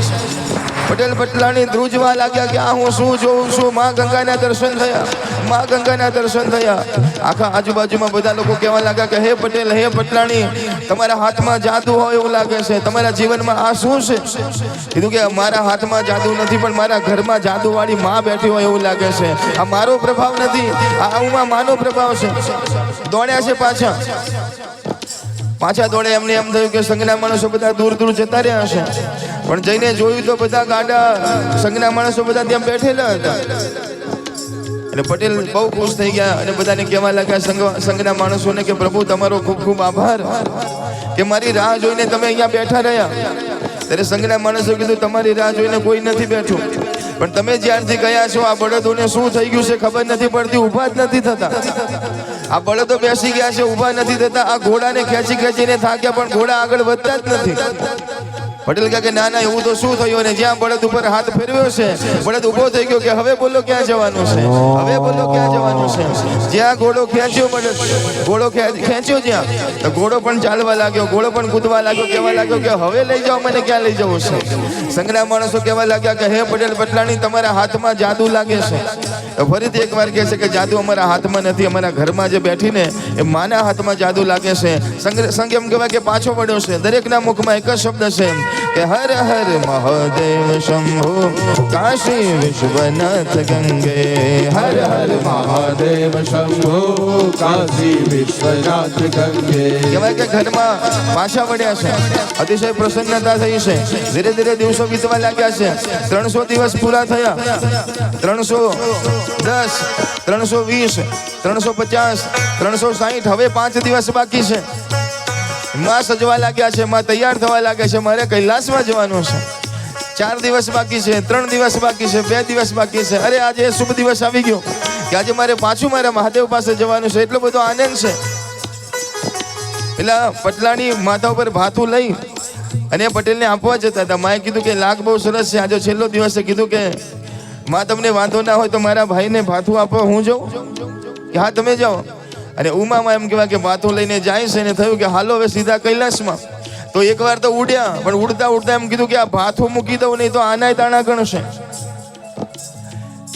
પટેલ પટલાણી ધ્રુજવા લાગ્યા કે આ હું શું જોઉં છું? માં ગંગાના દર્શન થયા, માં ગંગાના દર્શન થયા. આખા આજુબાજુમાં બધા લોકો કહેવા લાગ્યા કે હે પટેલ, હે પટલાણી, તમારા હાથમાં જાદુ હોય એવું લાગે છે, તમારા જીવનમાં આ શું છે? કીધું કે મારા હાથમાં જાદુ નથી, પણ મારા ઘરમાં જાદુવાળી માં બેઠી હોય એવું લાગે છે. આ મારો પ્રભાવ નથી, આ ઉમા માનો પ્રભાવ છે. દોડ્યા છે પાછા દોડે. એમને એમ થયું કે સંઘના માણસો બધા દૂર દૂર જતા રહ્યા હશે, પણ જઈને જોયું તો બધા ગાડા સંઘના માણસો બધા ત્યાં બેઠેલા હતા. એટલે પટેલ બહુ ખુશ થઈ ગયા અને બધાને કહેવા લાગ્યા સંઘના માણસોને કે પ્રભુ તમારો ખૂબ ખૂબ આભાર કે મારી રાહ જોઈને તમે અહીંયા બેઠા રહ્યા. ત્યારે સંઘના માણસો કીધું તમારી રાહ જોઈને કોઈ નથી બેઠું, પણ તમે જ્યારથી ગયા છો આ બળદોને શું થઈ ગયું છે ખબર નથી પડતી, ઊભા જ નથી થતા. આ બળદો બેસી ગયા છે, ઊભા નથી થતા. આ ઘોડાને ખેંચી ખેંચીને થાક્યા પણ ઘોડા આગળ વધતા જ નથી. પટેલ કહે કે ના ના, એવું તો શું થયું? અને જ્યાં બળદ ઉપર હાથ ફેરવ્યો છે બળદ ઊભો થઈ ગયો કે હવે બોલો ક્યાં જવાનું છે, હવે બોલો ક્યાં જવાનું છે. જ્યાં ઘોડો ખેંચ્યો, બળદ ઘોડો ખેંચ્યો જ્યાં, તો ઘોડો પણ ચાલવા લાગ્યો, ઘોડો પણ કૂદવા લાગ્યો, કહેવા લાગ્યો કે હવે લઈ જાઓ મને, ક્યાં લઈ જવું છે? સંઘના માણસો કહેવા લાગ્યા કે હે પટેલ પટલાણી, તમારા હાથમાં જાદુ લાગે છે. તો ફરીથી એકવાર કહે છે કે જાદુ અમારા હાથમાં નથી, અમારા ઘરમાં જે બેઠીને એ માના હાથમાં જાદુ લાગે છે. સંઘ એમ કહેવાય કે પાછો વળ્યો છે. દરેકના મુખમાં એક જ શબ્દ છે કે હર હર મહાદેવ શંભો કાશી વિશ્વનાથ ગંગે. हर हर महादेव शंभो काशी विश्वनाथ गंगे. કહેવાય કે ઘરમાં પાછા વળ્યા છે, અતિશય પ્રસન્નતા થઈ છે. ધીરે ધીરે દિવસો વીતવા લાગ્યા છે. 300 દિવસ પૂરા થયા, 310, 320, 350, 360. હવે 5 દિવસ બાકી છે. માં સજવા લાગ્યા છે, માં તૈયાર થવા લાગ્યા છે, મારે કૈલાસમાં જવાનું છે. 4 દિવસ બાકી છે, 3 દિવસ બાકી છે, 2 દિવસ બાકી છે. અરે આજે શુભ દિવસ આવી ગયો કે આજે મારે પાછું મારા મહાદેવ પાસે જવાનું છે. એટલો બધો આનંદ છે. પેલા પટલાણી માથા ઉપર ભાથું લઈ અને પટેલને આપવા જતા હતા. માએ કીધું કે લાગ બહુ સરસ છે, આજે છેલ્લો દિવસ છે. કીધું કે માં તમને વાંધો ના હોય તો મારા ભાઈને ભાથું આપો, હું જાઉં? કે હા તમે જાઓ. અને ઉમામાં એમ કહેવાય કે ભાથું લઈને જાય છે ને થયું કે હાલો હવે સીધા કૈલાસમાં. તો એકવાર તો ઉડ્યા, પણ ઉડતા ઉડતા એમ કીધું કે આ ભાથું મૂકી દઉં, નહીં તો આનાય દાણા ગણશે.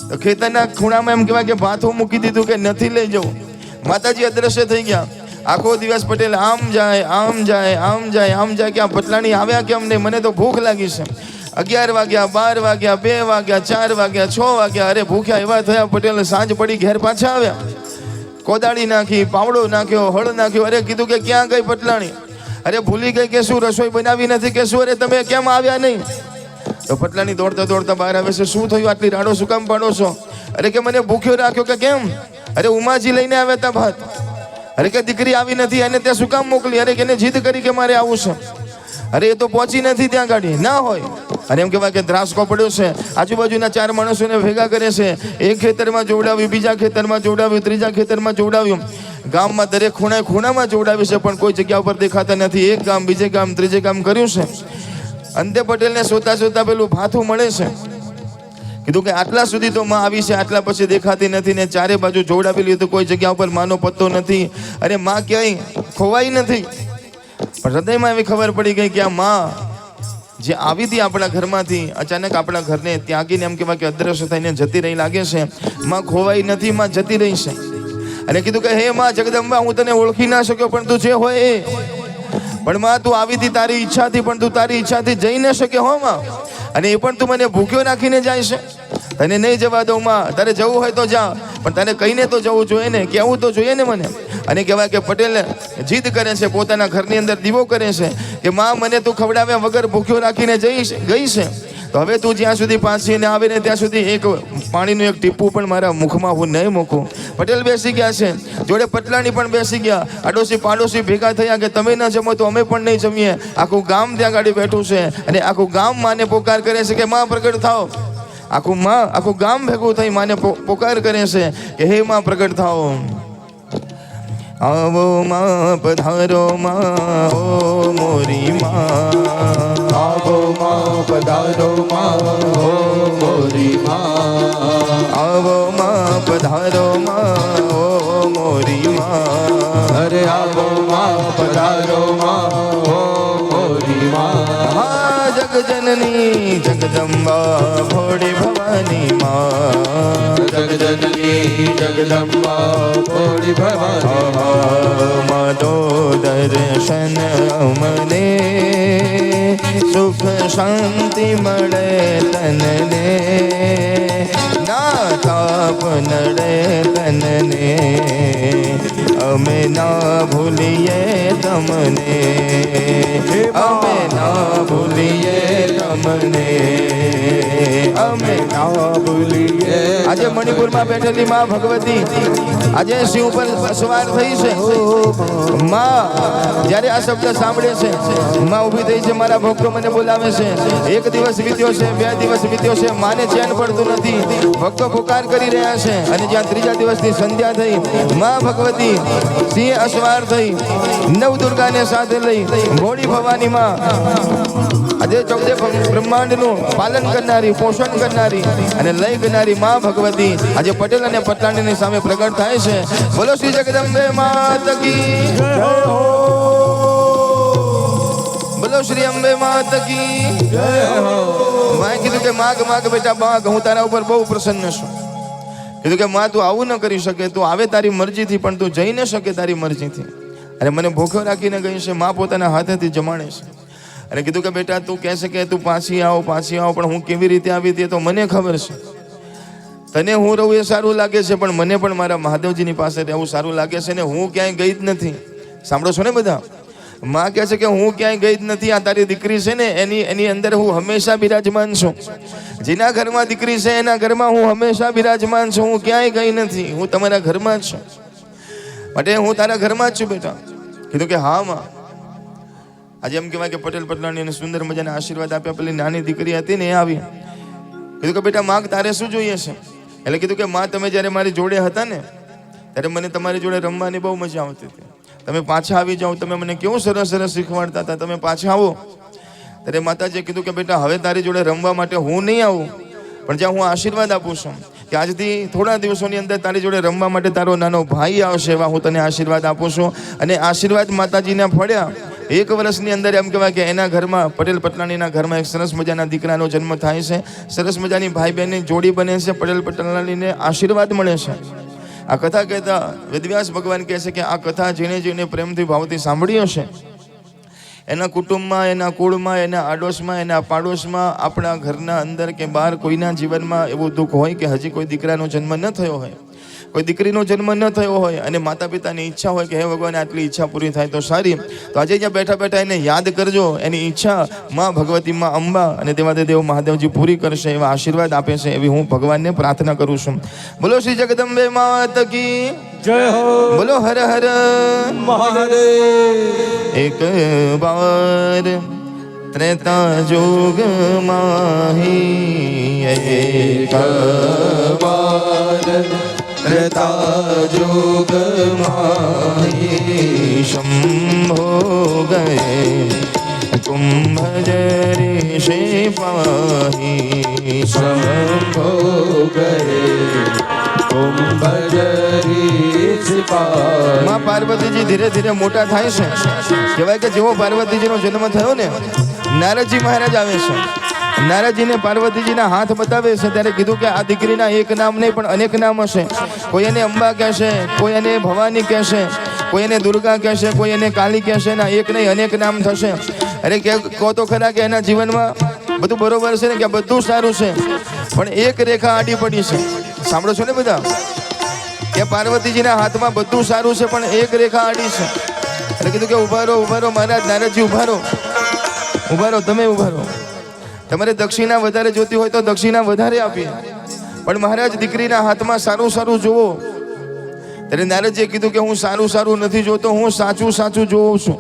તો ખેતરના ખૂણામાં એમ કહેવાય કે ભાથું મૂકી દીધું કે નથી લઈ જવું. માતાજી અદ્રશ્ય થઈ ગયા. આખો દિવસ પટેલ આમ જાય આમ જાય આમ જાય આમ જાય કે આ પટલાણી આવ્યા કેમ નહીં? મને તો ભૂખ લાગી છે. 11 વાગ્યા, 12 વાગ્યા, 2 વાગ્યા, 4 વાગ્યા, 6 વાગ્યા. અરે ભૂખ્યા એવા થયા પટેલ. સાંજ પડી, ઘેર પાછા આવ્યા. કોદાળી નાખી, પાવડો નાખ્યો, હળ નાખ્યો. અરે કીધું કે ક્યાં ગઈ પટલાણી? અરે ભૂલી ગઈ કે શું? રસોઈ બનાવી નથી કે શું? અરે તમે કેમ આવ્યા નહીં? તો પટલાણી દોડતા દોડતા બહાર આવે છે. શું થયું? આટલી રાડો શું કામ પાડો છો? અરે કે મને ભૂખ્યો રાખ્યો. કે કેમ? અરે ઉમાજી લઈને આવ્યા હતા ભાત. અરે કે દીકરી આવી નથી, એને ત્યાં શું કામ મોકલી? અરે કે એને જીદ કરી કે મારે આવું છે. અરે એ તો પહોંચી નથી ત્યાં ગાડી ના હોય. અને એમ કહેવાય કે ધ્રાસકો પડ્યો છે, આજુબાજુના 4 માણસોને ભેગા કરે છે, એક ખેતરમાં જોડાવ્યું, બીજા ખેતરમાં જોડાવ્યું, ત્રીજા ખેતરમાં જોડાવ્યું, ગામમાં દરેક ખૂણામાં જોડાવ્યું છે, પણ કોઈ જગ્યા ઉપર દેખાતા નથી. એક ગામ, બીજે ગામ, ત્રીજે ગામ કર્યું છે. અંતે પટેલને શોધતા પેલું ભાથું મળે છે. કીધું કે આટલા સુધી તો માં આવી છે, આટલા પછી દેખાતી નથી ને ચારે બાજુ જોડાવેલી તો કોઈ જગ્યા ઉપર માનો પત્તો નથી. અને માં ક્યાંય ખોવાઈ નથી. પણ હૃદયમાં એવી ખબર પડી ગઈ કે આ માં જે આવી હતી આપણા ઘરમાંથી અચાનક આપણા ઘરને ત્યાગીને એમ કહેવાય કે અદ્રશ્ય થઈને જતી રહી લાગે છે. માં ખોવાઈ નથી, માં જતી રહી છે. અને કીધું કે હે માં જગદંબા, હું તને ઓળખી ના શક્યો, પણ તું જે હોય એ. પણ માં તું આવી હતી તારી ઈચ્છાથી, પણ તું તારી ઈચ્છાથી જઈ ન શકે હો માં. અને એ પણ તું મને ભૂખ્યો નાખીને જાય છે. તને નહીં જવા દઉં માં, તારે જવું હોય તો જા, પણ તને કહીને તો જવું જોઈએ ને, કહેવું તો જોઈએ ને મને. અને કહેવાય કે પટેલ જીદ કરે છે, પોતાના ઘરની અંદર દીવો કરે છે કે માં મને તું ખવડાવ્યા વગર ભૂખ્યો રાખીને ગઈ છે, તો હવે તું જ્યાં સુધી પાછી ને આવે ને ત્યાં સુધી એક પાણીનું એક ટીપું પણ મારા મુખમાં હું નહીં મૂકું. પટેલ બેસી ગયા છે, જોડે પટલાણી પણ બેસી ગયા. આડોશી પાડોશી ભેગા થયા કે તમે ન જમો તો અમે પણ નહીં જમીએ. આખું ગામ ત્યાં ગાડી બેઠું છે અને આખું ગામ માને પોકાર કરે છે કે માં પ્રગટ થાઓ. આખું ગામ ભેગું થઈ માને પોકાર કરે છે કે હે માં પ્રગટ થાઓ. આવો માં પધારો માં, ઓ મોરી માં. આવો માં પધારો માં, ઓ મોરી માં. આવો માં પધારો માં, ઓ મોરી માં. અરે આવો માં પધારો માં, ઓ મોરી માં. હા જગજનની જગદંબા ભોળી ભવાની માં. જગજનની જગદંબા ભોળી ભવાની માતો દર્શન અમને સુખ શાંતિ મળે તનને, ના તાપ નડે તનને, અમે ના ભૂલીએ તમને, અમે ના ભૂલીએ તમને, અમે ના ભૂલીએ. આજે મણિપુરમાં બેઠેલી માં ભગવતી આજે શિવ ઉપર સવાર થઈ છે. માં જ્યારે આ શબ્દ સાંભળે છે, માં ઊભી થઈ છે, મારા ભક્તો મને બોલાવે છે. 1 દિવસ વીત્યો છે, 2 દિવસ વીત્યો છે, માને ચેન પડતું નથી. ભક્તો પુકાર કરી રહ્યા છે. અને જ્યાં 3જા દિવસની સંધ્યા થઈ, માં ભગવતી સિંહ અસવાર થઈ, નવ દુર્ગાને સાથે લઈ ભોળી ભવાની માં આજે 14 બ્રહ્માંડનું પાલન કરનારી, પોષણ કરનારી અને લય કરનારી માં ભગવતી આજે પટેલ અને પટલાણીની સામે પ્રગટ થાય છે. બોલો શ્રી જગદંબે માત કી જય હો. બોલો શ્રી અંબે માત કી જય હો. મેં કીધું કે માગ બેટા માગ, હું તારા ઉપર બહુ પ્રસન્ન છું. કીધું કે માં તું આવું ન કરી શકે, તું આવે તારી મરજીથી, પણ તું જઈ ન શકે તારી મરજીથી. અને મને ભૂખ્યો રાખીને ગઈ છે. માં પોતાના હાથેથી જમાડે છે. અને કીધું કે બેટા તું કહે છે કે તું પાછી આવો, પણ હું કેવી રીતે આવી તે તો મને ખબર છે. તને હું રહું એ સારું લાગે છે, પણ મને પણ મારા મહાદેવજીની પાસે રહેવું સારું લાગે છે. ને હું ક્યાંય ગઈ જ નથી. સાંભળો છો ને બધા? માં કહે છે કે હું ક્યાંય ગઈ જ નથી. આ તારી દીકરી છે ને એની અંદર હું હંમેશા બિરાજમાન છું. જેના ઘરમાં દીકરી છે એના ઘરમાં હું હંમેશા બિરાજમાન છું. હું ક્યાંય ગઈ નથી. હું તમારા ઘરમાં જ છું. માટે હું તારા ઘરમાં જ છું બેટા. કીધું કે હા માં. આજે એમ કહેવાય કે પટેલ પટલાણીને સુંદર મજાના આશીર્વાદ આપ્યા. પેલી નાની દીકરી હતી ને એ આવી. કીધું કે બેટા માગ તારે શું જોઈએ છે? એટલે કીધું કે માં તમે જ્યારે મારી જોડે હતા ને ત્યારે મને તમારી જોડે રમવાની બહુ મજા આવતી હતી. તમે પાછા આવી જાઓ, તમે મને કેવું સરસ શીખવાડતા હતા, તમે પાછા આવો. ત્યારે માતાજીએ કીધું કે બેટા હવે તારી જોડે રમવા માટે હું નહીં આવું, પણ જ્યાં હું આશીર્વાદ આપું છું કે આજથી થોડા દિવસોની અંદર તારી જોડે રમવા માટે તારો નાનો ભાઈ આવશે, એવા હું તને આશીર્વાદ આપું છું. અને આશીર્વાદ માતાજીના ફળ્યા. 1 વર્ષની અંદર એમ કહેવાય કે એના ઘરમાં, પટેલ પટલાણીના ઘરમાં એક સરસ મજાના દીકરાનો જન્મ થાય છે. સરસ મજાની ભાઈ બહેનની જોડી બને છે. પટેલ પટલાણીને આશીર્વાદ મળે છે. આ કથા કહેતા વેદવ્યાસ ભગવાન કહે છે કે આ કથા જેને પ્રેમથી ભાવથી સાંભળી હશે એના કુટુંબમાં, એના કુળમાં, એના આડોશમાં, એના પાડોશમાં, આપણા ઘરના અંદર કે બહાર કોઈના જીવનમાં એવું દુઃખ હોય કે હજી કોઈ દીકરાનો જન્મ ન થયો હોય, કોઈ દીકરીનો જન્મ ન થયો હોય અને માતા પિતાની ઈચ્છા હોય કે હે ભગવાન આટલી ઈચ્છા પૂરી થાય તો સારી. તો આજે જ્યાં બેઠા બેઠા એને યાદ કરજો. એની ઈચ્છા માં ભગવતી, માં અંબા અને દેવાદેવ મહાદેવજી પૂરી કરશે એવા આશીર્વાદ આપે છે એવી હું ભગવાનને પ્રાર્થના કરું છું. બોલો શ્રી જગદંબે માત કી જય હો. બોલો હર હર મહાદેવ. એક બાર ત્રેતા જોગ માહી એક વાર ત્રેતા યુગ માહી શંભો ગયે કુંભજરી સિપાહી શંભો ગયે કુંભજરી સિપાહી. માં પાર્વતીજી ધીરે ધીરે મોટા થાય છે. કહેવાય કે જેવો પાર્વતીજીનો જન્મ થયો ને, નારદજી મહારાજ આવે છે. નારદજીને પાર્વતીજીના હાથ બતાવે છે ત્યારે કીધું કે આ દીકરીના એક નામ નહીં પણ અનેક નામ હશે. કોઈ એને અંબા કહેશે, કોઈ એને ભવાની કહેશે, કોઈ એને દુર્ગા કહેશે, કોઈ એને કાલી કહેશે. ના, એક નહીં અનેક નામ થશે. અરે કહો તો ખરા કે એના જીવનમાં બધું બરોબર છે ને, કે બધું સારું છે, પણ એક રેખા આડી પડી છે. સાંભળો છો ને બધા, કે પાર્વતીજીના હાથમાં બધું સારું છે પણ એક રેખા આડી છે. એટલે કીધું કે ઉભા રહો મહારાજ. નારદજી ઉભા રહો, તમે ઉભા રહો. તમારે દક્ષિણા વધારે જોતી હોય તો દક્ષિણા વધારે આપીએ, પણ મહારાજ દીકરીના હાથમાં સારું સારું જોવો. ત્યારે નારદજીએ કીધું કે હું સારું સારું નથી જોતો, હું સાચું સાચું જોઉં છું.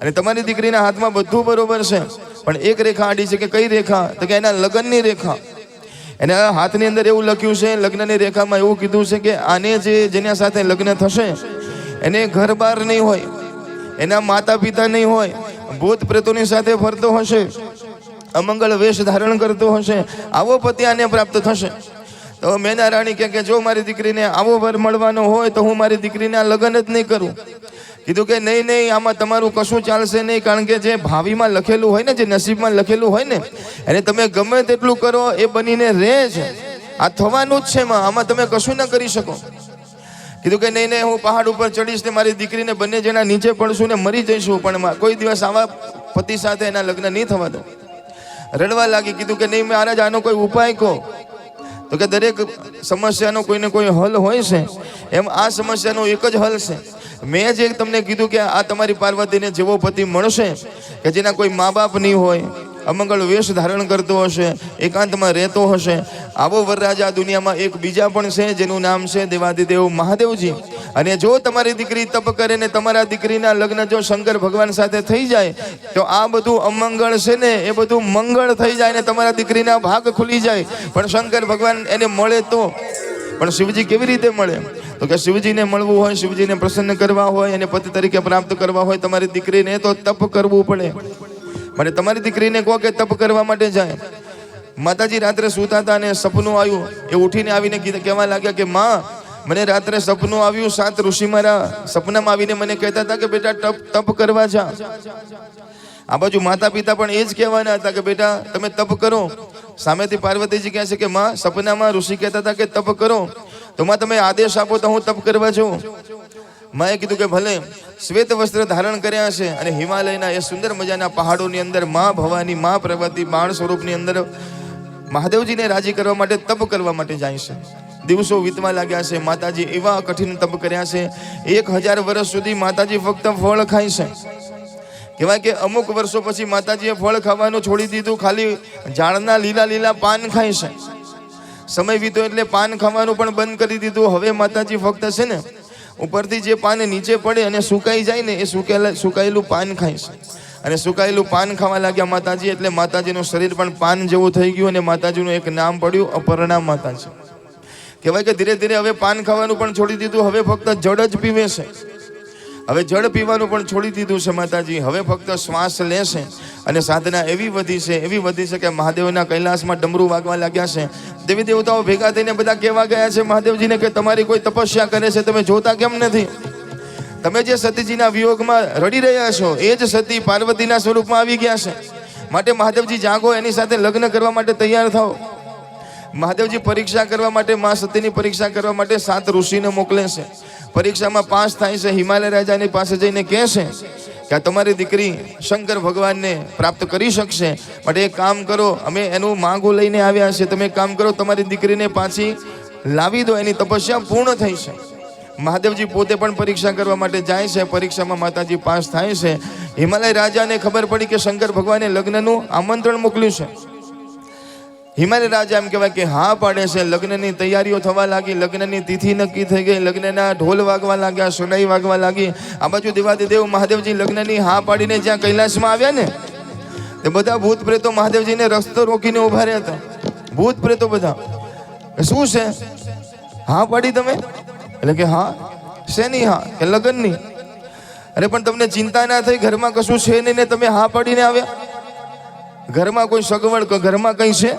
અને તમારી દીકરીના હાથમાં બધું બરોબર છે પણ એક રેખા આડી છે. કે કઈ રેખા? તો કે એના લગ્નની રેખા. એના હાથની અંદર એવું લખ્યું છે, લગ્નની રેખામાં એવું કીધું છે કે આને જેના સાથે લગ્ન થશે એને ઘર બાર નહીં હોય, એના માતા પિતા નહીં હોય, ભૂત પ્રેતોની સાથે ફરતો હશે, અમંગળ વેશ ધારણ કરતો હશે, આવો પતિ આને પ્રાપ્ત થશે. તો મેના રાણી કે જો મારી દીકરીને આવો વર મળવાનો હોય તો હું મારી દીકરીના લગ્ન જ નહીં કરું. કીધું કે નહીં, આમાં તમારું કશું ચાલશે નહીં, કારણ કે જે ભાવિમાં લખેલું હોય ને, જે નસીબમાં લખેલું હોય ને, એને તમે ગમે તેટલું કરો એ બનીને રહે છે. આ થવાનું જ છે, આમાં તમે કશું ના કરી શકો. કીધું કે નહીં, હું પહાડ ઉપર ચડીશ ને મારી દીકરીને બંને જણા નીચે પડશું ને મરી જઈશું, પણ કોઈ દિવસ આવા પતિ સાથે એના લગ્ન નહીં થવા દો. રડવા લાગી. કીધું કે નહીં મહારાજ, આનો કોઈ ઉપાય કહો. તો કે દરેક સમસ્યાનો કોઈને કોઈ હલ હોય છે, એમ આ સમસ્યાનો એક જ હલ છે. મેં જે તમને કીધું કે આ તમારી પાર્વતીને જેવો પતિ મળશે કે જેના કોઈ મા બાપ નહીં હોય, અમંગળ વેશ ધારણ કરતો હશે, એકાંતમાં રહેતો હશે, આવો વરરાજ આ દુનિયામાં એક બીજા પણ છે જેનું નામ છે દેવાદિદેવ મહાદેવજી. અને જો તમારી દીકરી તપ કરે ને તમારા દીકરીના લગ્ન જો શંકર ભગવાન સાથે થઈ જાય તો આ બધું અમંગળ છે ને એ બધું મંગળ થઈ જાય ને તમારા દીકરીના ભાગ ખુલી જાય. પણ શંકર ભગવાન એને મળે તો. પણ શિવજી કેવી રીતે મળે? તો કે શિવજીને મળવું હોય, શિવજીને પ્રસન્ન કરવા હોય, અને પતિ તરીકે પ્રાપ્ત કરવા હોય તમારી દીકરીને તો તપ કરવું પડે. મને તમારી દીકરીને કહો કે તપ કરવા માટે જાય. માતાજી રાત્રે સૂતા હતા અને સપનું આવ્યું. એ ઉઠીને આવીને કહેવા લાગ્યા કે માં, મને રાત્રે સપનું આવ્યું, 7 ઋષિ મારા સપનામાં આવીને મને કહેતા હતા કે બેટા તપ કરવા જા. આ બાજુ માતા પિતા પણ એ જ કહેવાના હતા કે બેટા તમે તપ કરો. સામેથી પાર્વતીજી કહે છે કે માં, સપનામાં ઋષિ કહેતા હતા કે તપ કરો, તો માં તમે આદેશ આપો તો હું તપ કરવા જાઉં. માએ કીધું કે ભલે. શ્વેત વસ્ત્ર ધારણ કર્યા છે અને હિમાલયના એ સુંદર મજાના પહાડોની અંદર માં ભવાની, માં પ્રવતી બાણ સ્વરૂપની અંદર મહાદેવજીને રાજી કરવા માટે તપ કરવા માટે જાય છે. દિવસો વીતવા લાગ્યા છે. માતાજી એવા કઠિન તપ કર્યા છે. 1000 વર્ષ સુધી માતાજી ફક્ત ફળ ખાય છે. કહેવાય કે અમુક વર્ષો પછી માતાજીએ ફળ ખાવાનું છોડી દીધું, ખાલી ઝાડના લીલા લીલા પાન ખાય છે. સમય વીતો એટલે પાન ખાવાનું પણ બંધ કરી દીધું. હવે માતાજી ફક્ત છે ને ઉપરથી જે પાન નીચે પડે અને સુકાઈ જાય ને એ સુકાયેલું પાન ખાય છે. અને સુકાયેલું પાન ખાવા લાગ્યા માતાજી, એટલે માતાજીનું શરીર પણ પાન જેવું થઈ ગયું અને માતાજીનું એક નામ પડ્યું અપર્ણા માતાજી. કહેવાય કે ધીરે ધીરે હવે પાન ખાવાનું પણ છોડી દીધું. હવે ફક્ત જળ જ પીવે છે. હવે જળ પીવાનું પણ છોડી દીધું છે માતાજી. હવે ફક્ત શ્વાસ લે છે. અને સાધના એવી વધી છે કે મહાદેવના કૈલાસમાં ડમરું વાગવા લાગ્યા છે. દેવી દેવતાઓ ભેગા થઈને બધા કહેવા ગયા છે મહાદેવજીને કે તમારી કોઈ તપસ્યા કરે છે, તમે જોતા કેમ નથી? તમે જે સતીજીના વિયોગમાં રડી રહ્યા છો એ જ સતી પાર્વતીના સ્વરૂપમાં આવી ગયા છે. માટે મહાદેવજી જાગો, એની સાથે લગ્ન કરવા માટે તૈયાર થાઓ. મહાદેવજી પરીક્ષા કરવા માટે, મા સતીની પરીક્ષા કરવા માટે 7 ઋષિને મોકલે છે. પરીક્ષામાં પાસ થાય છે. હિમાલય રાજાની પાસે જઈને કહે છે કે આ તમારી દીકરી શંકર ભગવાનને પ્રાપ્ત કરી શકશે, માટે એક કામ કરો, અમે એનું માંગુ લઈને આવ્યા છે, તમે એક કામ કરો, તમારી દીકરીને પાછી લાવી દો, એની તપસ્યા પૂર્ણ થઈ છે. મહાદેવજી પોતે પણ પરીક્ષા કરવા માટે જાય છે. પરીક્ષામાં માતાજી પાસ થાય છે. હિમાલય રાજાને ખબર પડી કે શંકર ભગવાને લગ્નનું આમંત્રણ મોકલ્યું છે. હિમાલય રાજા એમ કહેવાય કે હા પાડે છે. લગ્નની તૈયારીઓ થવા લાગી, લગ્નની તિથિ નક્કી થઈ ગઈ, લગ્નના ઢોલ વાગવા લાગ્યા, સોનાઈ વાગવા લાગી. આ બાજુ દેવાદિદેવ મહાદેવજી લગ્નની હા પાડીને જ્યાં કૈલાસમાં આવ્યા ને તે બધા ભૂત પ્રેતો મહાદેવજીને રસ્તો રોકીને ઉભા રહ્યા હતા. ભૂત પ્રેતો બધા, શું છે? હા પાડી તમે? એટલે કે હા. શેની હા? કે લગ્નની. અરે પણ તમને ચિંતા ના થઈ? ઘરમાં કશું છે નહીં ને તમે હા પાડીને આવ્યા? ઘરમાં કોઈ સગવડ, ઘરમાં કઈ છે?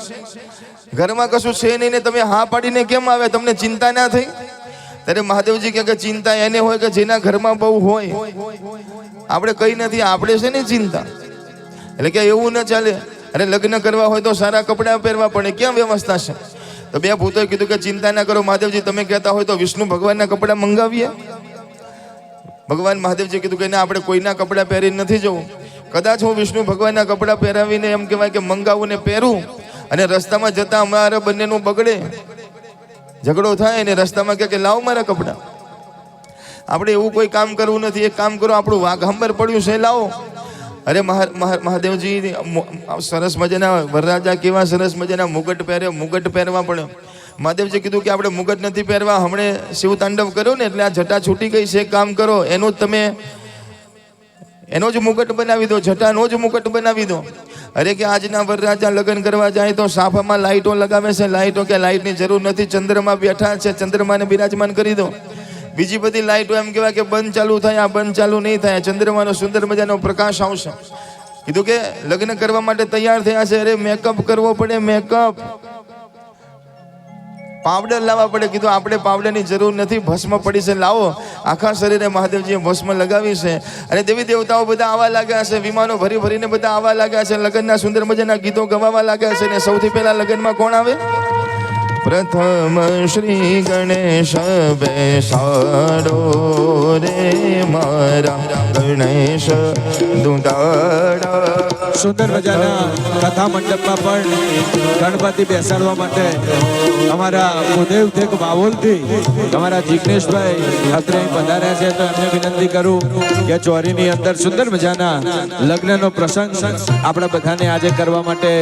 ઘરમાં કશું છે નહીં ને તમે હા પાડીને કેમ આવ્યા? તમને ચિંતા ના થઈ? ત્યારે મહાદેવજી કહે કે ચિંતા એને હોય કે જેના ઘરમાં બહુ હોય. આપણે કઈ નથી, આપણે છે ને ચિંતા. એટલે કે એવું ન ચાલે. અરે લગ્ન કરવા હોય તો સારા કપડાં પહેરવા પડે, કેમ વ્યવસ્થા છે? તો બે ભૂતોએ કીધું કે ચિંતા ના કરો મહાદેવજી, તમે કહેતા હોય તો વિષ્ણુ ભગવાનના કપડાં મંગાવીએ. ભગવાન મહાદેવજી કીધું કે ના, આપણે કોઈના કપડાં પહેરીને નથી જવું. કદાચ હું વિષ્ણુ ભગવાનના કપડાં પહેરાવીને એમ કહેવાય કે મંગાવું ને પહેરું અને રસ્તામાં જતા અમારા બંનેનું બગડે, ઝઘડો થાય ને રસ્તામાં કે લાવો મારા કપડાં. આપણે એવું કોઈ કામ કરવું નથી. એક કામ કરો, આપણું વાઘંબર પડ્યું છે, લાવો. અરે મહાદેવજી સરસ મજાના વરરાજા, કેવા સરસ મજાના મુગટ પહેરે, મુગટ પહેરવા પડે. મહાદેવજી કીધું કે આપણે મુગટ નથી પહેરવા, હમણે શિવ તાંડવ કર્યો ને એટલે આ જટા છૂટી ગઈ છે. એક કામ કરો, એનો જ તમે એનો જ મુગટ બનાવી દો, જટાનો જ મુગટ બનાવી દો. અરે કે આજના વરરાજા લગ્ન કરવા જાય તો સાફામાં લાઈટો લગાવે છે. લાઈટો કે લાઈટની જરૂર નથી, ચંદ્રમાં બેઠા છે, ચંદ્રમાને બિરાજમાન કરી દો. બીજી બધી લાઈટો એમ કહેવાય કે બંધ ચાલુ થાય, આ બંધ ચાલુ નહીં થાય. ચંદ્રમાનો સુંદર મજાનો પ્રકાશ આવશે. કીધું કે લગ્ન કરવા માટે તૈયાર થયા છે. અરે મેકઅપ કરવો પડે, મેકઅપ, પાવડર લાવવા પડે. કીધું આપણે પાવડરની જરૂર નથી, ભસ્મ પડી છે, લાવો. આખા શરીરે મહાદેવજીએ ભસ્મ લગાવી છે. અને દેવી દેવતાઓ બધા આવા લાગ્યા છે, વિમાનો ભરી ભરીને બધા આવા લાગ્યા છે, લગ્નના સુંદર મજાના ગીતો ગવાવા લાગ્યા છે. ને સૌથી પહેલા લગ્નમાં કોણ આવે? પ્રથમ શ્રી ગણેશ બેસાડો રે મારા ગણેશ દુંદાડા. સુંદર મજાના કથા મંડપમાં પણ ગણપતિ બેસાડવા માટે અમારા ભૂદેવ થેક વાવોલથી અમારા જિગ્નેશભાઈ અત્રે અહીં પધાર્યા છે. તો એમને વિનંતી કરું કે ચોરીની અંદર સુંદર મજાના લગ્નનો પ્રસંગ આપણા બધાને આજે કરવા માટે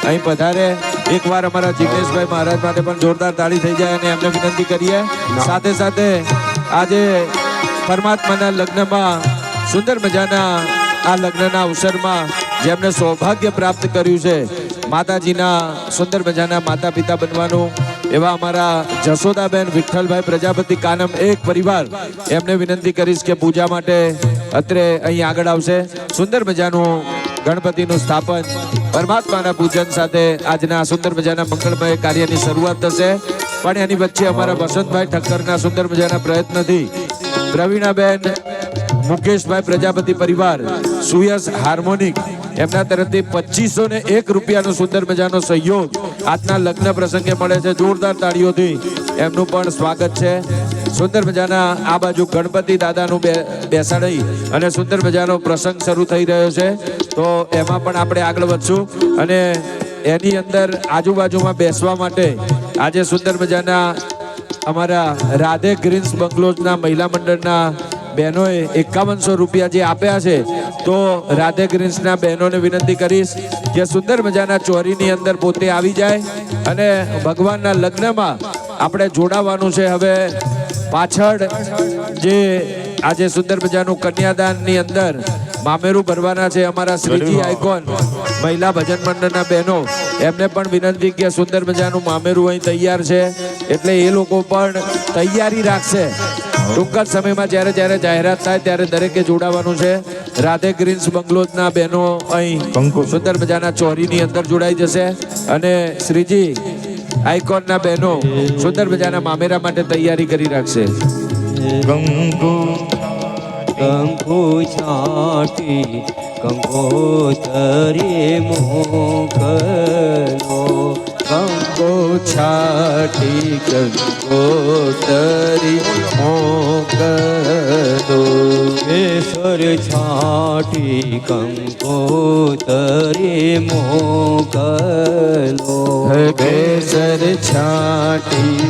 અહીં પધારે. એકવાર અમારા જિગ્નેશભાઈ મહારાજ માટે પણ જોરદાર તાળી થઈ જાય અને એમને વિનંતી કરીએ. સાથે સાથે આજે પરમાત્માના લગ્નમાં સુંદર મજાના આ લગ્નના અવસરમાં જેમને સૌભાગ્ય પ્રાપ્ત કર્યું છે, માતાજીના સુંદર મજાના માતા પિતા બનવાનું, એવા અમારા જશોદાબેન વિઠ્ઠલભાઈ પ્રજાપતિ કાનમ એક પરિવાર, એમને વિનંતી કરીશ કે પૂજા માટે અત્રે અહીં આગળ આવશે. સુંદર મજાનું ગણપતિનું સ્થાપન પરમાત્માના પૂજન સાથે આજના સુંદર મજાના મંગળમય કાર્યની શરૂઆત થશે. પણ એની વચ્ચે અમારા વસંતભાઈ ઠક્કરના સુંદર મજાના પ્રયત્નથી પ્રવીણાબેન મુકેશભાઈ પ્રજાપતિ પરિવાર સુયસ હાર્મોનિક એમના તરફથી 2501 રૂપિયાનો સુંદર મજાનો સહયોગ આજના લગ્ન પ્રસંગે મળે છે. જોરદાર તાળીઓથી એમનું પણ સ્વાગત છે. સુંદર મજાના આ બાજુ ગણપતિ દાદાનું બેસાડી અને સુંદર મજાનો પ્રસંગ શરૂ થઈ રહ્યો છે. તો એમાં પણ આપણે આગળ વધશું અને એની અંદર આજુબાજુમાં બેસવા માટે આજે સુંદર મજાના અમારા રાધે ગ્રીન્સ બંગલોઝના મહિલા મંડળના બહેનોએ 5100 રૂપિયા જે આપ્યા છે. તો રાધે ગ્રીન્સના બહેનોને વિનંતી કરીશ કે સુંદર મજાના ચોરીની અંદર પોતે આવી જાય અને ભગવાનના લગ્નમાં આપણે જોડાવાનું છે. હવે પાછળ જે આજે સુંદર મજાનું કન્યાદાનની અંદર મામેરું ભરવાના છે અમારા શ્રીજી આઇકોન મહિલા ભજન મંડળના બહેનો, એમને પણ વિનંતી કે સુંદર મજાનું મામેરું અહીં તૈયાર છે એટલે એ લોકો પણ તૈયારી રાખશે. ટૂંક જ સમયમાં જ્યારે જ્યારે જાહેરાત થાય ત્યારે દરેકે જોડાવાનું છે. રાધે ગ્રીન્સ બંગલોઝના બહેનો અહીં સુંદર મજાના ચોરીની અંદર જોડાઈ જશે અને શ્રીજી આઇકોનના બહેનો સુંદર મજાના મામેરા માટે તૈયારી કરી રાખશે. કંકુ છાટી કંકોતરી મોકલો, કંકો છાટી કંકોતરી મોકલો, કેસર છાટી કંકોતરી મોકલો, કેસર છાટી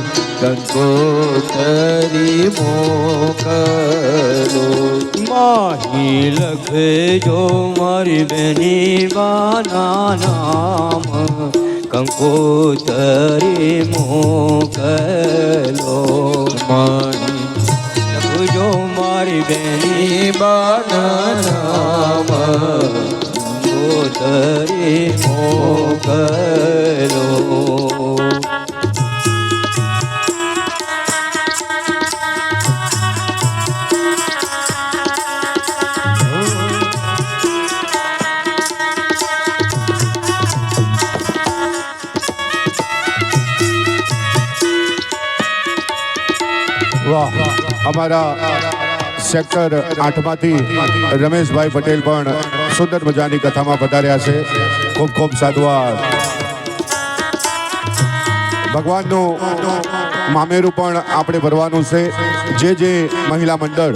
કંકોતરી મોકલો. માહી લખજો મારી બેની બાના નામ, કંકોતરી મોકલો. માહી લખજો મારી બેની બાના નામ, તરી મોકલો. વાહ, અમારા સેક્ટર 8 માંથી રમેશભાઈ પટેલ પણ સુંદર મજાની કથામાં પધાર્યા છે. ખૂબ ખૂબ સાધુવાદ. ભગવાનનું મામેરું પણ આપણે ભરવાનું છે. જે મહિલા મંડળ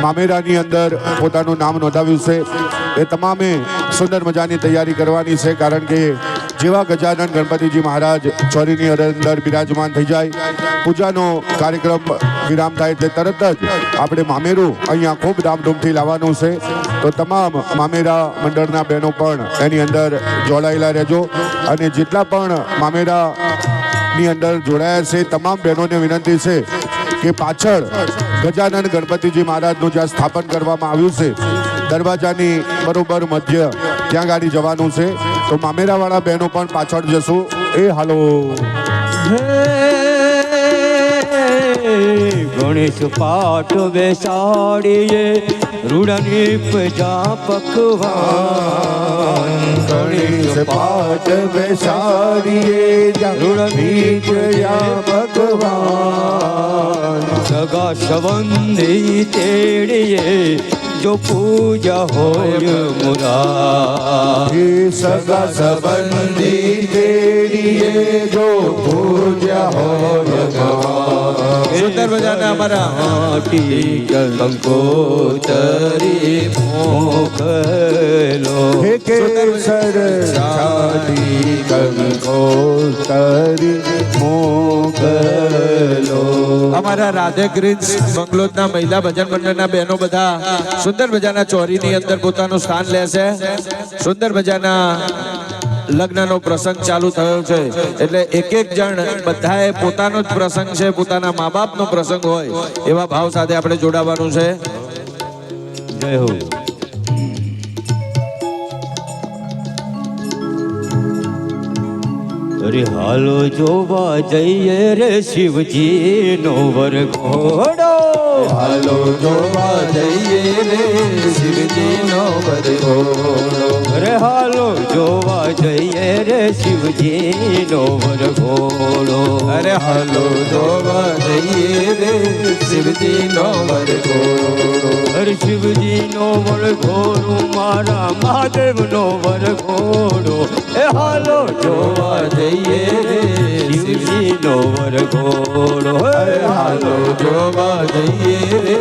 મામેરાની અંદર પોતાનું નામ નોંધાવ્યું છે એ તમામે સુંદર મજાની તૈયારી કરવાની છે. કારણ કે જેવા ગજાનન ગણપતિજી મહારાજ ચોરીની અંદર બિરાજમાન થઈ જાય, પૂજાનો કાર્યક્રમ વિરામ થાય એટલે તરત જ આપણે મામેરું અહીંયા ખૂબ ધામધૂમથી લાવવાનું છે. તો તમામ મામેરા મંડળના બહેનો પણ એની અંદર જોડાયેલા રહેજો. અને જેટલા પણ મામેરાની અંદર જોડાયા છે તમામ બહેનોને વિનંતી છે કે પાછળ ગજાનન ગણપતિજી મહારાજનું જ્યાં સ્થાપન કરવામાં આવ્યું છે દરવાજાની બરોબર મધ્ય ત્યાં ગાડી જવાનું છે. તો મામેરાવાળા બહેનો પણ પાછળ જશું. એ હાલો. ગણેશ પાઠ બેસાડીએ રૂડાની પ્રજા પકવાન. ગણેશ પાઠ બેસાડીએ રૂડની પ્રજા ભગવાન. સગા સંબંધી તેડીએ જો પૂજા હોય મુરા. હે સગા સંબંધી તેડીએ જો પૂજા હોય ભગવાન. સુંદર મજાના અમારા માટી કંકોતરી મોકલો. હે કેસર છાતી કંકોતરી મોકલો. અમારા રાધે ગ્રીન્સ બંગલોદના મહિલા ભજન મંડળના બહેનો બધા સુંદર મજાના ચોરીની અંદર પોતાનું સ્થાન લેશે. સુંદર મજાના લગ્નનો પ્રસંગ ચાલુ થયો છે એટલે એક જણ બધાએ પોતાનો જ પ્રસંગ છે, પોતાના મા બાપનો પ્રસંગ હોય એવા ભાવ સાથે આપણે જોડાવાનું છે. જય હો. અરે હાલો જોવા જઈએ રે શિવજી નો વરઘોડો. હાલો જોવા જઈએ રે શિવજીનો વરઘોડો. અરે હાલો જોવા જઈએ રે શિવજી નો વરઘોડો. અરે હાલો જોવા જઈએ રે શિવજીનો વરઘોડો. અરે શિવજી નો વરઘોડો મારા મહાદેવ નો વરઘોડો. એ હાલો જોવા જઈએ રે શિવજી નો વરઘોડો. અરે હાલો જોવા જઈએ રે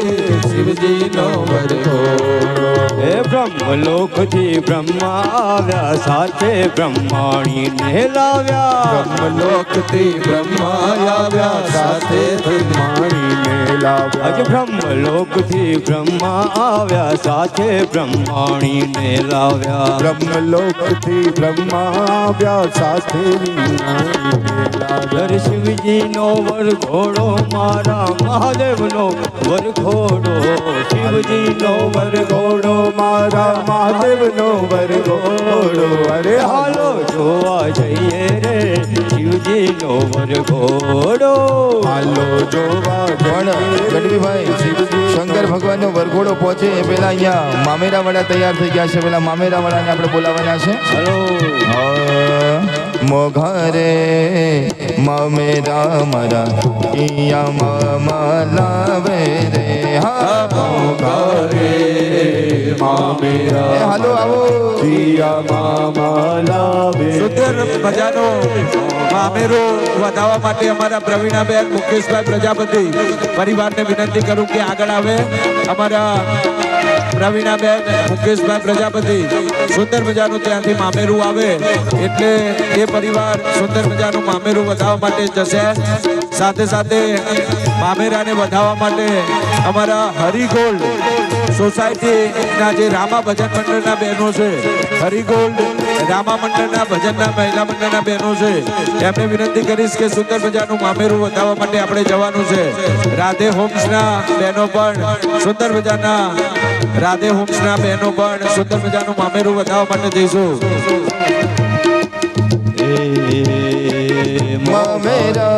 શિવજીનો વરઘોડો. હે બ્રહ્મલોક થી બ્રહ્મા આવ્યા સાથે બ્રહ્માણી ને લાવ્યા. બ્રહ્મલોકથી બ્રહ્મા આવ્યા સાથે બ્રહ્માણીને લાવ્યા. આજ બ્રહ્મલોક થી બ્રહ્મા આવ્યા સાથે બ્રહ્માણી ને લાવ્યા. બ્રહ્મલોકથી બ્રહ્મા આવ્યા સાથે હર શિવજી નો વરઘોડો મારા મહાદેવ નો વરઘોડો. શિવજી નો વરઘોડો મારા મહાદેવનો વરઘોડો. અરે હાલો જોવા જઈએ રે શિવજી નો વરઘોડો. હાલો જોવા પણ ગઢવીભાઈ શંકર ભગવાનનો વરઘોડો પહોંચે એ પહેલા અહીંયા મામેરાવાળા તૈયાર થઈ ગયા છે. પેલા મામેરાવાળાને આપણે બોલાવવાના છે. હલો મોઘરે મામેરા મારા ઈયા મામા લાવે રે. હા મોઘરે મામેરા એ હાલો આવો. પિયા મામા લાવે. સુંદર મજાનો મામેરો વધાવવા માટે અમારા પ્રવીણાબેન મુકેશભાઈ પ્રજાપતિ પરિવારને વિનંતી કરું કે આગળ આવે. અમારા પ્રવીણાબેન મુકેશભાઈ પ્રજાપતિ સુંદર મજાનું ત્યાંથી મામેરું આવે એટલે એ પરિવાર સુંદર મજાનું મામેરું વધાવવા માટે જશે. સાથે સાથે મામેરાને વધાવવા માટે અમારા હરિગોલ્ડ સોસાયટીના જે રામા ભજન મંડળના બહેનો છે, હરિગોલ્ડ રામા મંડળના ભજનના મહિલા મંડળના બહેનો છે, એમને વિનંતી કરીશ કે સુંદર મજાનું મામેરું વધાવવા માટે આપણે જવાનું છે. રાધે હોમ્સના બહેનો પણ સુંદર મજાના રાધે હોમ્સના બહેનો પણ સુંદર મજાનું મામેરું વધાવવા માટે જઈશું. મામેરા